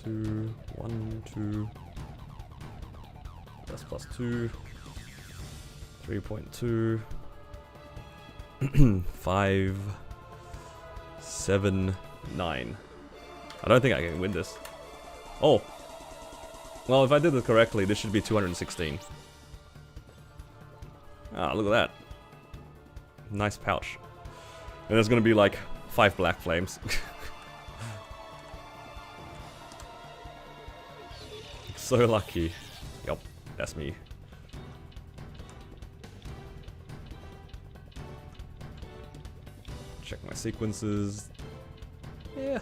2, 1, 2. That's plus 2. 3.2. 5, 7, 9. I don't think I can win this. Oh. Well, if I did it correctly, this should be 216. Ah, look at that. Nice pouch. And there's gonna be like 5 black flames. So lucky. Yup, that's me. Check my sequences. Yeah,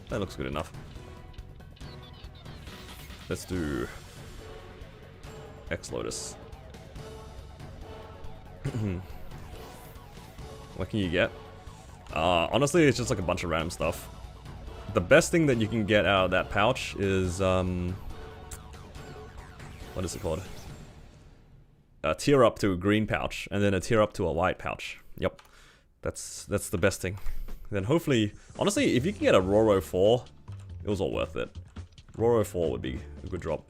that looks good enough. Let's do X-Lotus. What can you get? Honestly, it's just like a bunch of random stuff. The best thing that you can get out of that pouch is, what is it called? A tier up to a green pouch, and then a tier up to a white pouch. Yep. That's the best thing. Then hopefully, honestly, if you can get a Roro 4, it was all worth it. Roro 4 would be a good drop.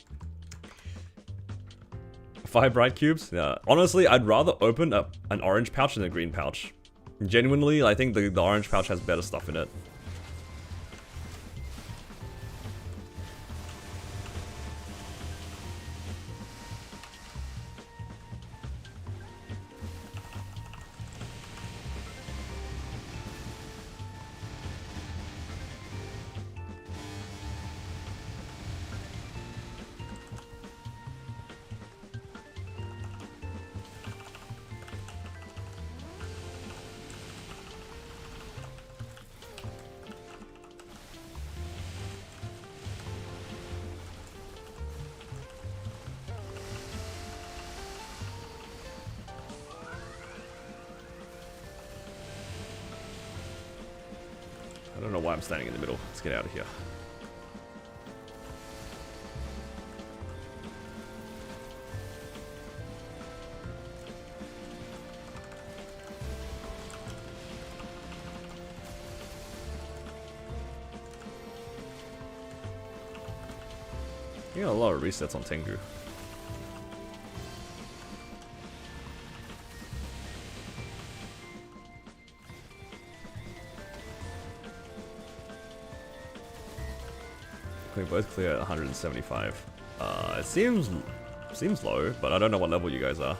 5 bright cubes? Yeah. Honestly, I'd rather open an orange pouch than a green pouch. Genuinely, I think the orange pouch has better stuff in it. I don't know why I'm standing in the middle. Let's get out of here. You got a lot of resets on Tengu. We both clear at 175. It seems low, but I don't know what level you guys are.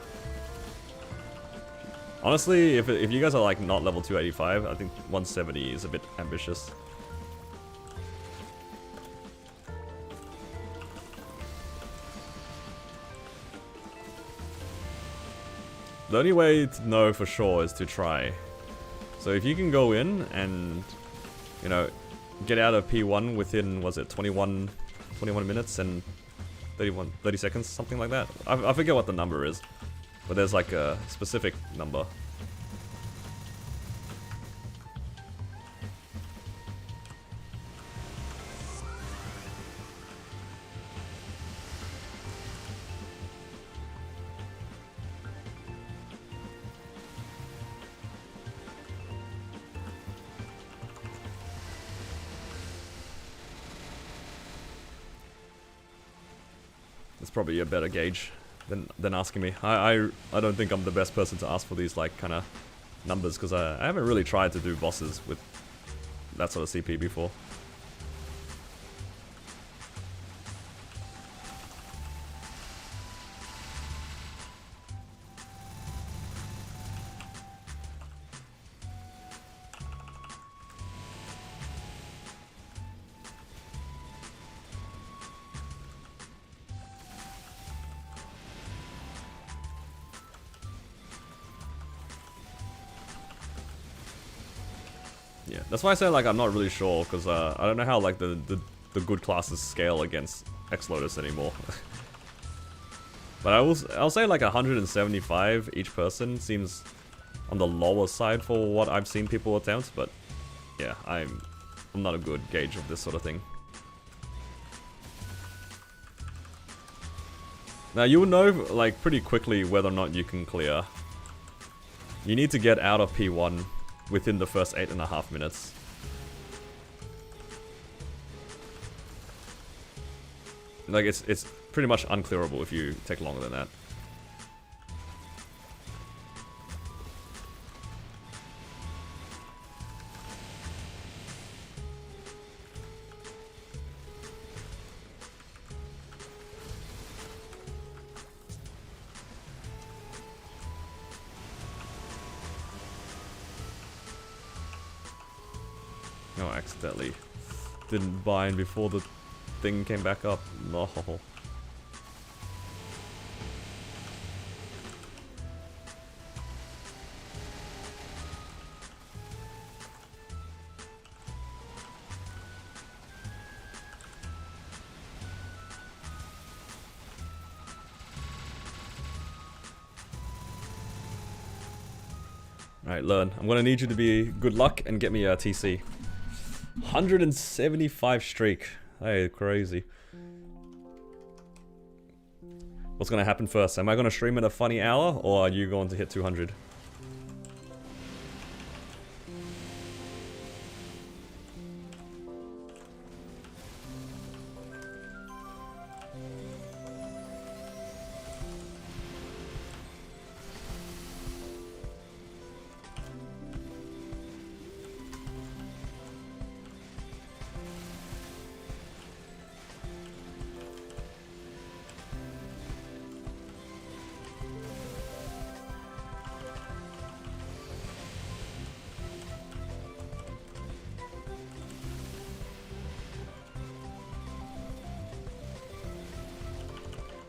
Honestly, if you guys are like not level 285, I think 170 is a bit ambitious. The only way to know for sure is to try. So if you can go in and, you know, get out of P1 within, was it 21 minutes and 30 seconds, something like that. I forget what the number is, but there's like a specific number. It's probably a better gauge than asking me. I don't think I'm the best person to ask for these like kind of numbers, because I haven't really tried to do bosses with that sort of CP before. Yeah, that's why I say like I'm not really sure, because I don't know how like the good classes scale against X-Lotus anymore. But I'll say like 175 each person seems on the lower side for what I've seen people attempt, but yeah, I'm not a good gauge of this sort of thing. Now you will know like pretty quickly whether or not you can clear. You need to get out of P1 within the first 8.5 minutes. Like it's pretty much unclearable if you take longer than that. No, I accidentally didn't bind before the thing came back up. No. Alright, learn. I'm gonna need you to be good luck and get me a TC. 175 streak. Hey, crazy. What's gonna happen first? Am I gonna stream at a funny hour, or are you going to hit 200?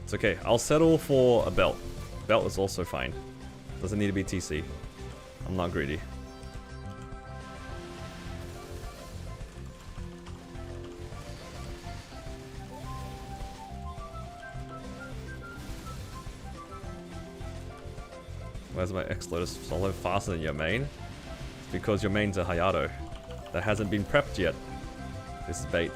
It's okay. I'll settle for a belt. Belt is also fine. Doesn't need to be TC. I'm not greedy. Where's my X-Lotus solo faster than your main? It's because your main's a Hayato that hasn't been prepped yet. This is bait.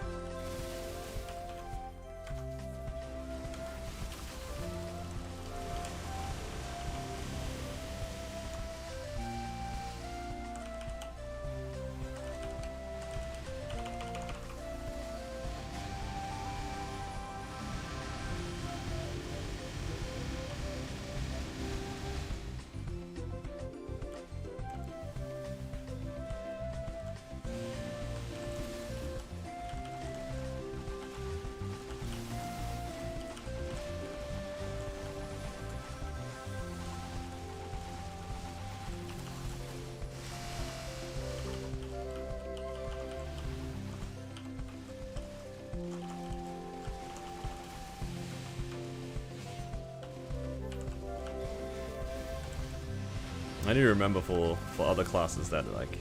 I need to remember for other classes that like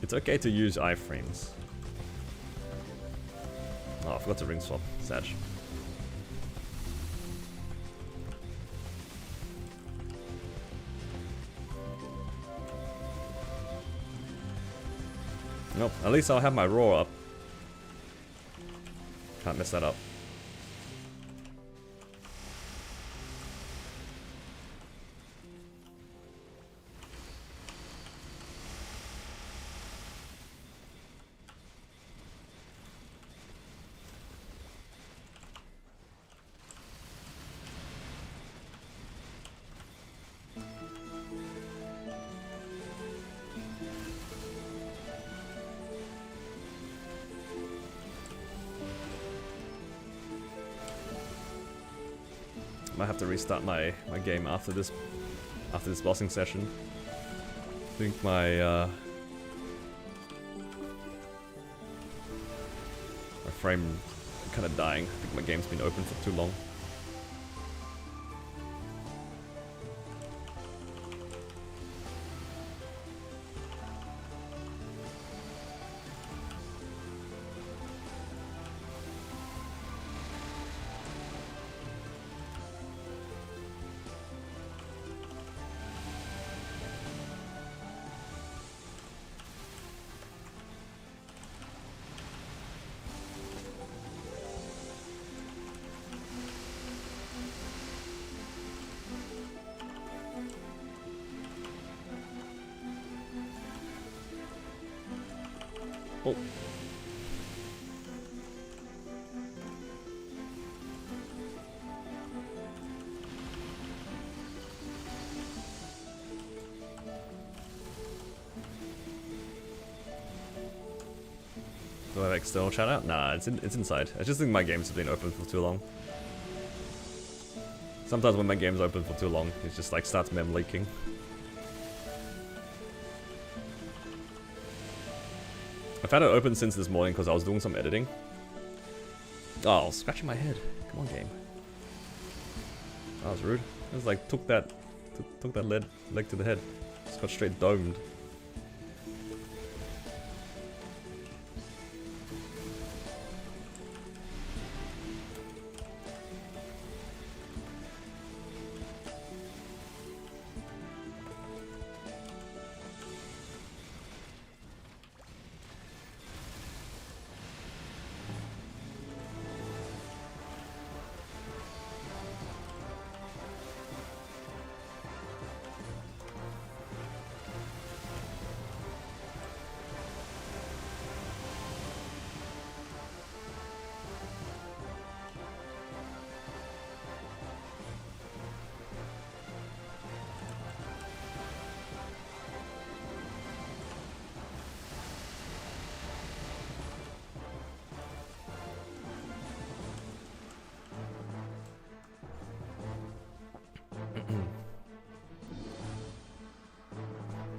it's okay to use iframes. Oh, I forgot to ring swap. Sag. Nope, at least I'll have my roar up. Can't mess that up. Might have to restart my game after this bossing session. I think my frame kind of dying. I think my game's been open for too long. Oh. Do I have external chat out? Nah, it's inside. I just think my games have been open for too long. Sometimes when my game's open for too long, it just like starts mem leaking. I've had it open since this morning because I was doing some editing. Oh, I was scratching my head. Come on, game. That was rude. It was like took that leg to the head. Just got straight domed.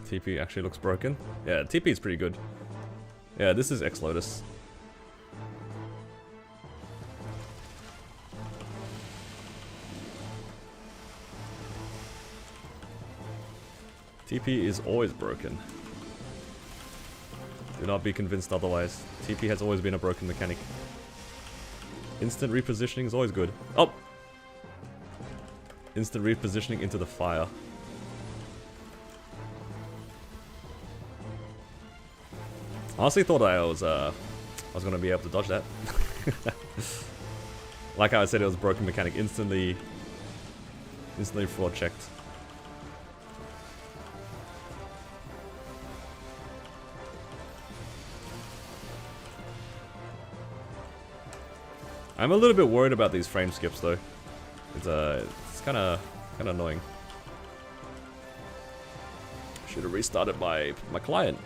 TP actually looks broken. Yeah, TP is pretty good. Yeah, this is X-Lotus. TP is always broken. Do not be convinced otherwise. TP has always been a broken mechanic. Instant repositioning is always good. Oh! Instant repositioning into the fire. I honestly thought I was gonna be able to dodge that. Like how I said, it was broken mechanic. Instantly fraud checked. I'm a little bit worried about these frame skips though. It's kind of annoying. Should have restarted my client.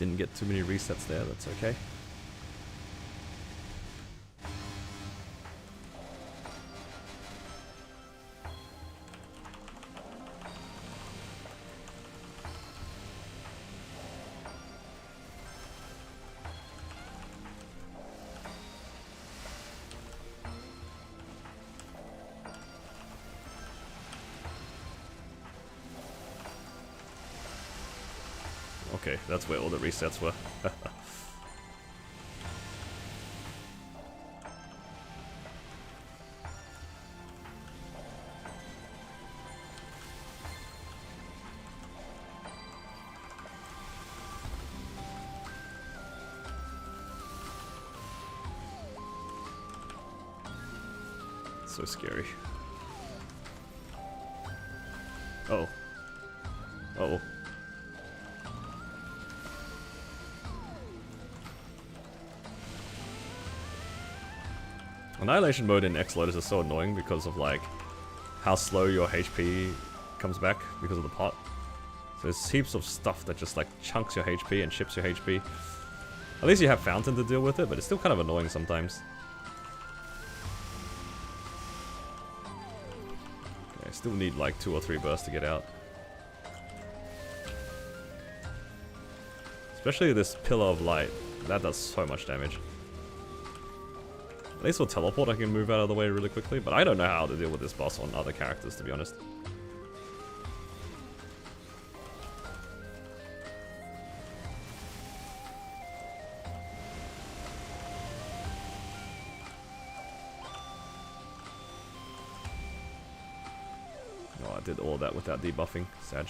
Didn't get too many resets there, that's okay. Okay, that's where all the resets were. So scary. Oh. Uh-oh. Annihilation mode in X-Lotus is so annoying because of like how slow your HP comes back because of the pot. So there's heaps of stuff that just like chunks your HP and ships your HP. At least you have Fountain to deal with it, but it's still kind of annoying sometimes. Okay, I still need like 2 or 3 bursts to get out. Especially this Pillar of Light, that does so much damage. At least with Teleport I can move out of the way really quickly, but I don't know how to deal with this boss on other characters, to be honest. Oh, I did all that without debuffing, Sag.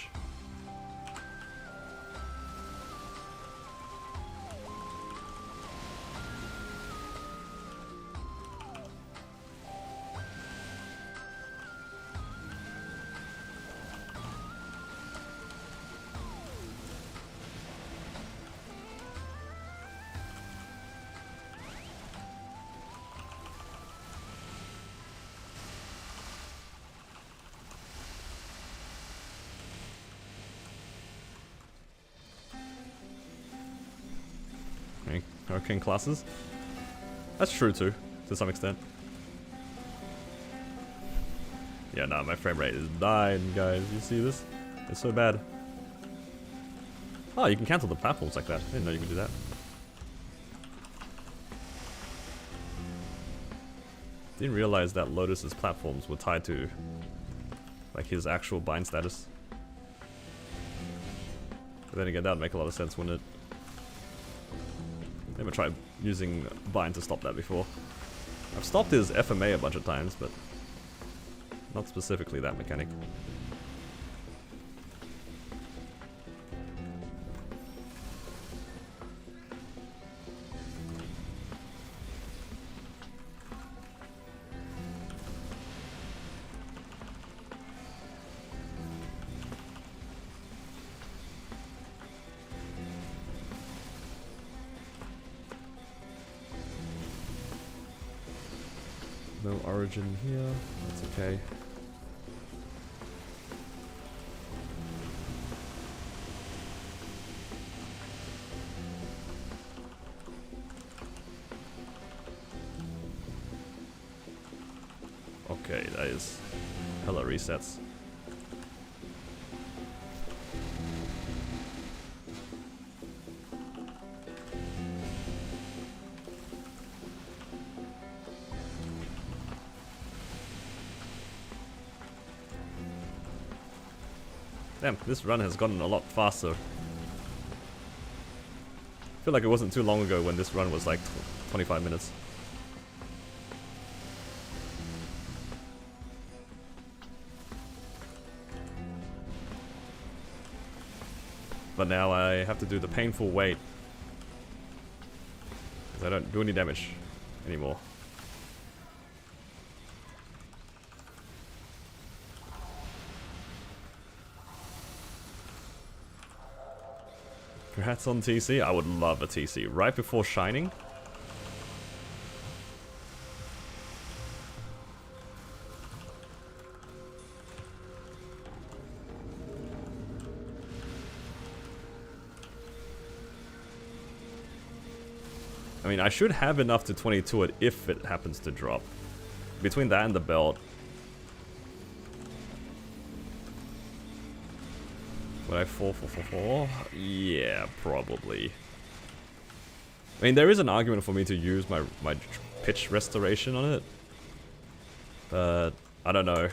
Hurricane classes. That's true too, to some extent. Yeah, nah, my frame rate is dying, guys. You see this? It's so bad. Oh, you can cancel the platforms like that. I didn't know you could do that. Didn't realize that Lotus's platforms were tied to like his actual bind status. But then again, that would make a lot of sense, wouldn't it? Never tried using bind to stop that before. I've stopped his FMA a bunch of times, but not specifically that mechanic. No origin here, that's okay. Okay, that is hella resets. Damn, this run has gotten a lot faster. I feel like it wasn't too long ago when this run was like 25 minutes. But now I have to do the painful wait, because I don't do any damage anymore. Congrats on TC. I would love a TC right before Shining. I mean, I should have enough to 22 it if it happens to drop. Between that and the belt. Would I fall for? Yeah, probably. I mean, there is an argument for me to use my pitch restoration on it. But I don't know.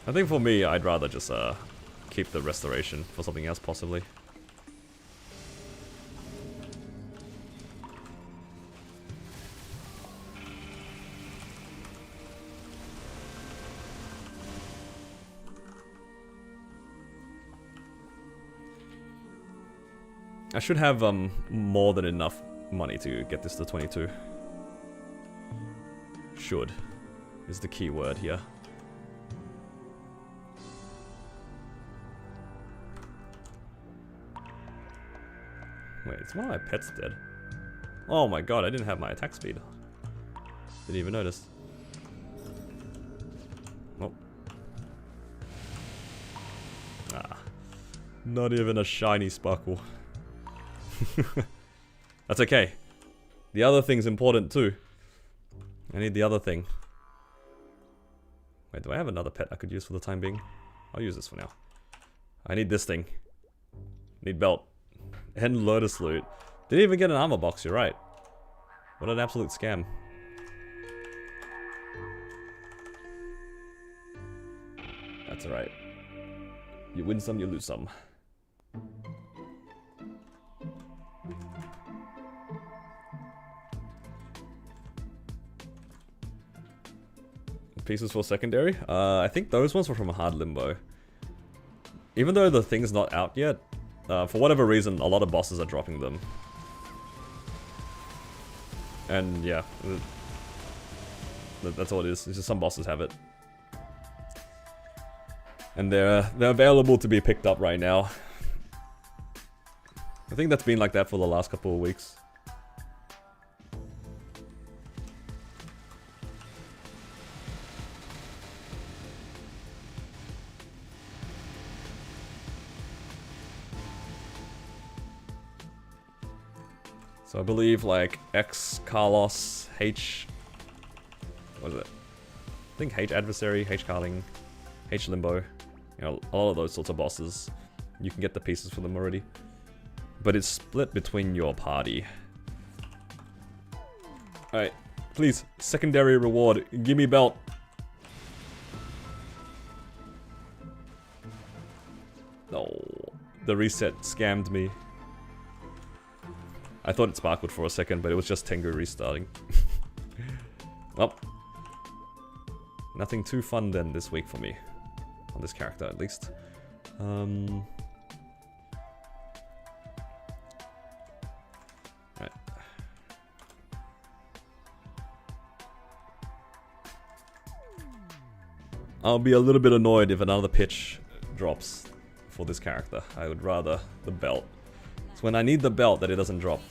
I think for me, I'd rather just keep the restoration for something else possibly. I should have more than enough money to get this to 22. Should is the key word here. Wait, it's one of my pets dead. Oh my god, I didn't have my attack speed. Didn't even notice. Oh. Ah. Not even a shiny sparkle. That's okay. The other thing's important too. I need the other thing. Wait, do I have another pet I could use for the time being? I'll use this for now. I need this thing. Need belt. And Lotus Loot. Didn't even get an armor box, you're right. What an absolute scam. That's alright. You win some, you lose some. Pieces for secondary? I think those ones were from a hard limbo. Even though the thing's not out yet, for whatever reason, a lot of bosses are dropping them. And yeah, that's all it is. It's just some bosses have it. And they're available to be picked up right now. I think that's been like that for the last couple of weeks. So I believe like X, Carlos, H... what is it? I think H Adversary, H Carling, H Limbo. You know, a lot of those sorts of bosses. You can get the pieces for them already. But it's split between your party. Alright, please, secondary reward, give me belt. No, the reset scammed me. I thought it sparkled for a second, but it was just Tengu restarting. Well, nothing too fun then this week for me. On this character, at least. Right. I'll be a little bit annoyed if another pitch drops for this character. I would rather the belt. It's when I need the belt that it doesn't drop.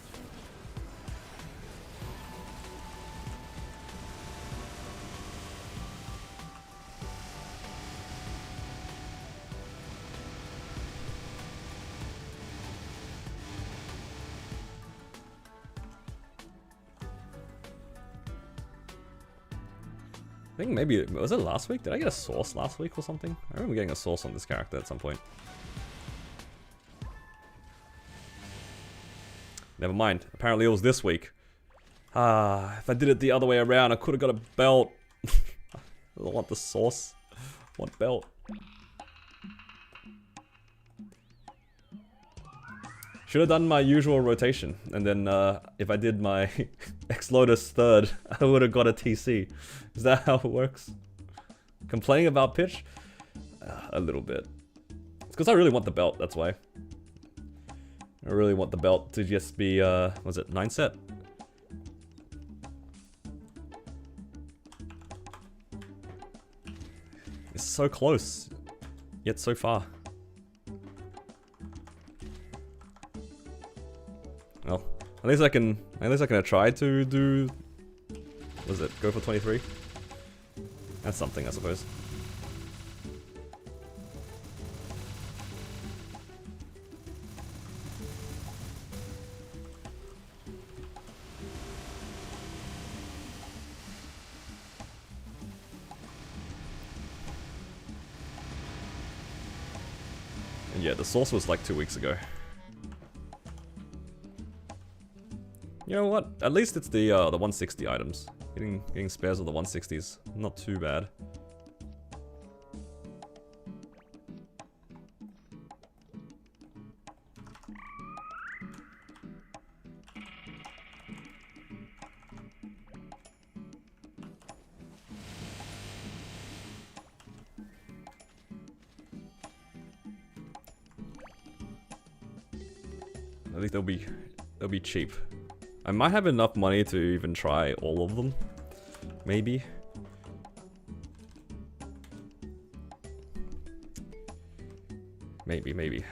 I think maybe, was it last week? Did I get a source last week or something? I remember getting a source on this character at some point. Never mind. Apparently it was this week. Ah, if I did it the other way around, I could have got a belt. I don't want the source. I want belt. Should have done my usual rotation, and then if I did my X-Lotus third, I would have got a TC. Is that how it works? Complaining about pitch? A little bit. It's because I really want the belt, that's why. I really want the belt to just be, was it 9 set? It's so close, yet so far. Well, at least I can try to do, what is it, go for 23? That's something, I suppose. yet. The source was like 2 weeks ago. You know what? At least it's the 160 items. Getting spares of the 160s, not too bad. At least they'll be cheap. I might have enough money to even try all of them. Maybe. Maybe.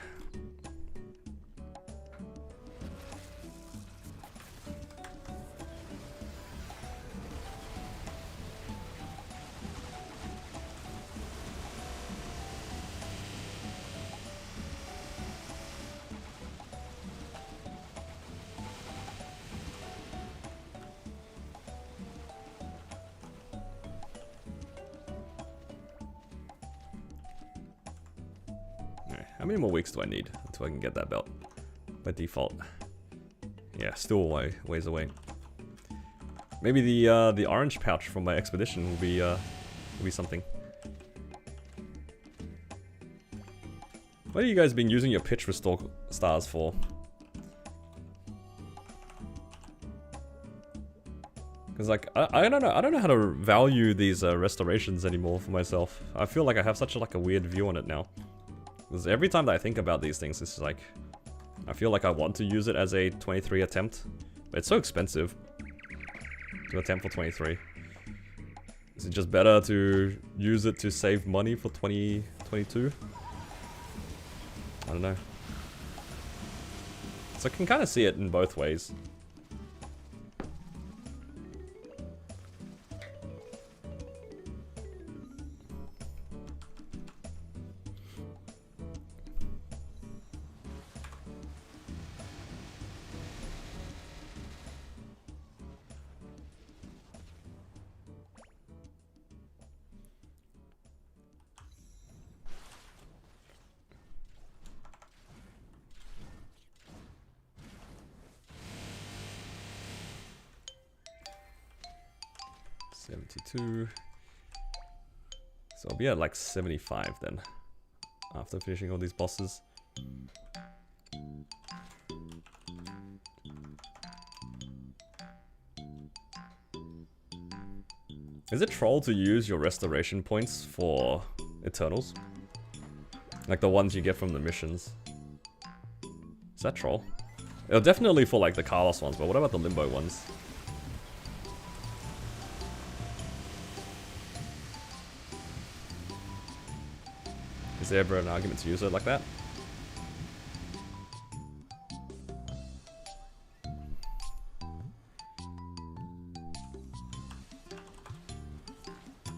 How many more weeks do I need until I can get that belt? By default. Yeah, still a ways away. Maybe the orange pouch from my expedition will be something. What have you guys been using your pitch restore stars for? Because like I don't know how to value these restorations anymore for myself. I feel like I have such a weird view on it now. Because every time that I think about these things, it's like, I feel like I want to use it as a 23 attempt, but it's so expensive to attempt for 23. Is it just better to use it to save money for 2022? I don't know. So I can kind of see it in both ways. So I'll be at like 75 then, after finishing all these bosses. Is it troll to use your restoration points for Eternals? Like the ones you get from the missions? Is that troll? It'll definitely for like the Carlos ones, but what about the Limbo ones? Is there ever an argument to use it like that?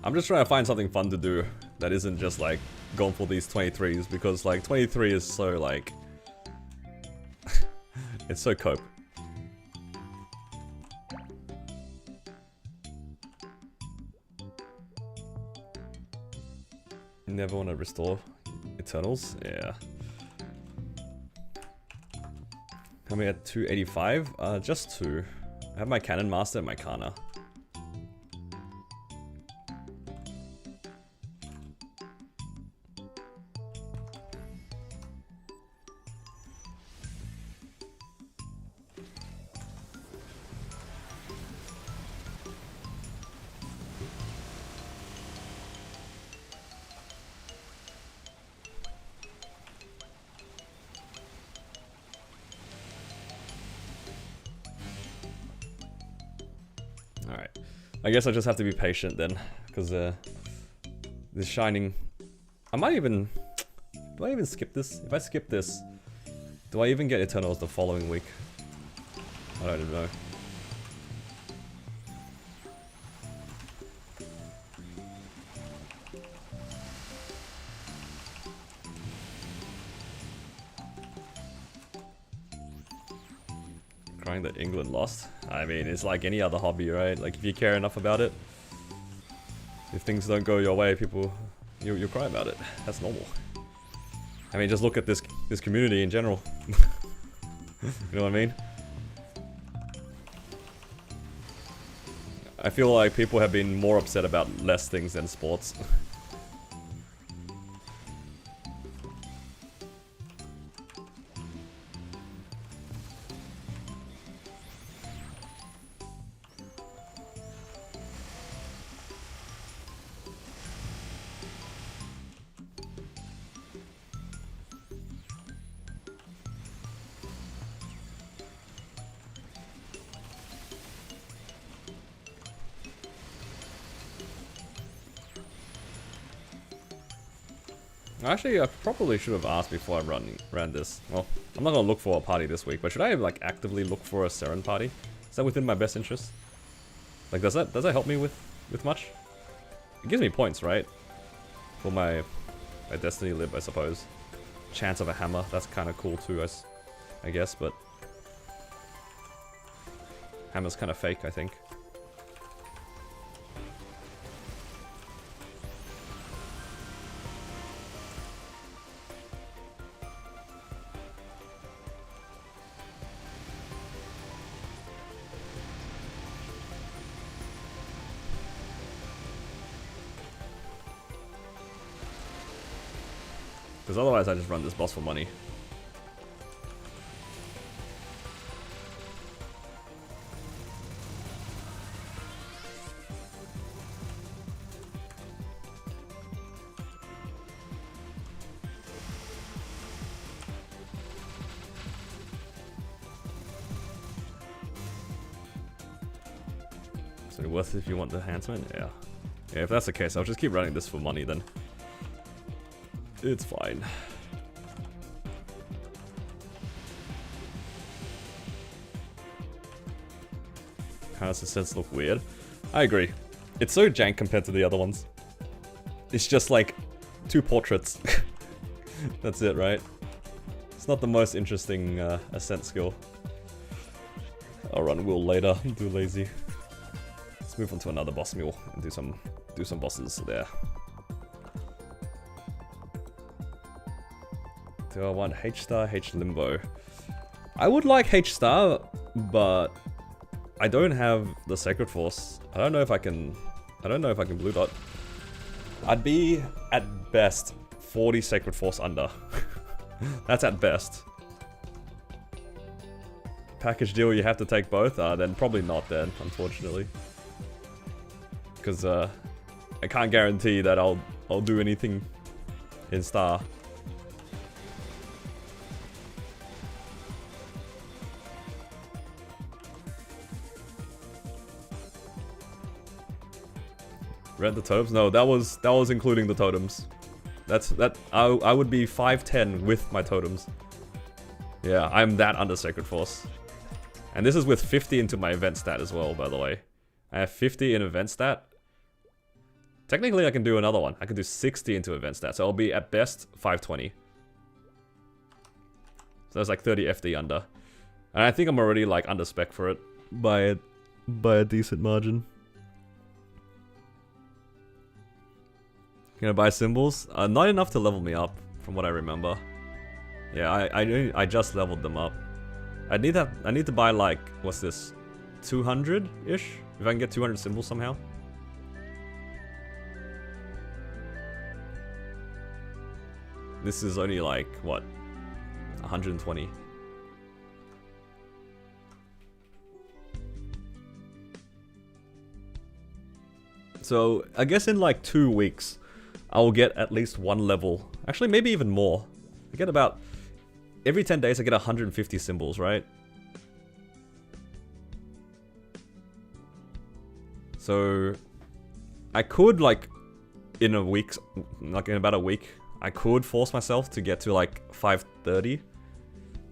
I'm just trying to find something fun to do that isn't just like going for these 23s, because like 23 is so like it's so cope. Never want to restore Eternals? Yeah. How many at 285? Just 2. I have my Cannon Master and my Kana. Alright. I guess I just have to be patient then, because this Shining... I might even... Do I even skip this? If I skip this, do I even get Eternals the following week? I don't even know. Crying that England lost. I mean, it's like any other hobby, right? Like if you care enough about it, if things don't go your way, you'll cry about it. That's normal. I mean, just look at this community in general. You know what I mean? I feel like people have been more upset about less things than sports. Actually, I probably should have asked before I ran this. Well, I'm not gonna look for a party this week, but should I like actively look for a Seren party? Is that within my best interest? Like, does that help me with much? It gives me points, right? For my Destiny lib, I suppose. Chance of a hammer, that's kind of cool too, I guess, but hammer's kind of fake, I think. Because otherwise I just run this boss for money. So worth it if you want the enhancement? Yeah. Yeah, if that's the case, I'll just keep running this for money then. It's fine. How does the sets look weird? I agree. It's so jank compared to the other ones. It's just like 2 portraits. That's it, right? It's not the most interesting ascent skill. I'll run Will later. I'm too lazy. Let's move on to another boss mule and do some bosses there. Do I want H-Star, H-Limbo? I would like H-Star, but I don't have the Sacred Force. I don't know if I can Blue Dot. I'd be, at best, 40 Sacred Force under. That's at best. Package deal, you have to take both? Then probably not then, unfortunately. Because I can't guarantee that I'll do anything in Star. Rent the totems? No, that was including the totems. I would be 5'10" with my totems. Yeah, I'm that under Sacred Force. And this is with 50 into my event stat as well, by the way. I have 50 in event stat. Technically I can do another one. I can do 60 into event stat, so I'll be at best 520. So that's like 30 FD under. And I think I'm already like under spec for it by a decent margin. Gonna buy symbols? Not enough to level me up, from what I remember. Yeah, I just leveled them up. I need to buy like, what's this? 200-ish? If I can get 200 symbols somehow. This is only like, what? 120. So, I guess in like 2 weeks, I will get at least 1 level. Actually, maybe even more. I get about... Every 10 days I get 150 symbols, right? So... I could, like, in a week... Like, in about a week, I could force myself to get to, like, 530.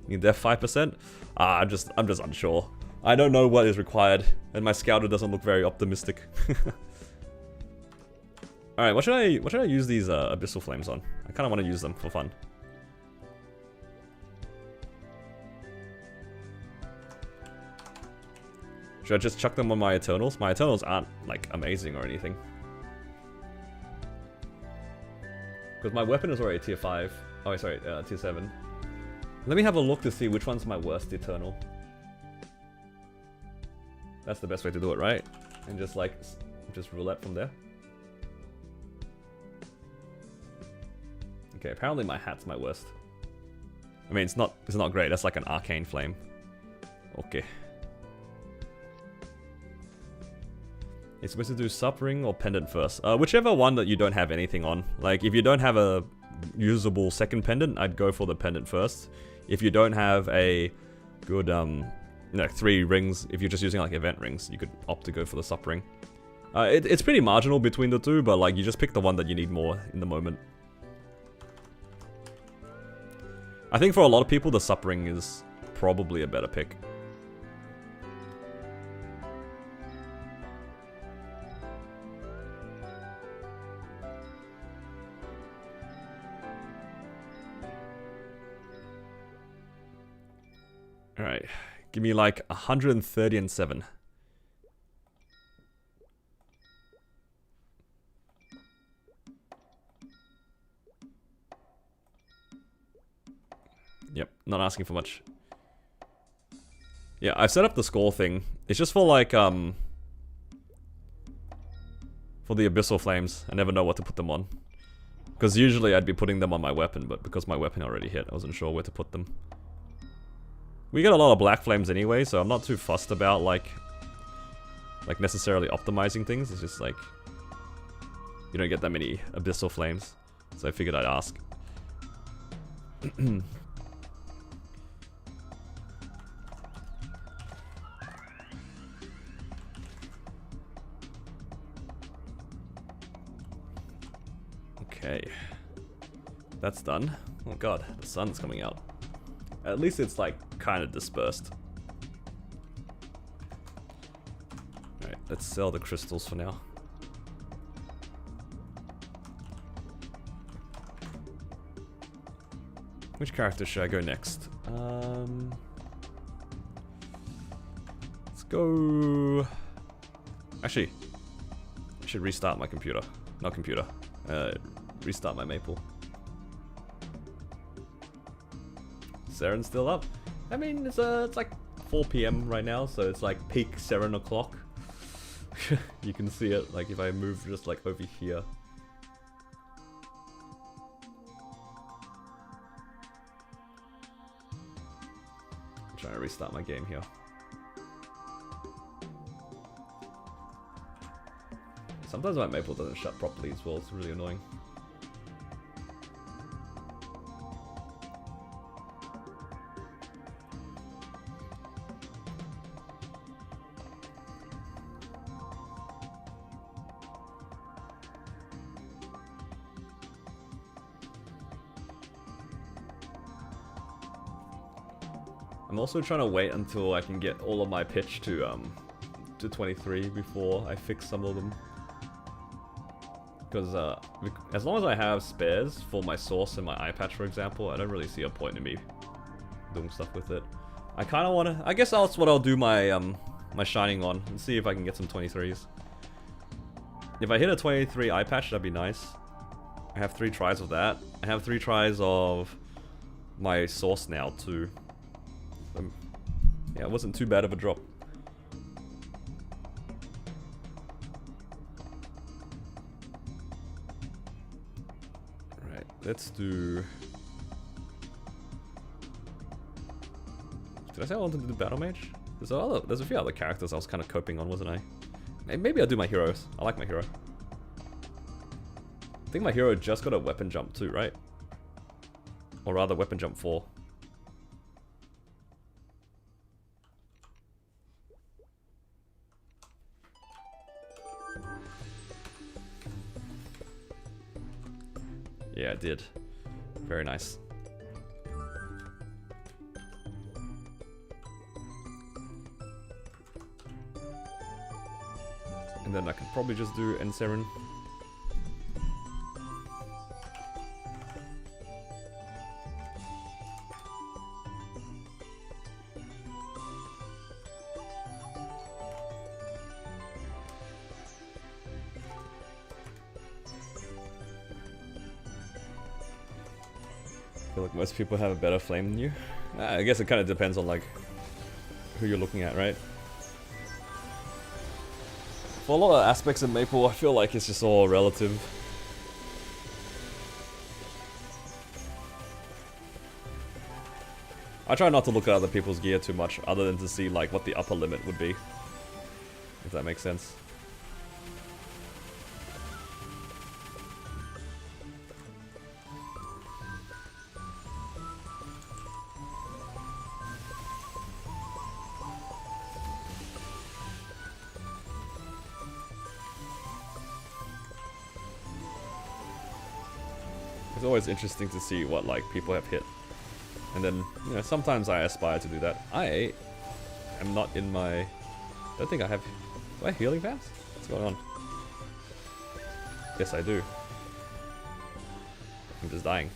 Need that 5%? I'm just unsure. I don't know what is required, and my scouter doesn't look very optimistic. Alright, what should I use these Abyssal Flames on? I kinda wanna use them for fun. Should I just chuck them on my Eternals? My Eternals aren't, like, amazing or anything. Because my weapon is already tier 5. Oh, sorry, tier 7. Let me have a look to see which one's my worst Eternal. That's the best way to do it, right? And just like, just roulette from there. Okay, apparently my hat's my worst. I mean, it's not great. That's like an arcane flame. Okay. It's supposed to do suffering or pendant first. Whichever one that you don't have anything on. Like, if you don't have a usable second pendant, I'd go for the pendant first. If you don't have a good, 3 rings, if you're just using like event rings, you could opt to go for the suffering. It's pretty marginal between the two, but like, you just pick the one that you need more in the moment. I think for a lot of people, the suffering is probably a better pick. Alright, give me like 130 and 7. Yep, not asking for much. Yeah, I've set up the score thing. It's just for like, for the Abyssal Flames. I never know what to put them on. Because usually I'd be putting them on my weapon, but because my weapon already hit, I wasn't sure where to put them. We get a lot of Black Flames anyway, so I'm not too fussed about like necessarily optimizing things. It's just like, you don't get that many Abyssal Flames. So I figured I'd ask. Okay, that's done. Oh god, the sun's coming out. At least it's like kind of dispersed. Alright, let's sell the crystals for now. Which character should I go next? Let's go... Actually, I should restart my computer. Not computer. Restart my Maple. Seren's still up. I mean, it's like 4 PM right now, so it's like peak Seren o'clock. You can see it, like if I move just like over here. I'm trying to restart my game here. Sometimes my Maple doesn't shut properly as well, it's really annoying. I'm also trying to wait until I can get all of my pitch to 23 before I fix some of them. Because as long as I have spares for my source and my eye patch, for example, I don't really see a point in me doing stuff with it. I kind of want to... I guess that's what I'll do my my shining on and see if I can get some 23s. If I hit a 23 eye patch, that'd be nice. I have 3 tries of that. I have 3 tries of my source now too. Yeah, it wasn't too bad of a drop. Alright, let's do... Did I say I wanted to do Battle Mage? There's a few other characters I was kind of coping on, wasn't I? Maybe I'll do my heroes. I like my hero. I think my hero just got a weapon jump too, right? Or rather, weapon jump 4. Yeah, it did. Very nice. And then I can probably just do Enseren. feel like most people have a better flame than you. I guess it kind of depends on like who you're looking at, right? For a lot of aspects of Maple, I feel like it's just all relative. I try not to look at other people's gear too much, other than to see like what the upper limit would be. If that makes sense. It's always interesting to see what like people have hit. And then, you know, sometimes I aspire to do that. I am not in my... don't think I have... do I have healing fast? What's going on? Yes, I do. I'm just dying.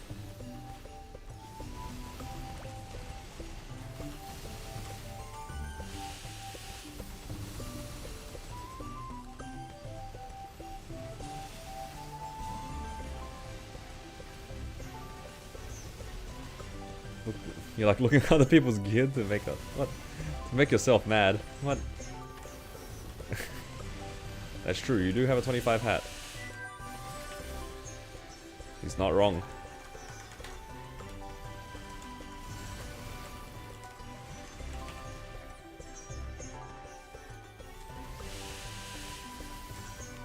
You're like looking at other people's gear to make a... what? To make yourself mad. What? That's true, you do have a 25 hat. He's not wrong.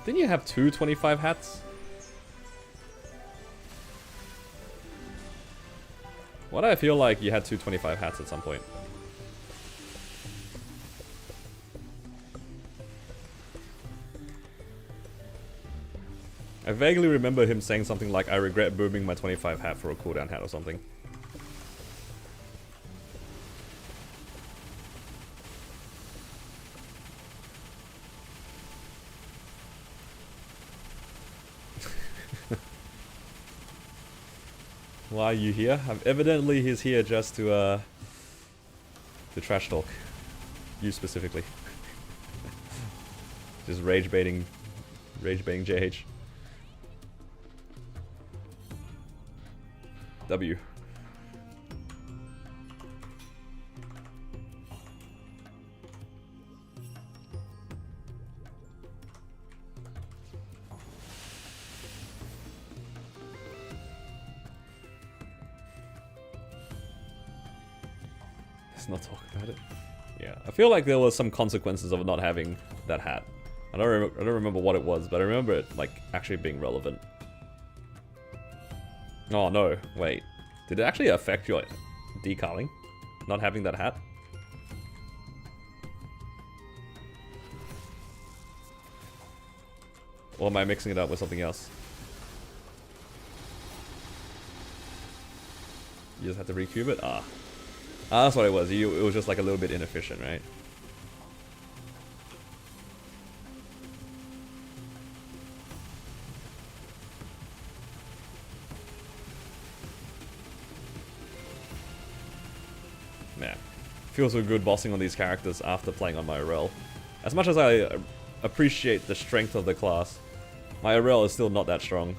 Didn't you have two 25 hats? Why do I feel like you had two 25 hats at some point? I vaguely remember him saying something like, I regret booming my 25 hat for a cooldown hat or something. Why are you here? Evidently he's here just to trash talk. You specifically. Just rage baiting JH. W. Let's not talk about it. Yeah, I feel like there was some consequences of not having that hat. I don't remember what it was, but I remember it like actually being relevant. Oh no, wait. Did it actually affect your decaling? Not having that hat? Or am I mixing it up with something else? You just have to recube it? Ah. Ah, that's what it was. It was just like a little bit inefficient, right? Man, feels so good bossing on these characters after playing on my RL. As much as I appreciate the strength of the class, my RL is still not that strong.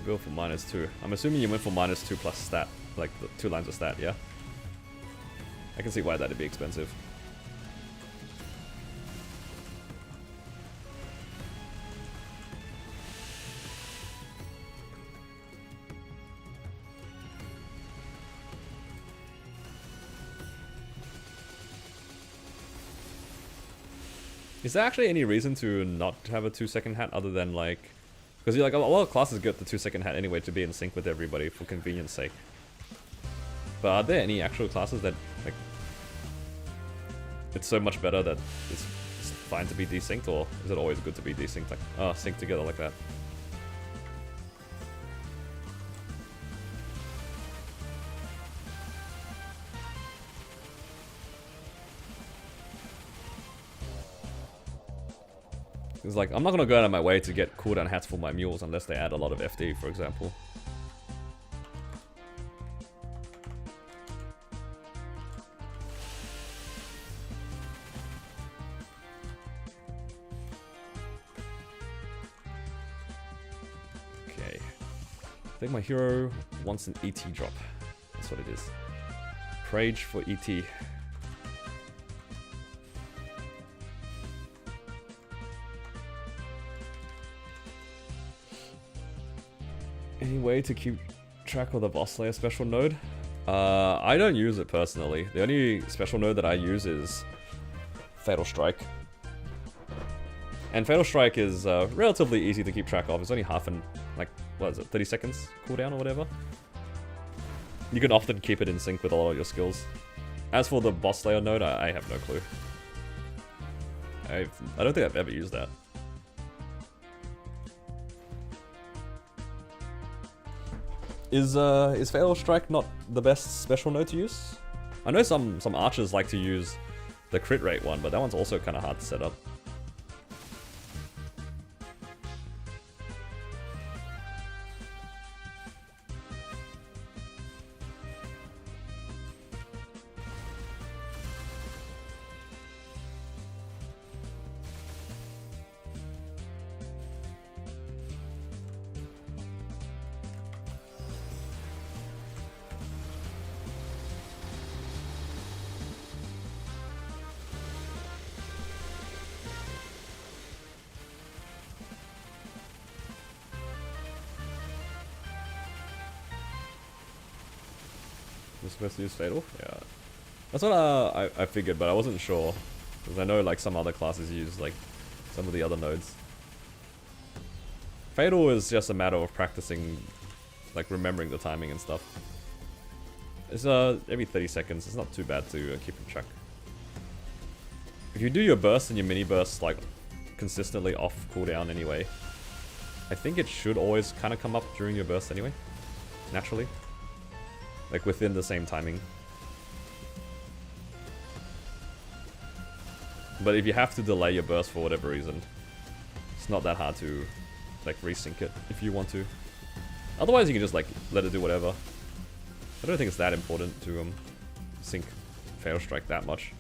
Build for -2. I'm assuming you went for -2 plus stat, like the 2 lines of stat, yeah? I can see why that'd be expensive. Is there actually any reason to not have a 2-second hat other than like... because like a lot of classes get the 2-second hat anyway to be in sync with everybody for convenience sake. But are there any actual classes that like it's so much better that it's fine to be desynced, or is it always good to be desynced, like, synced together like that? It's like, I'm not gonna go out of my way to get cooldown hats for my mules unless they add a lot of FD, for example. Okay. I think my hero wants an ET drop. That's what it is. Prage for ET. Any way to keep track of the boss slayer special node? I don't use it personally. The only special node that I use is Fatal Strike. And Fatal Strike is relatively easy to keep track of. It's only half an, like, what is it, 30 seconds cooldown or whatever. You can often keep it in sync with a lot of your skills. As for the boss slayer node, I have no clue. I don't think I've ever used that. Is Fatal Strike not the best special node to use? I know some archers like to use the crit rate one, but that one's also kind of hard to set up. We're supposed to use Fatal? Yeah. That's what I figured, but I wasn't sure. Because I know like some other classes use like some of the other nodes. Fatal is just a matter of practicing, like remembering the timing and stuff. It's every 30 seconds, it's not too bad to keep in track. If you do your burst and your mini burst like consistently off cooldown anyway, I think it should always kind of come up during your burst anyway, naturally. Like within the same timing. But if you have to delay your burst for whatever reason, it's not that hard to like resync it if you want to. Otherwise you can just like let it do whatever. I don't think it's that important to sync Fatal Strike that much.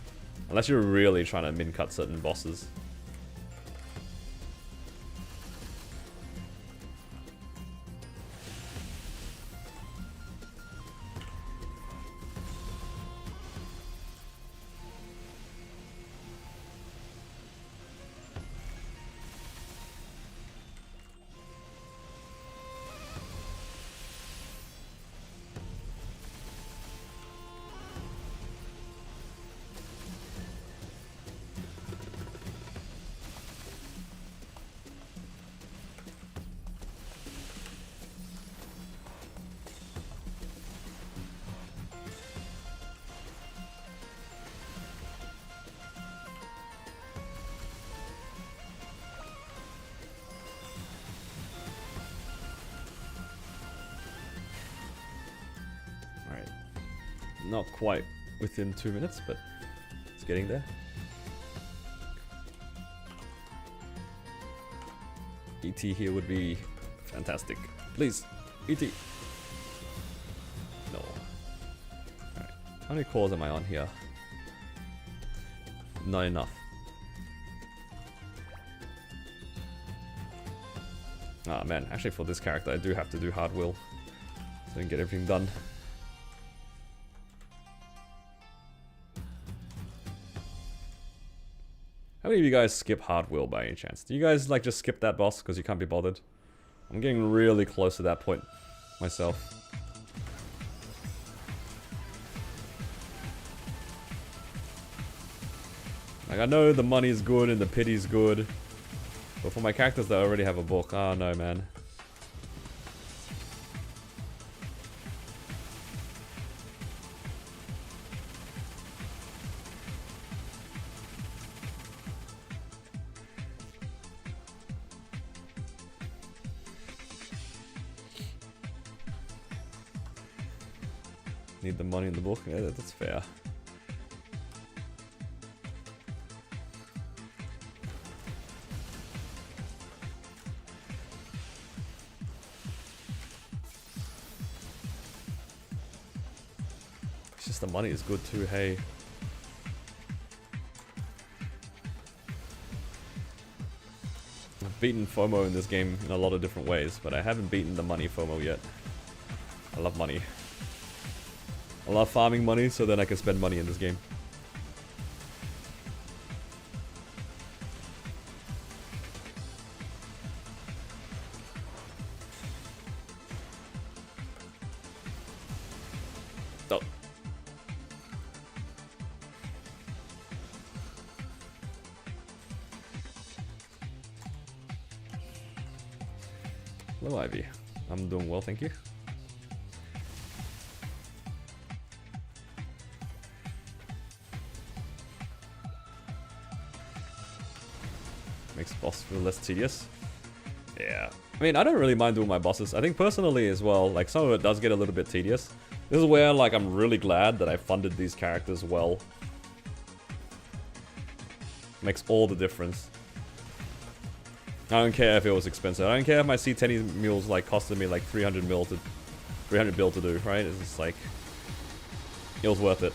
Unless you're really trying to min cut certain bosses. Not quite within 2 minutes, but it's getting there. ET here would be fantastic. Please, ET. No. Alright. How many cores am I on here? Not enough. Ah man, actually for this character I do have to do hard will so I can get everything done. How many of you guys skip hard will by any chance? Do you guys like just skip that boss because you can't be bothered? I'm getting really close to that point myself. Like I know the money's good and the pity's good, but for my characters that already have a book, oh no man. Need the money in the book. Yeah, that's fair. It's just the money is good too, hey. I've beaten FOMO in this game in a lot of different ways, but I haven't beaten the money FOMO yet. I love money. I love farming money so then I can spend money in this game. Oh. Hello, Ivy. I'm doing well, thank you. Makes boss feel less tedious. Yeah. I mean, I don't really mind doing my bosses. I think personally as well, like some of it does get a little bit tedious. This is where like I'm really glad that I funded these characters well. Makes all the difference. I don't care if it was expensive. I don't care if my C10 mules like costed me like 300 bill to do, right? It's just like it was worth it.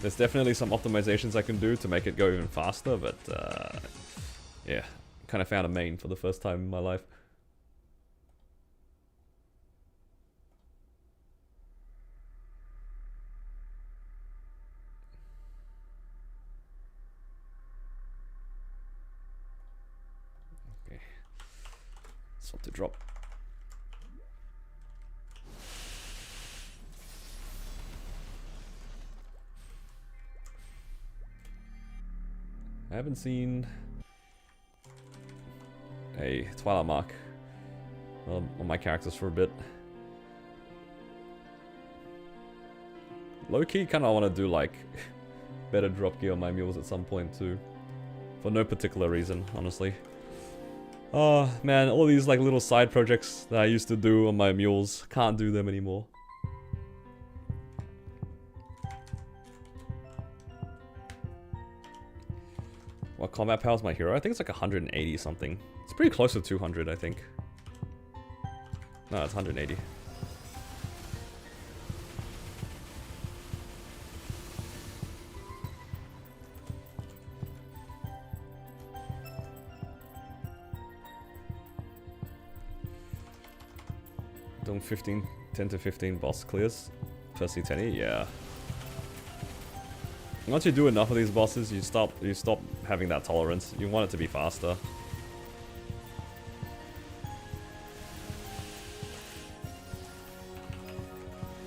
There's definitely some optimizations I can do to make it go even faster, but yeah, kind of found a main for the first time in my life. Okay, swap to drop. I haven't seen a Twilight Mark on my characters for a bit. Low-key kinda wanna do like better drop gear on my mules at some point too. For no particular reason, honestly. Oh man, all these like little side projects that I used to do on my mules, can't do them anymore. What combat power is my hero? I think it's like 180 something. It's pretty close to 200, I think. No, it's 180. Doing 10 to 15 boss clears per C10, yeah. Once you do enough of these bosses, you stop having that tolerance. You want it to be faster.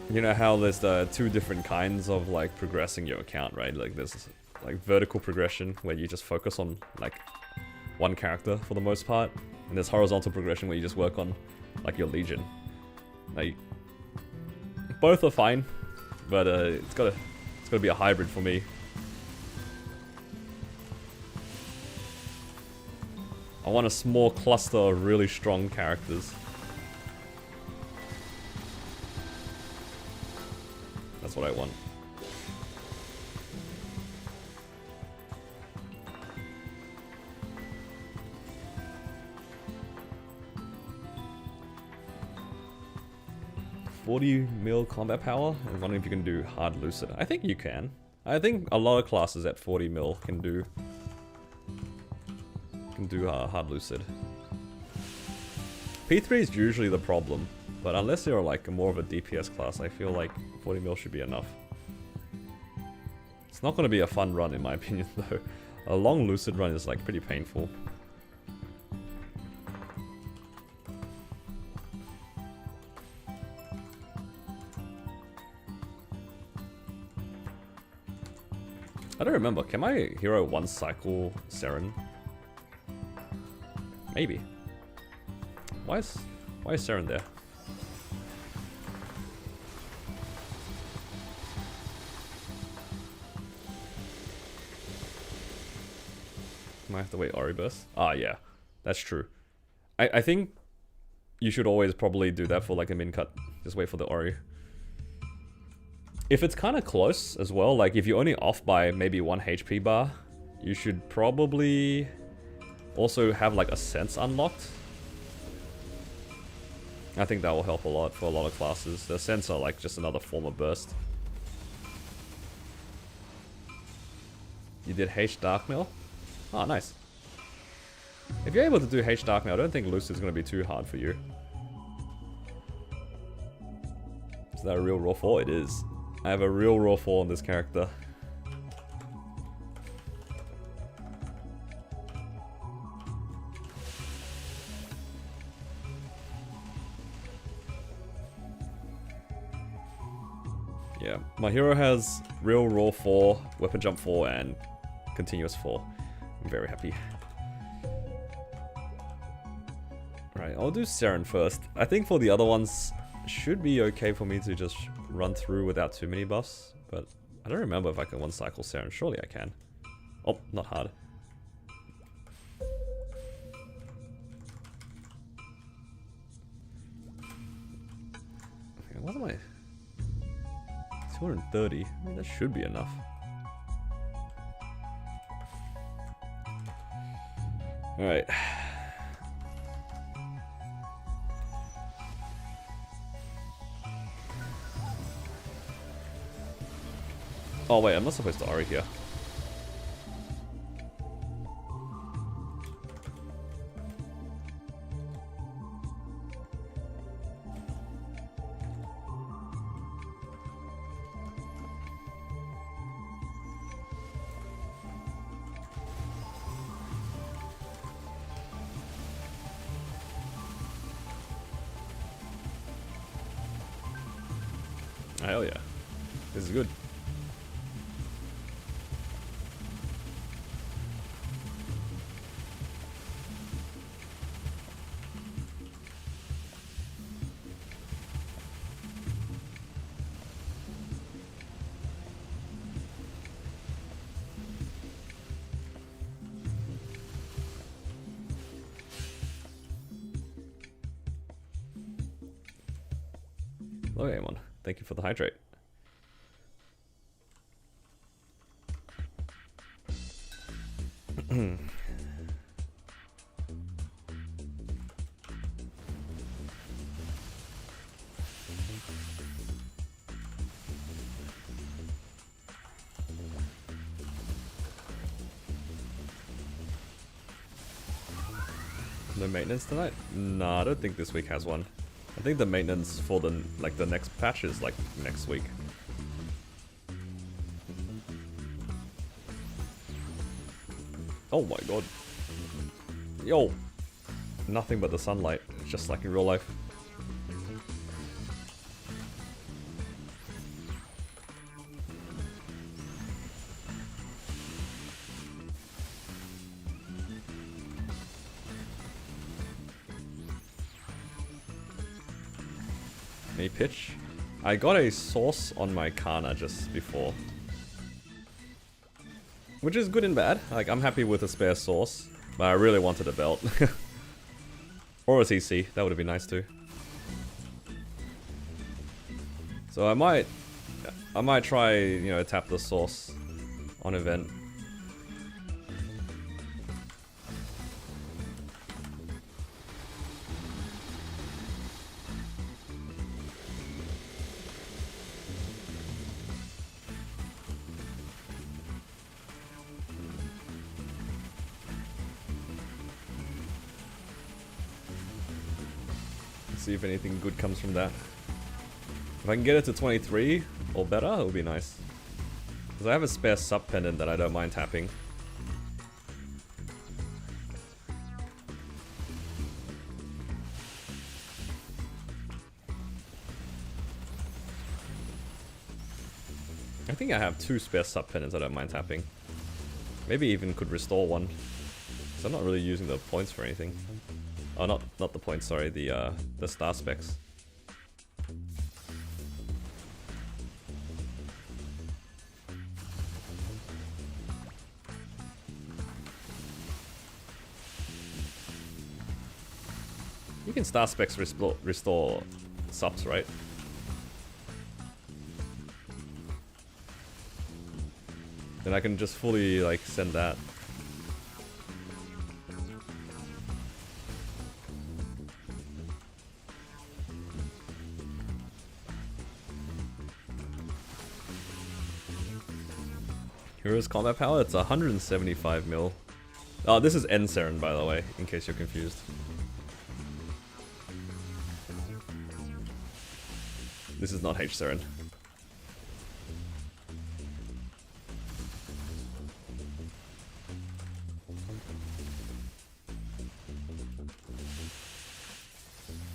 You know how there's the two different kinds of like progressing your account, right? Like there's like vertical progression where you just focus on like one character for the most part, and there's horizontal progression where you just work on like your legion. Like both are fine, but it's gotta be a hybrid for me. I want a small cluster of really strong characters. That's what I want. $40 mil combat power? I'm wondering if you can do hard lucid. I think you can. I think a lot of classes at 40 mil can do hard lucid. P3 is usually the problem, but unless you're like more of a DPS class, I feel like 40 mil should be enough. It's not going to be a fun run in my opinion though. A long lucid run is like pretty painful. I don't remember, can my hero one cycle Seren? Maybe. Why is Seren there? Might have to wait Ori burst. Ah, yeah. That's true. I think you should always probably do that for like a min cut. Just wait for the Ori. If it's kind of close as well, like if you're only off by maybe 1 HP bar, you should probably also have like a sense unlocked. I think that will help a lot for a lot of classes. The sense are like just another form of burst. You did H Darkmail? Oh, nice. If you're able to do H Darkmail, I don't think Loose is going to be too hard for you. Is that a real raw 4? It is. I have a real raw 4 on this character. Yeah, my hero has real raw 4, weapon jump 4, and continuous 4. I'm very happy. Right, I'll do Seren first. I think for the other ones, should be okay for me to just run through without too many buffs, but I don't remember if I can one cycle Seren. Surely I can. Oh, not hard. Okay, what am I? 230. I mean, that should be enough. Alright. Oh wait, I'm not supposed to Ori here. Hell yeah. This is good. Hello, Amon. Thank you for the hydrate. No maintenance tonight? Nah, I don't think this week has one. I think the maintenance for the next patch is like next week. Oh my god. Yo! Nothing but the sunlight, just like in real life. Any pitch? I got a source on my Kana just before. Which is good and bad. Like, I'm happy with a spare source, but I really wanted a belt. Or a CC, that would have been nice too. So I might try, you know, tap the source on event. See if anything good comes from that. If I can get it to 23 or better, it would be nice. Because I have a spare sub pendant that I don't mind tapping. I think I have 2 spare sub pendants I don't mind tapping. Maybe even could restore one. Because I'm not really using the points for anything. Oh, not the points, sorry, the star specs. in star specs restore subs, right? Then I can just fully like send that. Heroes combat power, it's 175 mil. Oh, this is N Seren, by the way, in case you're confused. This is not H Seren.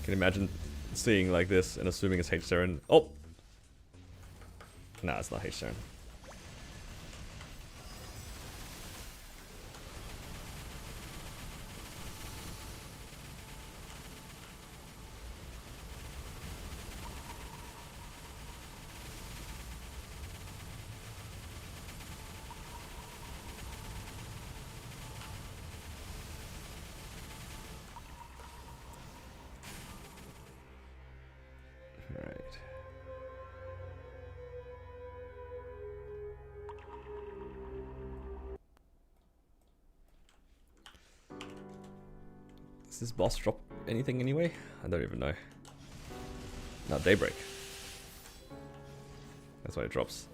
Can you imagine seeing like this and assuming it's H Seren? Oh! Nah, it's not H Seren. Does this boss drop anything anyway? I don't even know. No, Daybreak. That's why it drops.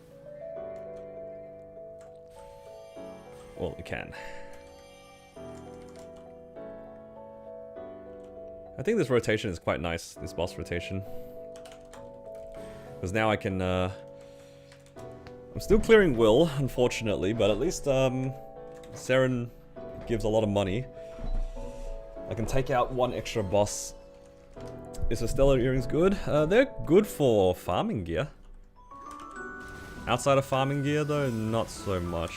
Well, it can. I think this rotation is quite nice, this boss rotation. Because now I can, I'm still clearing Will, unfortunately, but at least, Seren gives a lot of money. I can take out one extra boss. Is the Stellar Earrings good? They're good for farming gear. Outside of farming gear though, not so much.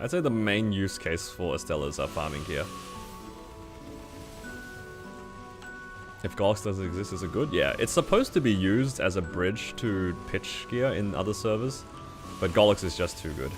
I'd say the main use case for Estella's are farming gear. If Golx doesn't exist, is it good? Yeah, it's supposed to be used as a bridge to pitch gear in other servers, but Golix is just too good.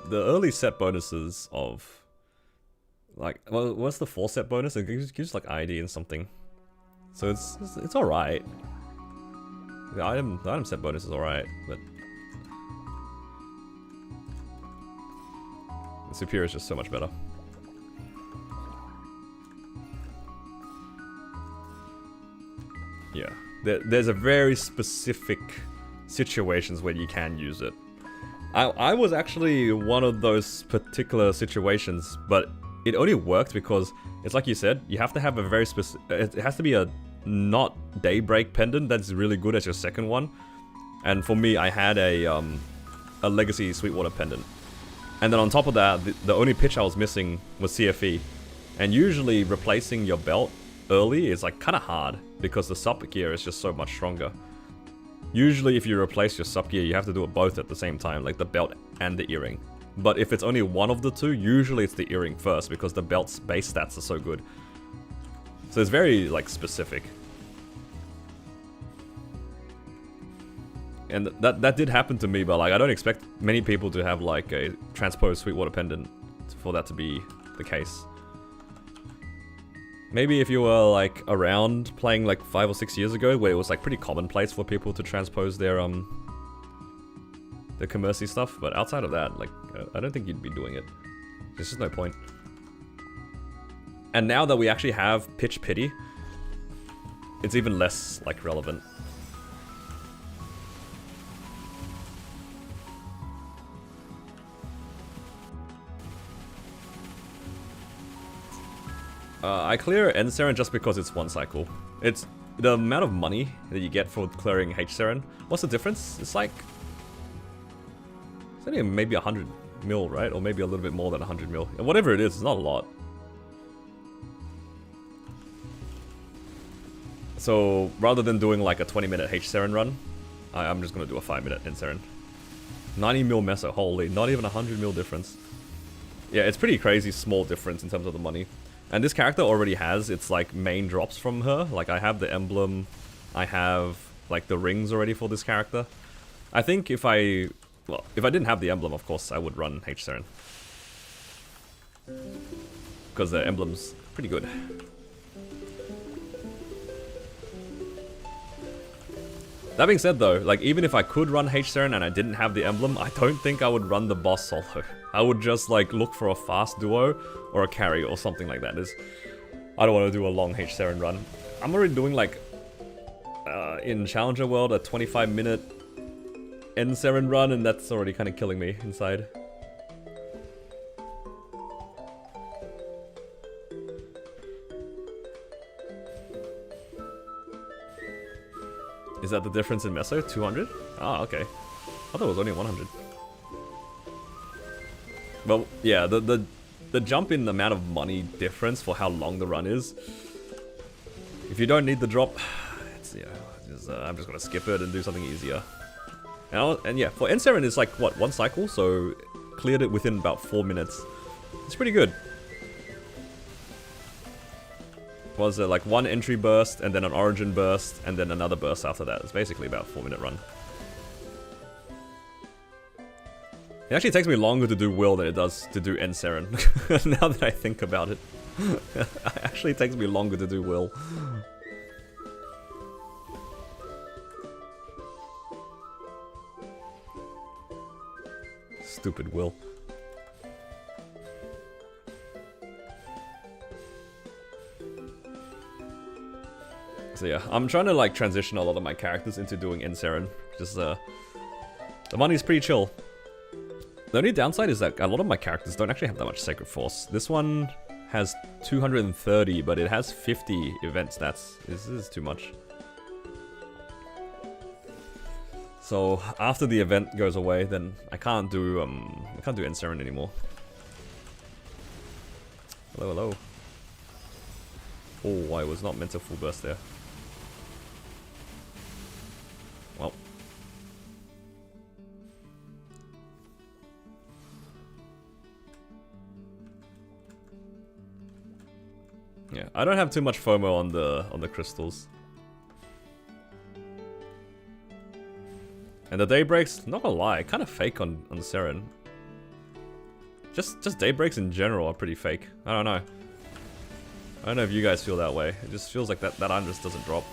The early set bonuses of, like, well, what's the 4 set bonus? It gives like ID and something, so it's all right. The item set bonus is all right, but the Superior is just so much better. Yeah, there's a very specific situations where you can use it. I was actually one of those particular situations, but it only worked because it's like you said, you have to have a very specific, it has to be a not Daybreak pendant that's really good as your second one. And for me, I had a Legacy Sweetwater pendant. And then on top of that, the only pitch I was missing was CFE. And usually replacing your belt early is like kind of hard because the sub gear is just so much stronger. Usually if you replace your sub gear, you have to do it both at the same time, like the belt and the earring. But if it's only one of the two, usually it's the earring first because the belt's base stats are so good. So it's very like specific. And that did happen to me, but like I don't expect many people to have like a transposed Sweetwater pendant for that to be the case. Maybe if you were like around playing like 5 or 6 years ago, where it was like pretty commonplace for people to transpose their commercy stuff, but outside of that, like I don't think you'd be doing it. There's just no point. And now that we actually have pitch pity, it's even less like relevant. I clear End Seren just because it's one cycle. It's the amount of money that you get for clearing H Seren. What's the difference? It's like... It's only maybe 100 mil, right? Or maybe a little bit more than 100 mil. And whatever it is, it's not a lot. So, rather than doing like a 20-minute H Seren run, I'm just gonna do a 5-minute End Seren. 90 mil Meso, holy, not even 100 mil difference. Yeah, it's pretty crazy small difference in terms of the money. And this character already has its like main drops from her. Like I have the emblem, I have like the rings already for this character. I think if I didn't have the emblem, of course, I would run H Seren. Because the emblem's pretty good. That being said though, like even if I could run H Seren and I didn't have the emblem, I don't think I would run the boss solo. I would just like look for a fast duo or a carry or something like that. I don't want to do a long H Seren run. I'm already doing like in Challenger World a 25-minute End Seren run, and that's already kind of killing me inside. Is that the difference in Meso? 200? Ah, okay. I thought it was only 100. Well, yeah, the jump in the amount of money difference for how long the run is. If you don't need the drop, it's, yeah, I'm just gonna skip it and do something easier. And yeah, for End Seren it's like, what, one cycle? So, cleared it within about 4 minutes. It's pretty good. Was it like one entry burst, and then an origin burst, and then another burst after that? It's basically about a 4-minute run. It actually takes me longer to do Will than it does to do End Seren. Now that I think about it. It actually takes me longer to do Will. Stupid Will. So yeah, I'm trying to like transition a lot of my characters into doing End Seren. Just the money's pretty chill. The only downside is that a lot of my characters don't actually have that much Sacred Force. This one has 230, but it has 50 event stats. This is too much. So after the event goes away, then I can't do End Seren anymore. Hello, hello. Oh, I was not meant to full burst there. Well. Yeah, I don't have too much FOMO on the crystals. And the daybreaks, not gonna lie, kind of fake on Seren. Just daybreaks in general are pretty fake. I don't know. I don't know if you guys feel that way. It just feels like that item just doesn't drop.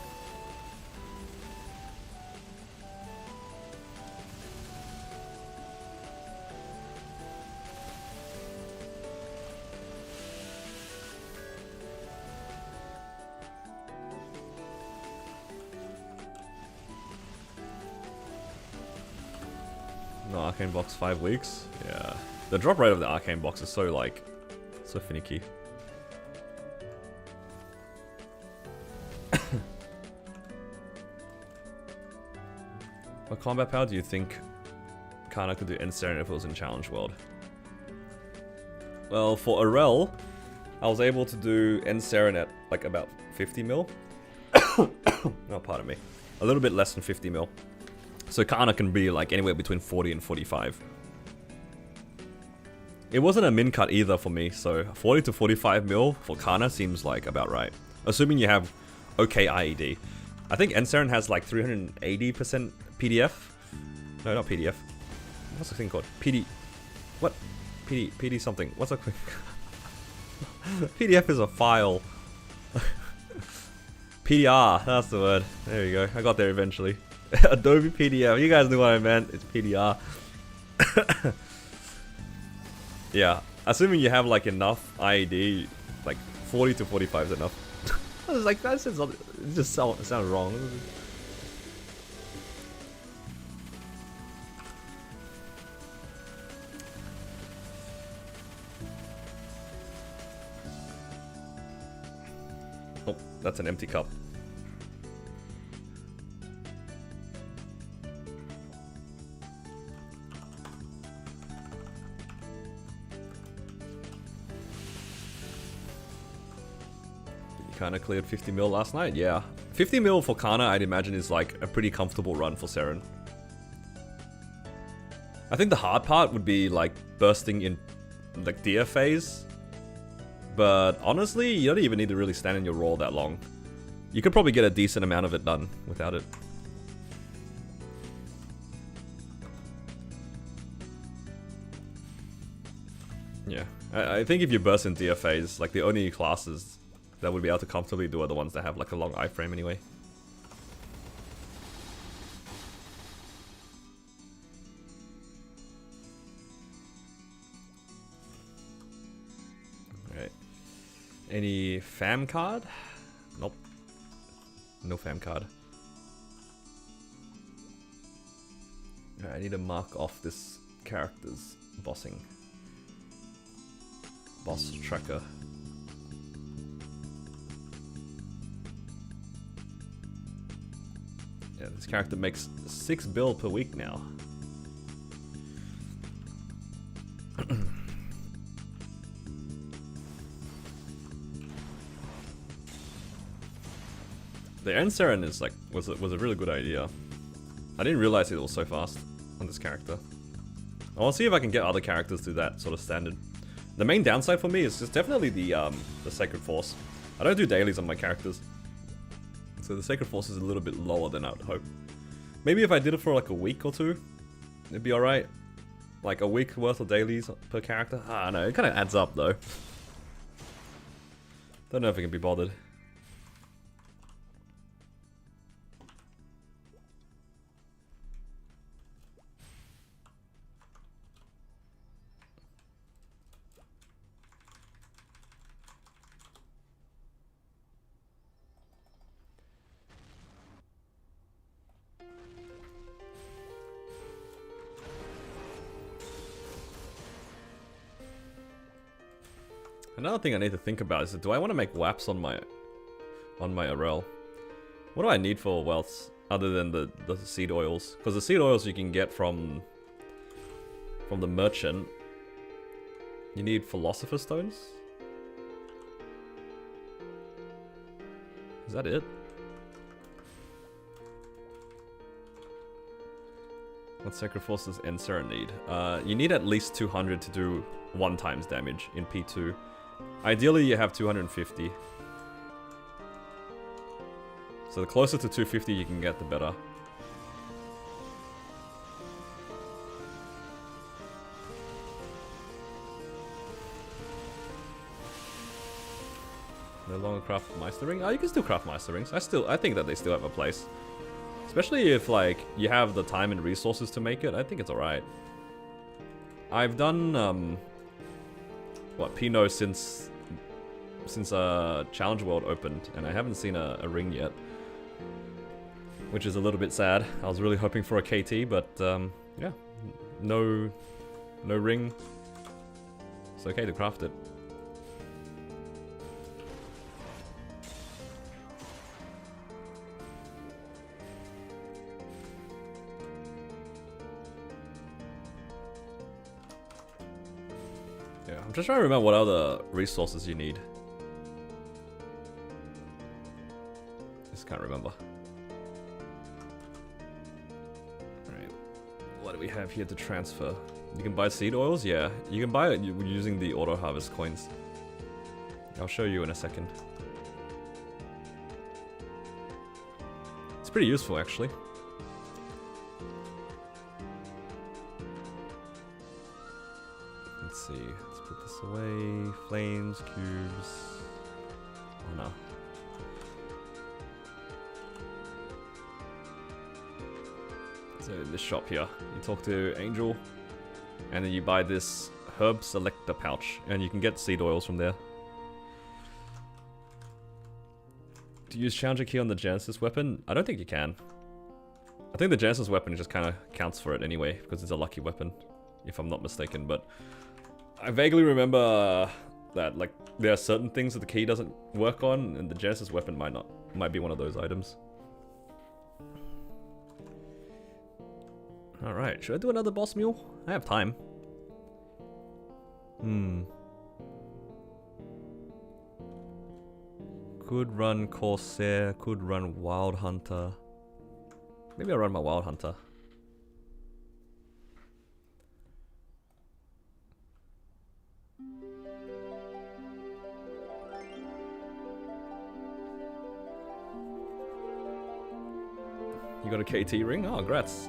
No, Arcane Box 5 weeks? Yeah. The drop rate of the Arcane Box is so like, so finicky. What combat power do you think Kana could do End Seren if it was in Challenge World? Well, for Arel, I was able to do End Seren at like about 50 mil. Oh, pardon me. A little bit less than 50 mil. So Kana can be like anywhere between 40 and 45. It wasn't a min cut either for me, so 40 to 45 mil for Kana seems like about right. Assuming you have okay IED. I think End Seren has like 380% PDF. No, not PDF. What's the thing called? PD. What? PD something. What's a quick? PDF is a file. PDR, that's the word. There you go. I got there eventually. Adobe PDF. You guys knew what I meant. It's PDR. Yeah, assuming you have like enough IED, like 40 to 45 is enough. I was like, that sounds, it just sounds wrong. Oh, that's an empty cup. Kana cleared 50 mil last night, yeah. 50 mil for Kana, I'd imagine, is like a pretty comfortable run for Seren. I think the hard part would be like bursting in like Deer phase. But honestly, you don't even need to really stand in your roll that long. You could probably get a decent amount of it done without it. Yeah, I think if you burst in Deer phase, like the only classes that would be able to comfortably do are the ones that have like a long iframe anyway. Alright. Any fam card? Nope. No fam card. Alright, I need to mark off this character's bossing. Boss tracker. Yeah, this character makes 6 bill per week now. The end Seren is like was a really good idea. I didn't realize it was so fast on this character. I want to see if I can get other characters to that sort of standard. The main downside for me is just definitely the Sacred Force. I don't do dailies on my characters, so the Sacred Force is a little bit lower than I would hope. Maybe if I did it for like a week or two, it'd be alright. Like a week worth of dailies per character. I don't know, it kind of adds up though. Don't know if I can be bothered. Another thing I need to think about is, do I want to make WAPs on my Arel? What do I need for wealths other than the seed oils? Because the seed oils you can get from the merchant. You need Philosopher Stones? Is that it? What Sacred Forces and Seren need? You need at least 200 to do 1 times damage in P2. Ideally, you have 250. So the closer to 250 you can get, the better. No longer craft Meister Ring? Oh, you can still craft Meister Rings. I think that they still have a place. Especially if, like, you have the time and resources to make it, I think it's alright. I've done, what, Pinot since Challenge World opened, and I haven't seen a ring yet. Which is a little bit sad. I was really hoping for a KT, but, yeah. No ring. It's okay to craft it. I'm just trying to remember what other resources you need. Just can't remember. Alright. What do we have here to transfer? You can buy seed oils? Yeah. You can buy it using the auto harvest coins. I'll show you in a second. It's pretty useful actually. Let's see. Put this away. Flames, cubes. Oh no. So in this shop here, you talk to Angel, and then you buy this herb selector pouch, and you can get seed oils from there. To use challenger key on the Genesis weapon? I don't think you can. I think the Genesis weapon just kind of counts for it anyway, because it's a lucky weapon, if I'm not mistaken. But I vaguely remember that like there are certain things that the key doesn't work on, and the Genesis weapon might be one of those items. All right, should I do another boss mule? I have time. Could run Corsair, could run Wild Hunter. Maybe I'll run my Wild Hunter. You got a KT ring? Oh, congrats.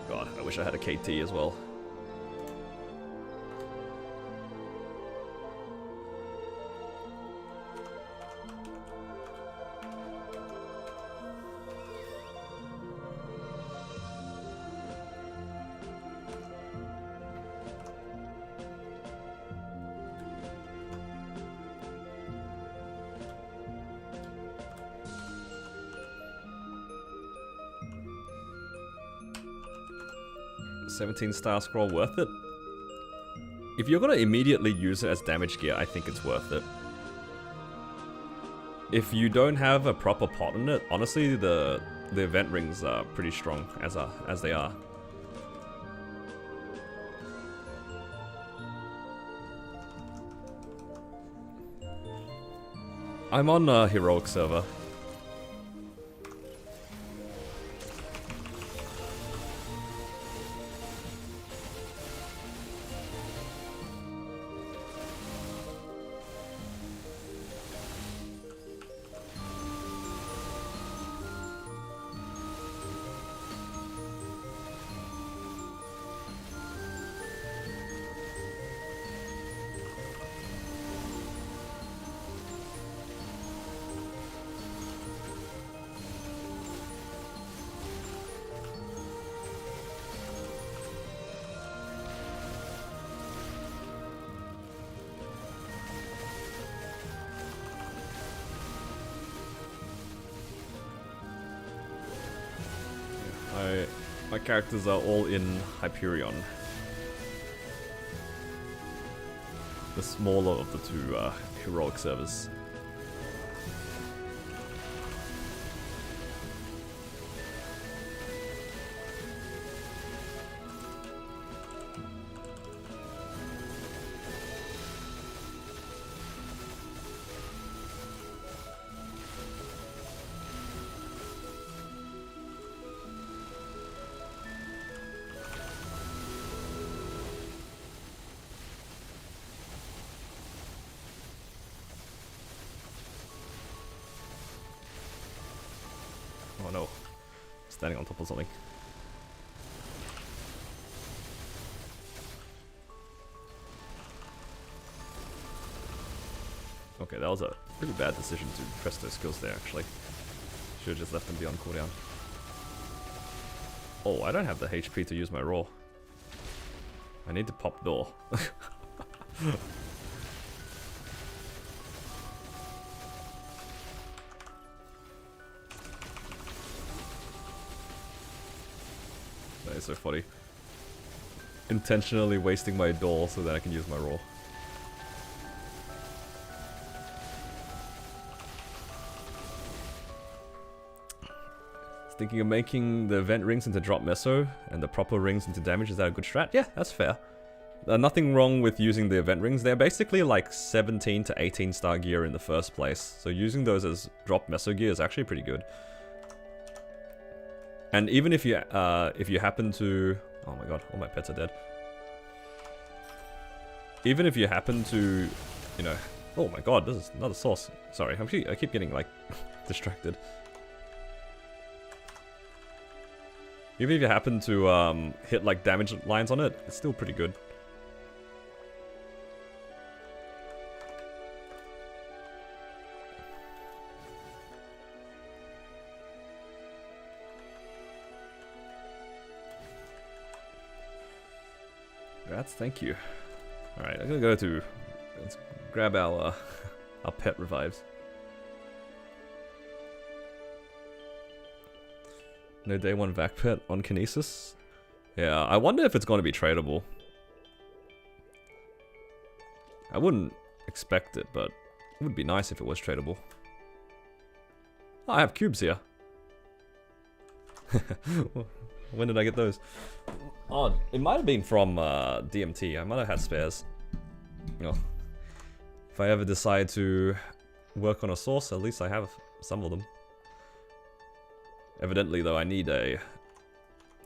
God, I wish I had a KT as well. $17 scroll worth it? If you're gonna immediately use it as damage gear, I think it's worth it. If you don't have a proper pot on it, honestly, the event rings are pretty strong as they are. I'm on a heroic server. My characters are all in Hyperion. The smaller of the two heroic servers. Oh no, standing on top of something. Okay, that was a pretty bad decision to press those skills there, actually. Should have just left them be on cooldown. Oh, I don't have the HP to use my raw. I need to pop door. That is so funny. Intentionally wasting my door so that I can use my raw. Thinking of making the event rings into drop meso and the proper rings into damage. Is that a good strat? Yeah, that's fair. Nothing wrong with using the event rings. They're basically like 17 to 18 star gear in the first place. So using those as drop meso gear is actually pretty good. And even if you happen to... Oh my god, all my pets are dead. Even if you happen to, you know... Oh my god, this is another source. Sorry, I keep getting like distracted. Even if you happen to hit like damage lines on it, it's still pretty good. Congrats, thank you. Alright, I'm gonna go to... Let's grab our pet revives. No day 1 vac pet on Kinesis? Yeah, I wonder if it's going to be tradable. I wouldn't expect it, but it would be nice if it was tradable. Oh, I have cubes here. When did I get those? Oh, it might have been from DMT. I might have had spares. Oh. If I ever decide to work on a source, at least I have some of them. Evidently, though, I need a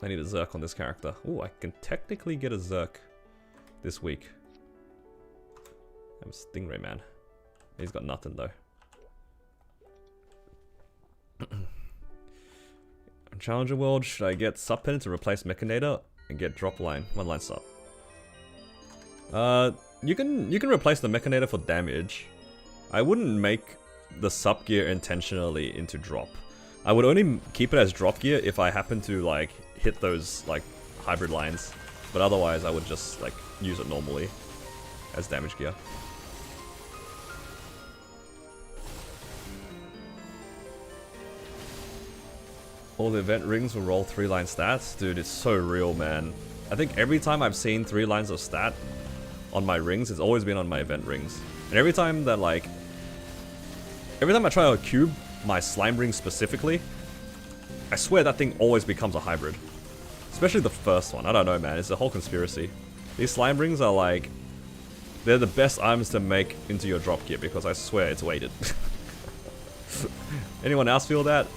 Zerk on this character. Ooh, I can technically get a Zerk this week. I'm Stingray Man. He's got nothing though. Challenger World, should I get Sub Pen to replace Mechanator and get drop line, 1 line sub? You can replace the Mechanator for damage. I wouldn't make the sub gear intentionally into drop. I would only keep it as drop gear if I happen to like hit those like hybrid lines, but otherwise I would just like use it normally as damage gear. All the event rings will roll 3-line stats. Dude, it's so real, man. I think every time I've seen 3 lines of stat on my rings, it's always been on my event rings. And every time that like... Every time I try to cube my slime ring specifically, I swear that thing always becomes a hybrid. Especially the first one. I don't know, man. It's a whole conspiracy. These slime rings are like... They're the best items to make into your drop gear because I swear it's weighted. Anyone else feel that?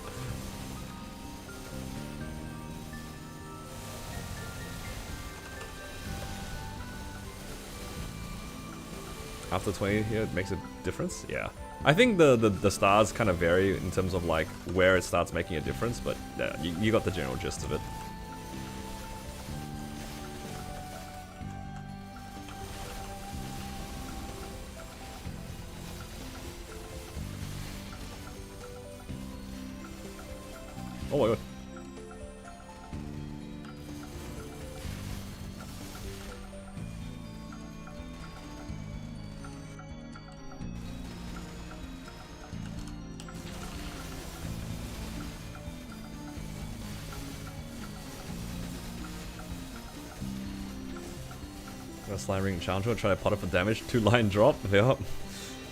After 20 here, it makes a difference? Yeah. I think the stars kind of vary in terms of like where it starts making a difference, but yeah, you got the general gist of it. Oh my god. Slime ring challenger, try to pot it for damage, 2-line drop, yep.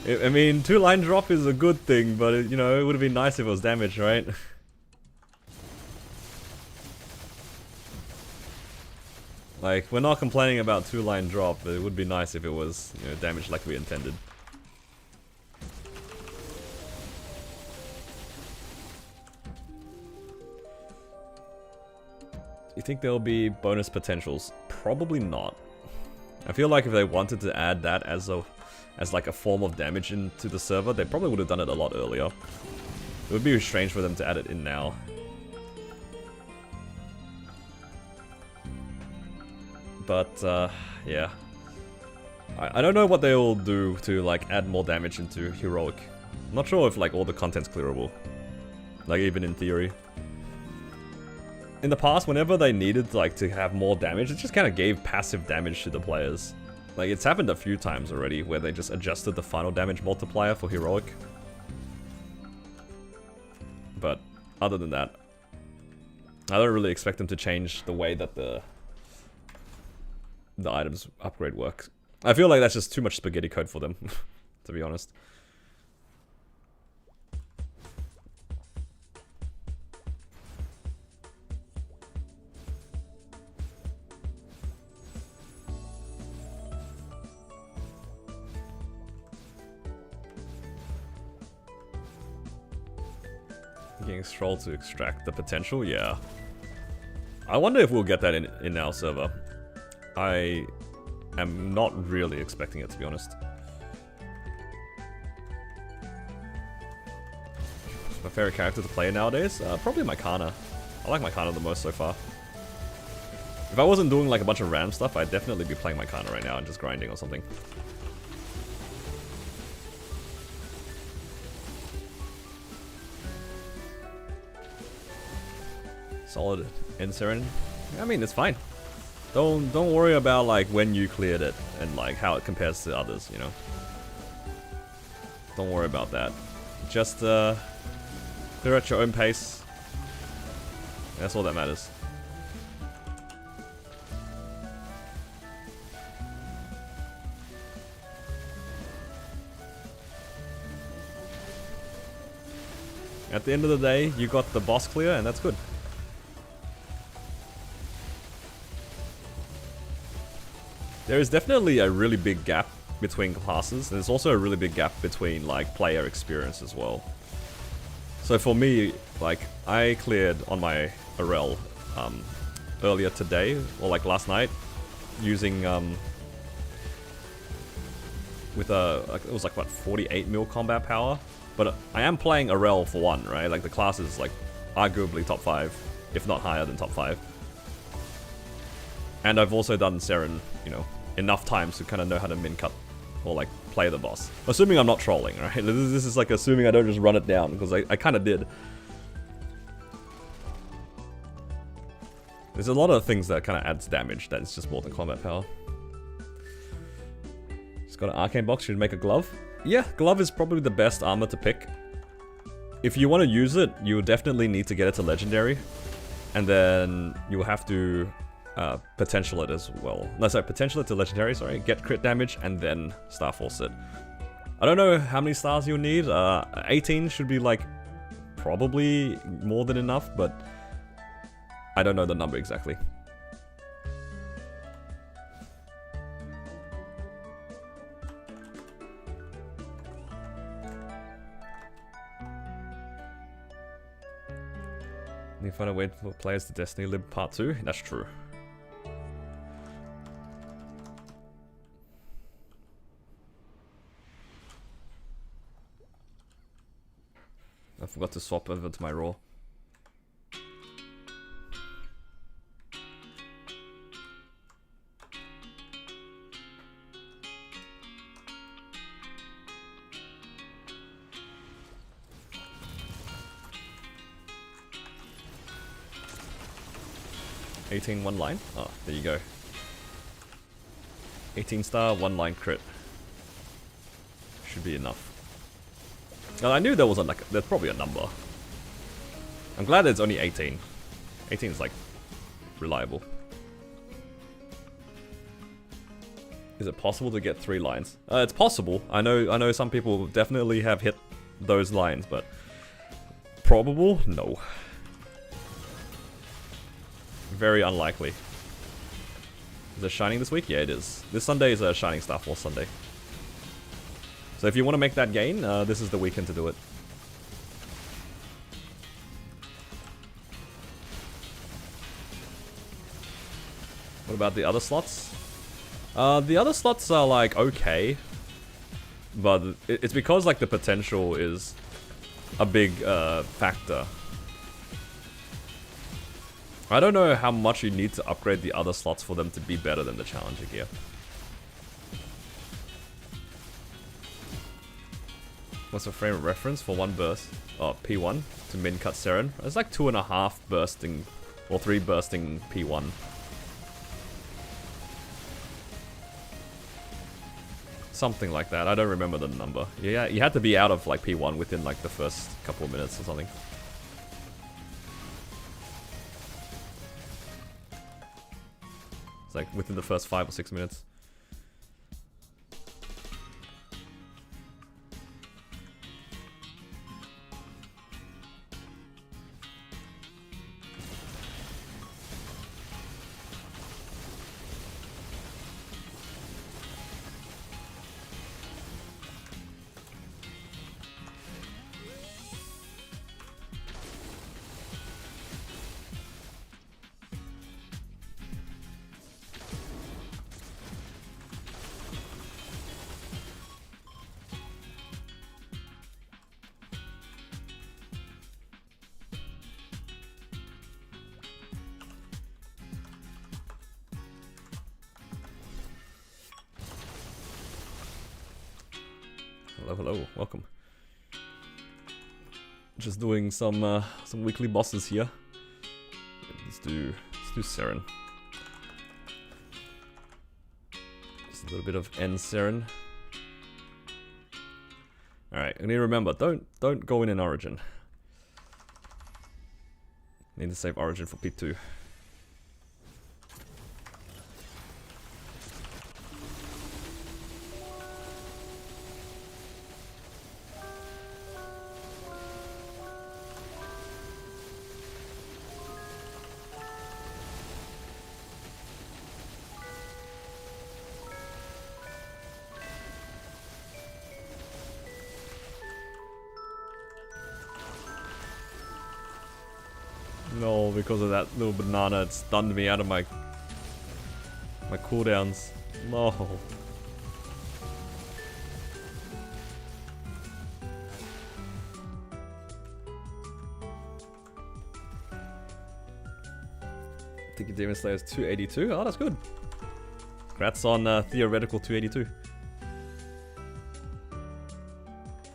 I mean, 2-line drop is a good thing, but it, you know, it would have been nice if it was damage, right? Like, we're not complaining about 2-line drop, but it would be nice if it was, you know, damage like we intended. You think there'll be bonus potentials? Probably not. I feel like if they wanted to add that as like a form of damage into the server, they probably would have done it a lot earlier. It would be strange for them to add it in now. But, yeah. I don't know what they will do to, like, add more damage into Heroic. I'm not sure if, like, all the content's clearable. Like, even in theory. In the past, whenever they needed, like, to have more damage, it just kind of gave passive damage to the players. Like, it's happened a few times already, where they just adjusted the final damage multiplier for Heroic. But, other than that, I don't really expect them to change the way that the items upgrade works. I feel like that's just too much spaghetti code for them, to be honest. Getting Stroll to extract the potential, yeah. I wonder if we'll get that in our server. I am not really expecting it, to be honest. My favorite character to play nowadays? Probably Mycana. I like Mycana the most so far. If I wasn't doing like a bunch of random stuff, I'd definitely be playing Mycana right now and just grinding or something. Solid Enserin. I mean, it's fine. Don't worry about like when you cleared it and like how it compares to others, you know. Don't worry about that. Just clear at your own pace. That's all that matters. At the end of the day, you got the boss clear, and that's good. There is definitely a really big gap between classes, and there's also a really big gap between like player experience as well. So for me, like I cleared on my Arel earlier today, or like last night, using with it was like what 48 mil combat power. But I am playing Arel for one, right? Like the class is like arguably top 5, if not higher than top 5. And I've also done Seren, you know, enough times to kind of know how to min cut or like play the boss. Assuming I'm not trolling, right? This is like assuming I don't just run it down, because I kind of did. There's a lot of things that kind of adds damage that is just more than combat power. Just got an arcane box, should make a glove. Yeah, glove is probably the best armor to pick. If you want to use it, you definitely need to get it to legendary. And then you will have to potential it as well. No, sorry, potential it to legendary, sorry. Get crit damage and then star force it. I don't know how many stars you'll need. 18 should be like probably more than enough, but I don't know the number exactly. Need to find a way for players to Destiny Lib Part 2? That's true. I forgot to swap over to my Raw. One line? Oh, there you go. 18 star, 1 line crit. Should be enough. Well, I knew there was there's probably a number. I'm glad it's only 18. 18 is like reliable. Is it possible to get 3 lines? It's possible. I know some people definitely have hit those lines, but probable? No. Very unlikely. Is it Shining this week? Yeah, it is. This Sunday is a Shining Star Force Sunday. So if you want to make that gain, this is the weekend to do it. What about the other slots? The other slots are like okay, but it's because like the potential is a big factor. I don't know how much you need to upgrade the other slots for them to be better than the Challenger gear. What's the frame of reference for 1 burst? Oh, P1 to min cut Seren. It's like 2.5 bursting, or 3 bursting P1. Something like that. I don't remember the number. Yeah, you had to be out of like P1 within like the first couple of minutes or something. Like within the first 5 or 6 minutes. Hello, welcome. Just doing some weekly bosses here. Let's do Seren. little bit of N Siren. Alright, I need to remember, don't go in Origin. Need to save Origin for P2. No, because of that little banana, it stunned me out of my cooldowns. No. I think your Demon Slayer is 282. Oh, that's good. Congrats on theoretical 282.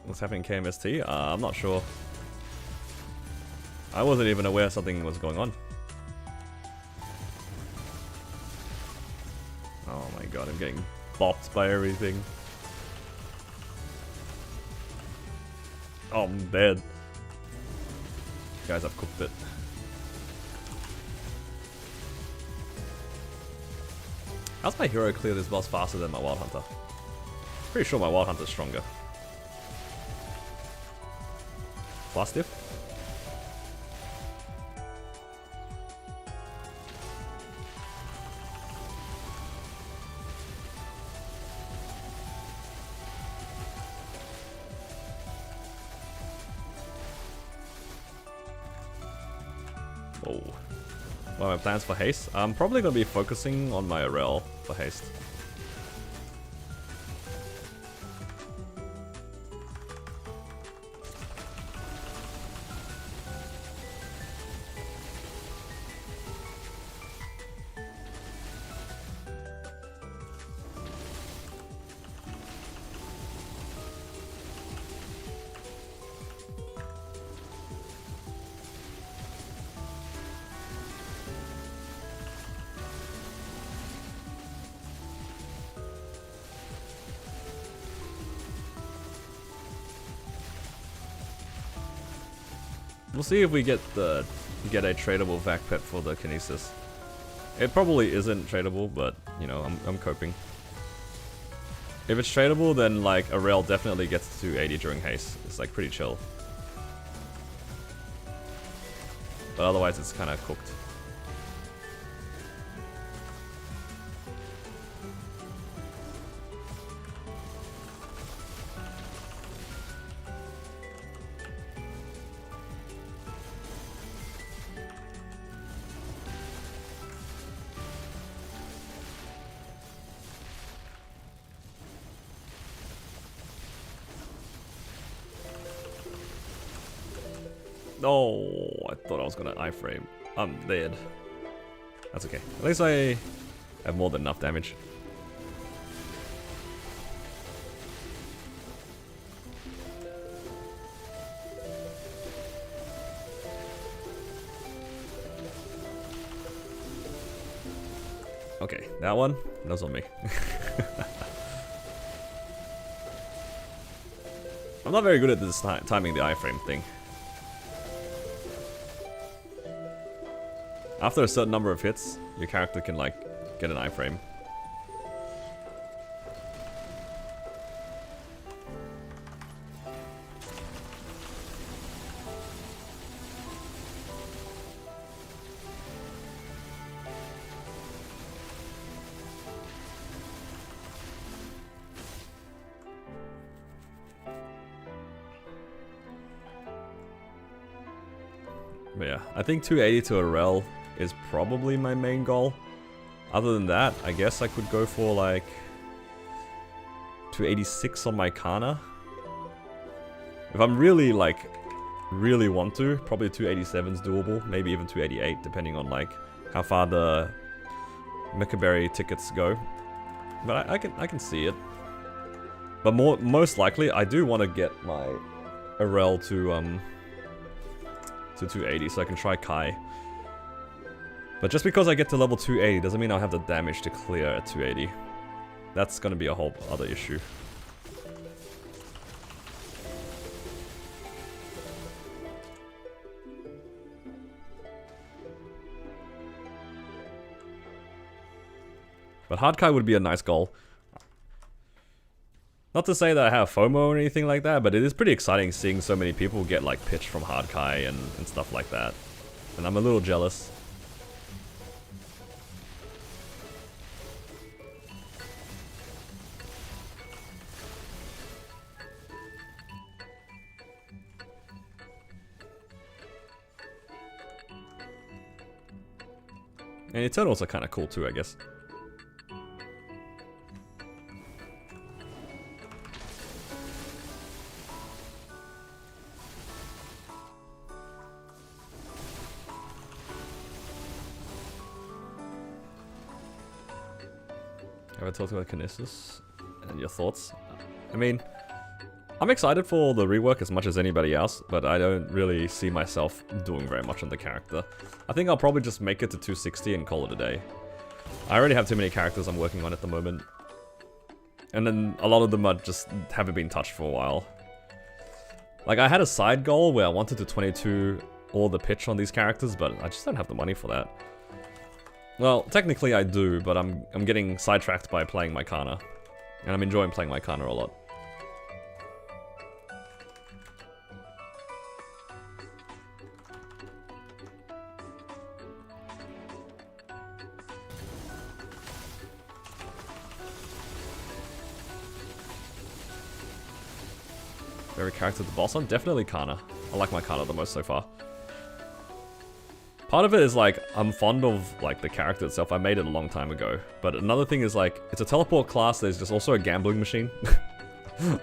What's happening in KMST? I'm not sure. I wasn't even aware something was going on. Oh my god, I'm getting bopped by everything. Oh, I'm dead. Guys, I've cooked it. How's my hero clear this boss faster than my Wild Hunter? Pretty sure my Wild Hunter's stronger. Blast diff? Oh. What are my plans for haste? I'm probably going to be focusing on my Arel for haste. We'll see if we get a tradable vac pet for the Kinesis. It probably isn't tradable, but you know, I'm coping. If it's tradable, then like Arel definitely gets to 80 during haste. It's like pretty chill. But otherwise, it's kind of cooked. Oh, I thought I was gonna iframe. I'm dead. That's okay. At least I have more than enough damage. Okay, that one, that's on me. I'm not very good at this timing the iframe thing. After a certain number of hits, your character can like get an iframe. But yeah, I think 280 to Arel is probably my main goal. Other than that, I guess I could go for like 286 on my Kana. If I'm really like, really want to, probably 287 is doable. Maybe even 288, depending on like how far the Mechaberry tickets go. But I can see it. But most likely, I do want to get my Arel to 280 so I can try Kai. But just because I get to level 280 doesn't mean I'll have the damage to clear at 280. That's gonna be a whole other issue. But Hardkai would be a nice goal. Not to say that I have FOMO or anything like that, but it is pretty exciting seeing so many people get like pitched from Hardkai and stuff like that. And I'm a little jealous. And Eternals are kind of cool too, I guess. Have I talked about Kinesis and your thoughts? I mean, I'm excited for the rework as much as anybody else, but I don't really see myself doing very much on the character. I think I'll probably just make it to 260 and call it a day. I already have too many characters I'm working on at the moment. And then a lot of them just haven't been touched for a while. Like, I had a side goal where I wanted to 22 all the pitch on these characters, but I just don't have the money for that. Well, technically I do, but I'm getting sidetracked by playing my Kana. And I'm enjoying playing my Kana a lot. Favorite character to boss on? Definitely Kana. I like my Kana the most so far. Part of it is like, I'm fond of like the character itself. I made it a long time ago. But another thing is like, it's a teleport class, there's just also a gambling machine.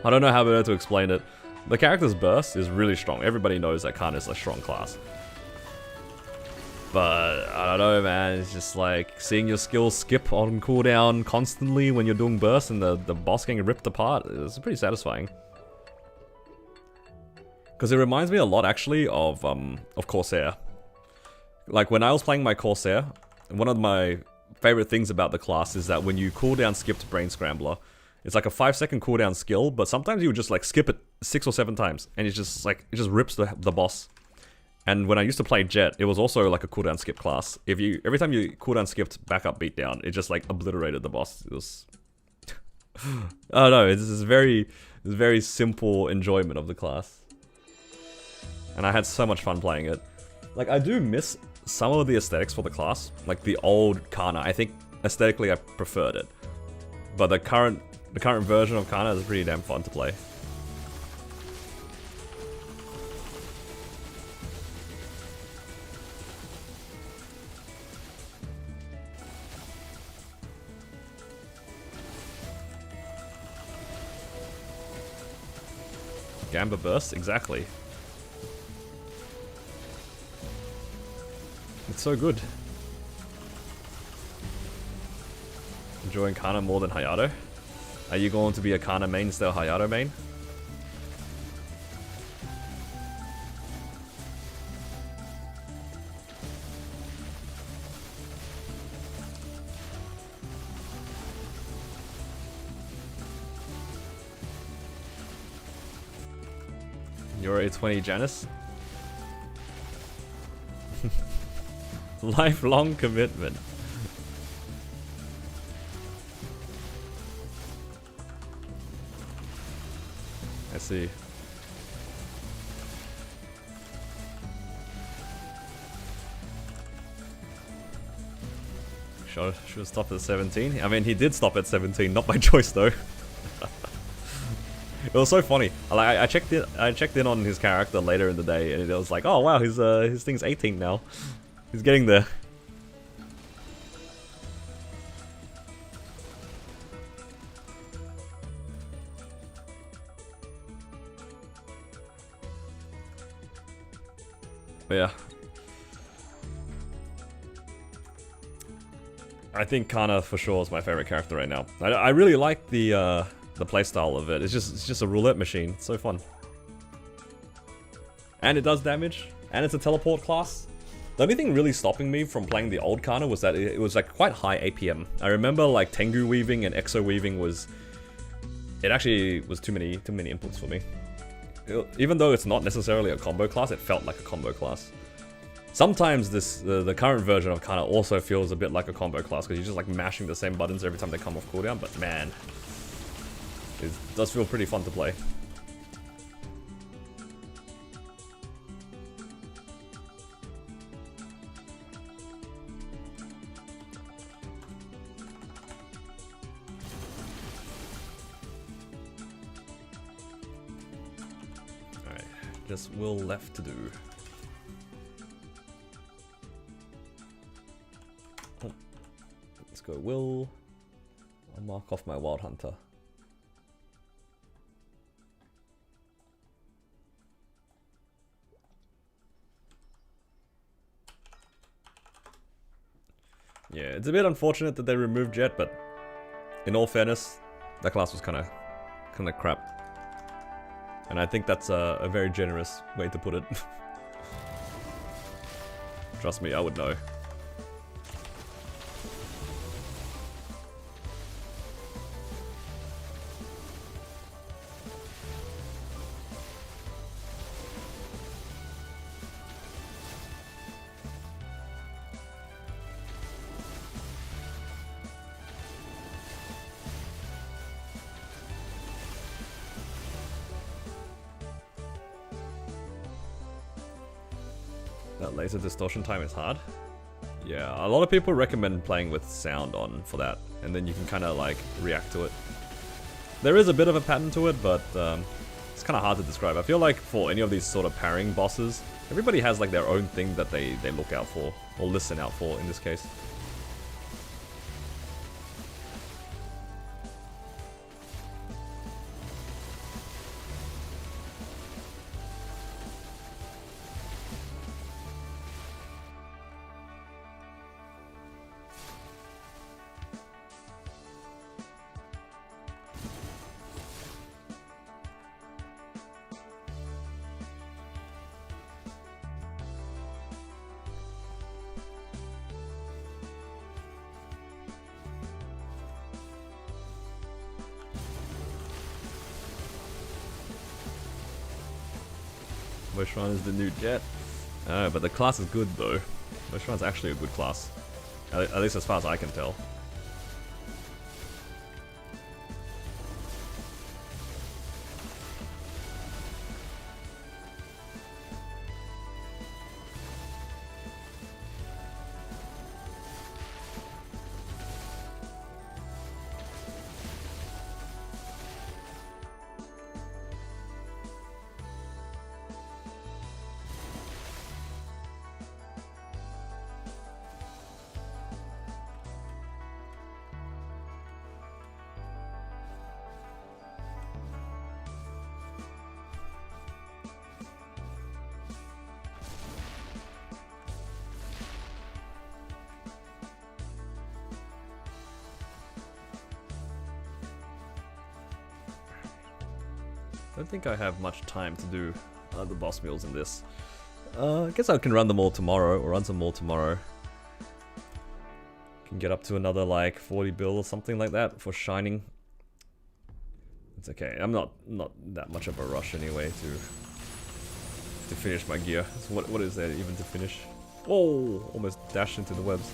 I don't know how better to explain it. The character's burst is really strong. Everybody knows that Kana is a strong class. But I don't know, man, it's just like seeing your skills skip on cooldown constantly when you're doing burst and the boss getting ripped apart is pretty satisfying. Because it reminds me a lot actually of Corsair. Like, when I was playing my Corsair, one of my favorite things about the class is that when you cooldown skipped Brain Scrambler, it's like a 5-second cooldown skill, but sometimes you would just like skip it 6 or 7 times, and it's just like, it just rips the boss. And when I used to play Jet, it was also like a cooldown skip class. Every time you cooldown skipped back up beatdown, it just like obliterated the boss. It was... oh no, it's very simple enjoyment of the class. And I had so much fun playing it. Like, I do miss some of the aesthetics for the class. Like, the old Kana, I think aesthetically I preferred it. But the current version of Kana is pretty damn fun to play. Gamba Burst, exactly. It's so good. Enjoying Kana more than Hayato? Are you going to be a Kana main instead of Hayato main? You're a 20 Janice? Lifelong commitment. I see. Should have stopped at 17. I mean, he did stop at 17, not by choice though. It was so funny. Like, I checked in on his character later in the day, and it was like, oh wow, his thing's 18 now. He's getting there. But yeah. I think Kana for sure is my favorite character right now. I really like the playstyle of it. It's just a roulette machine. It's so fun. And it does damage. And it's a teleport class. The only thing really stopping me from playing the old Kana was that it was like quite high APM. I remember like Tengu weaving and Exo weaving was... It actually was too many inputs for me. Even though it's not necessarily a combo class, it felt like a combo class. Sometimes the current version of Kana also feels a bit like a combo class because you're just like mashing the same buttons every time they come off cooldown, but man, it does feel pretty fun to play. Alright, just will left to do. Let's go Will. I'll mark off my Wild Hunter. Yeah, it's a bit unfortunate that they removed Jet, but in all fairness, that class was kind of crap. And I think that's a very generous way to put it. Trust me, I would know. That laser distortion time is hard. Yeah, a lot of people recommend playing with sound on for that, and then you can kind of like react to it. There is a bit of a pattern to it, but it's kind of hard to describe. I feel like for any of these sort of parrying bosses, everybody has like their own thing that they look out for, or listen out for in this case. Moshran is the new Jet. But the class is good though. Moshran's actually a good class. At least as far as I can tell. I don't think I have much time to do the boss meals in this. I guess I can run them all tomorrow, or run some more tomorrow. Can get up to another like 40 bill or something like that for shining. It's okay. I'm not that much of a rush anyway to finish my gear. So what is there even to finish? Oh, almost dashed into the webs.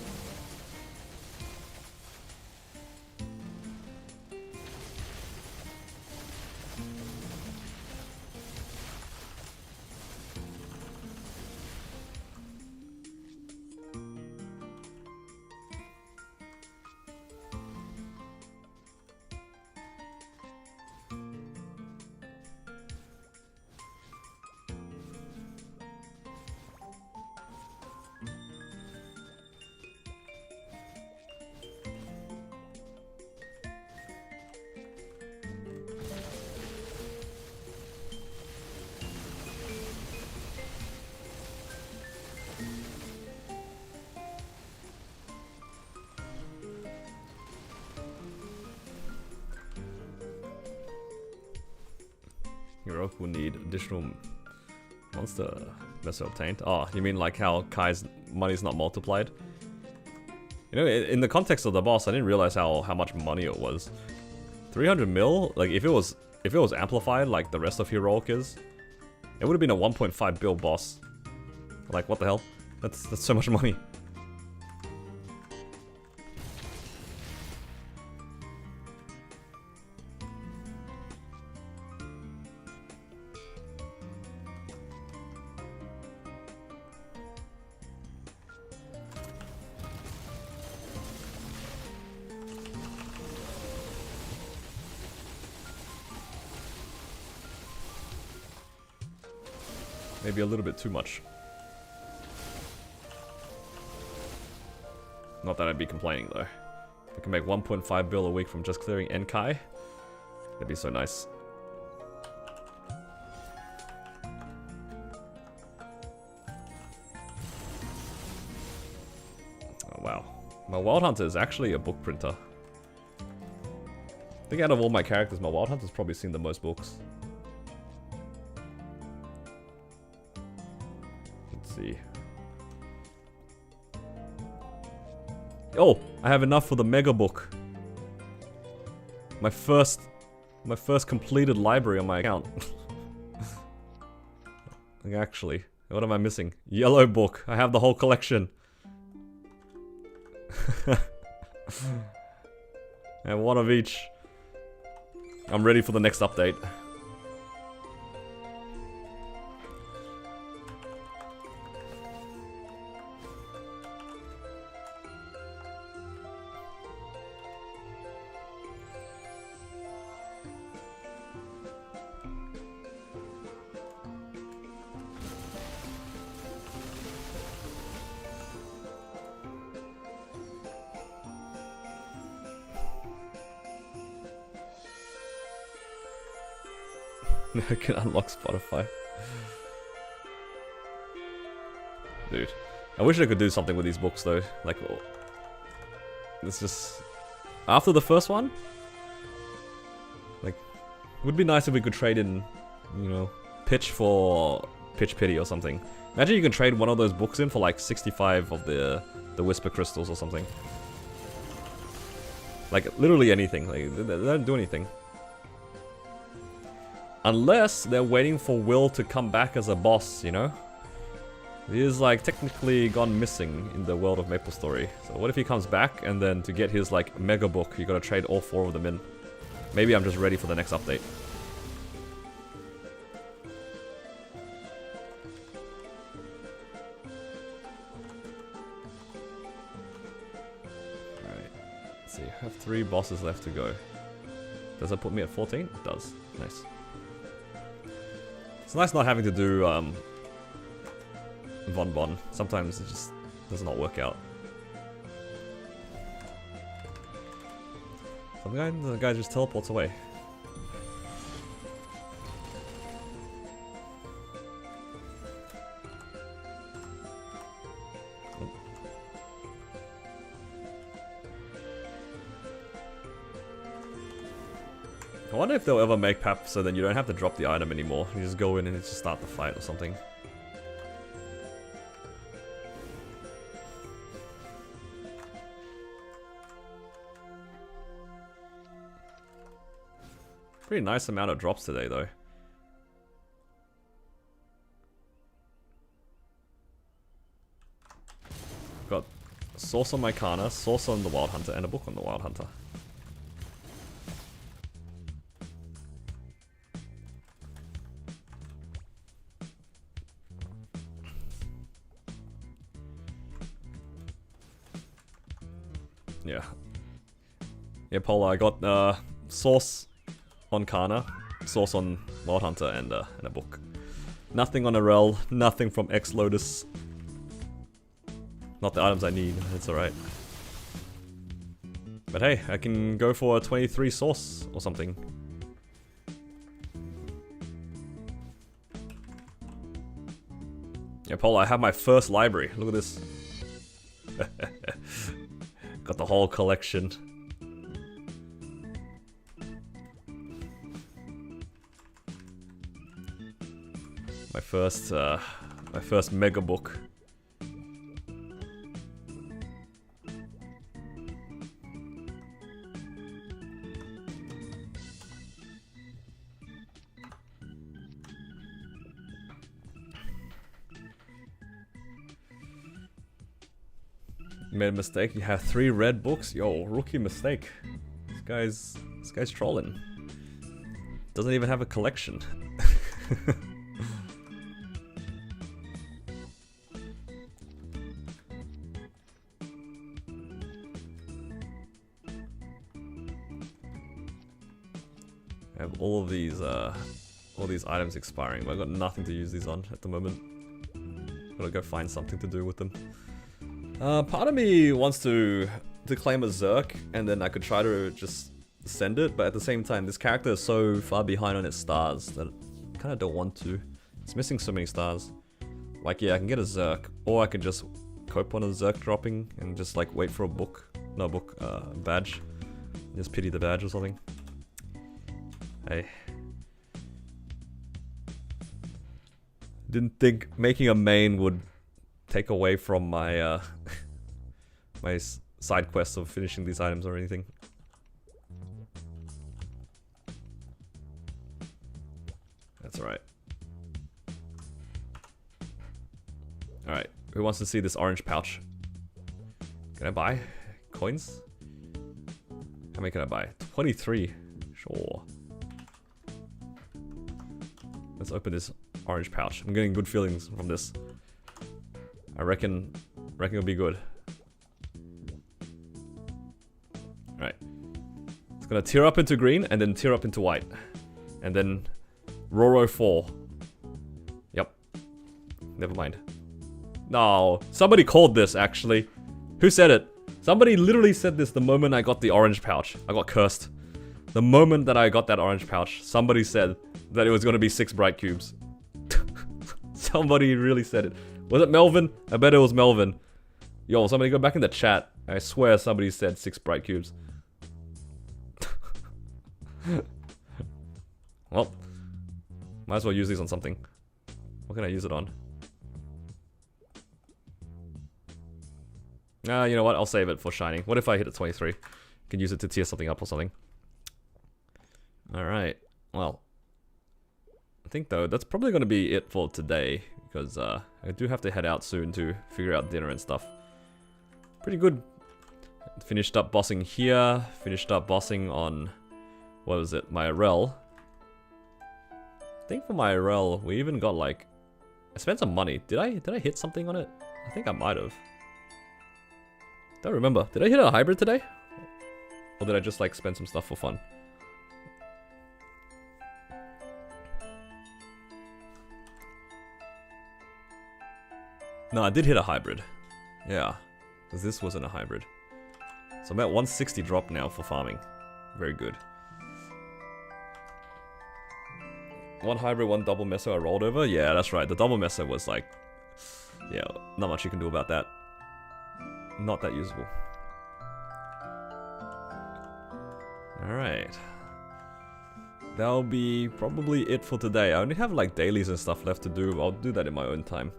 Heroic will need additional Monster vessel obtained. Oh, you mean like how Kai's money's not multiplied? You know, in the context of the boss, I didn't realize how much money it was. 300 mil? Like, if it was amplified like the rest of Heroic is, it would have been a 1.5 bill boss. Like, what the hell? That's so much money. Maybe a little bit too much. Not that I'd be complaining though. If I can make 1.5 bill a week from just clearing Enkai, that'd be so nice. Oh wow. My Wild Hunter is actually a book printer. I think out of all my characters, my Wild Hunter's probably seen the most books. See. Oh, I have enough for the mega book. My first completed library on my account. Like, actually, what am I missing? Yellow book. I have the whole collection. And one of each. I'm ready for the next update. I can unlock Spotify. Dude. I wish I could do something with these books though. Like, oh, it's just... After the first one? Like, it would be nice if we could trade in, you know, Pitch for Pitch Pity or something. Imagine you can trade one of those books in for like 65 of the Whisper Crystals or something. Like, literally anything. Like, they don't do anything. Unless they're waiting for Will to come back as a boss, you know? He is like technically gone missing in the world of MapleStory. So what if he comes back and then to get his like mega book, you gotta trade all 4 of them in. Maybe I'm just ready for the next update. Alright, let's see, I have 3 bosses left to go. Does that put me at 14? It does. Nice. It's nice not having to do Von Bon. Sometimes it just does not work out. The guy just teleports away. I wonder if they'll ever make PAP so then you don't have to drop the item anymore. You just go in and just start the fight or something. Pretty nice amount of drops today though. Got a source on my Kana, source on the Wild Hunter, and a book on the Wild Hunter. Yeah. Yeah, Paula, I got source on Kana, source on Wild Hunter, and a book. Nothing on Arel, nothing from X Lotus. Not the items I need, it's alright. But hey, I can go for a 23 source or something. Yeah, Paula, I have my first library. Look at this. Got the whole collection. My first mega book. Made a mistake. You have 3 red books. Yo, rookie mistake. This guy's trolling. Doesn't even have a collection. I have all these items expiring, but I've got nothing to use these on at the moment. Gotta go find something to do with them. Part of me wants to claim a Zerk, and then I could try to just send it, but at the same time, this character is so far behind on its stars that I kinda don't want to. It's missing so many stars. Like, yeah, I can get a Zerk, or I can just cope on a Zerk dropping and just like wait for a book. No, book, badge. Just pity the badge or something. Hey. Didn't think making a main would take away from my my side quests of finishing these items or anything. That's alright. Alright, who wants to see this orange pouch? Can I buy coins? How many can I buy? 23. Sure. Let's open this orange pouch. I'm getting good feelings from this. I reckon it'll be good. Alright. It's gonna tear up into green and then tear up into white. And then Roro 4. Yep. Never mind. No, somebody called this actually. Who said it? Somebody literally said this the moment I got the orange pouch. I got cursed. The moment that I got that orange pouch, somebody said that it was gonna be 6 bright cubes. Somebody really said it. Was it Melvin? I bet it was Melvin. Yo, somebody go back in the chat. I swear somebody said 6 bright cubes. Well, might as well use these on something. What can I use it on? You know what? I'll save it for shining. What if I hit a 23? Can use it to tear something up or something. Alright. Well, I think though that's probably going to be it for today, because I do have to head out soon to figure out dinner and stuff. Pretty good. Finished up bossing here. Finished up bossing on, what was it, my rel. I think for my rel we even got like, I spent some money. Did I hit something on it? I think I might have. Don't remember. Did I hit a hybrid today? Or did I just like spend some stuff for fun? No, I did hit a hybrid. Yeah, because this wasn't a hybrid. So I'm at 160 drop now for farming. Very good. 1 hybrid, 1 double meso I rolled over? Yeah, that's right. The double meso was like... yeah, not much you can do about that. Not that usable. Alright. That'll be probably it for today. I only have like dailies and stuff left to do. I'll do that in my own time.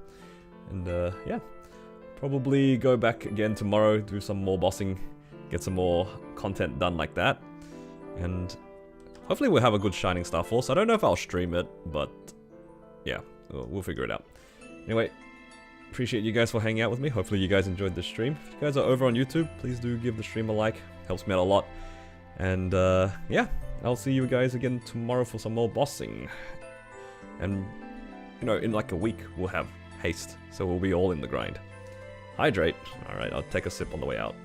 And yeah. Probably go back again tomorrow, do some more bossing, get some more content done like that. And hopefully we'll have a good Shining Star Force. I don't know if I'll stream it, but yeah, we'll figure it out. Anyway, appreciate you guys for hanging out with me. Hopefully you guys enjoyed this stream. If you guys are over on YouTube, please do give the stream a like. Helps me out a lot. And yeah, I'll see you guys again tomorrow for some more bossing. And, you know, in like a week, we'll have haste. So we'll be all in the grind. Hydrate. Alright, I'll take a sip on the way out.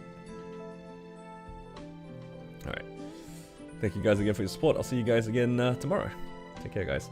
Alright. Thank you guys again for your support. I'll see you guys again tomorrow. Take care, guys.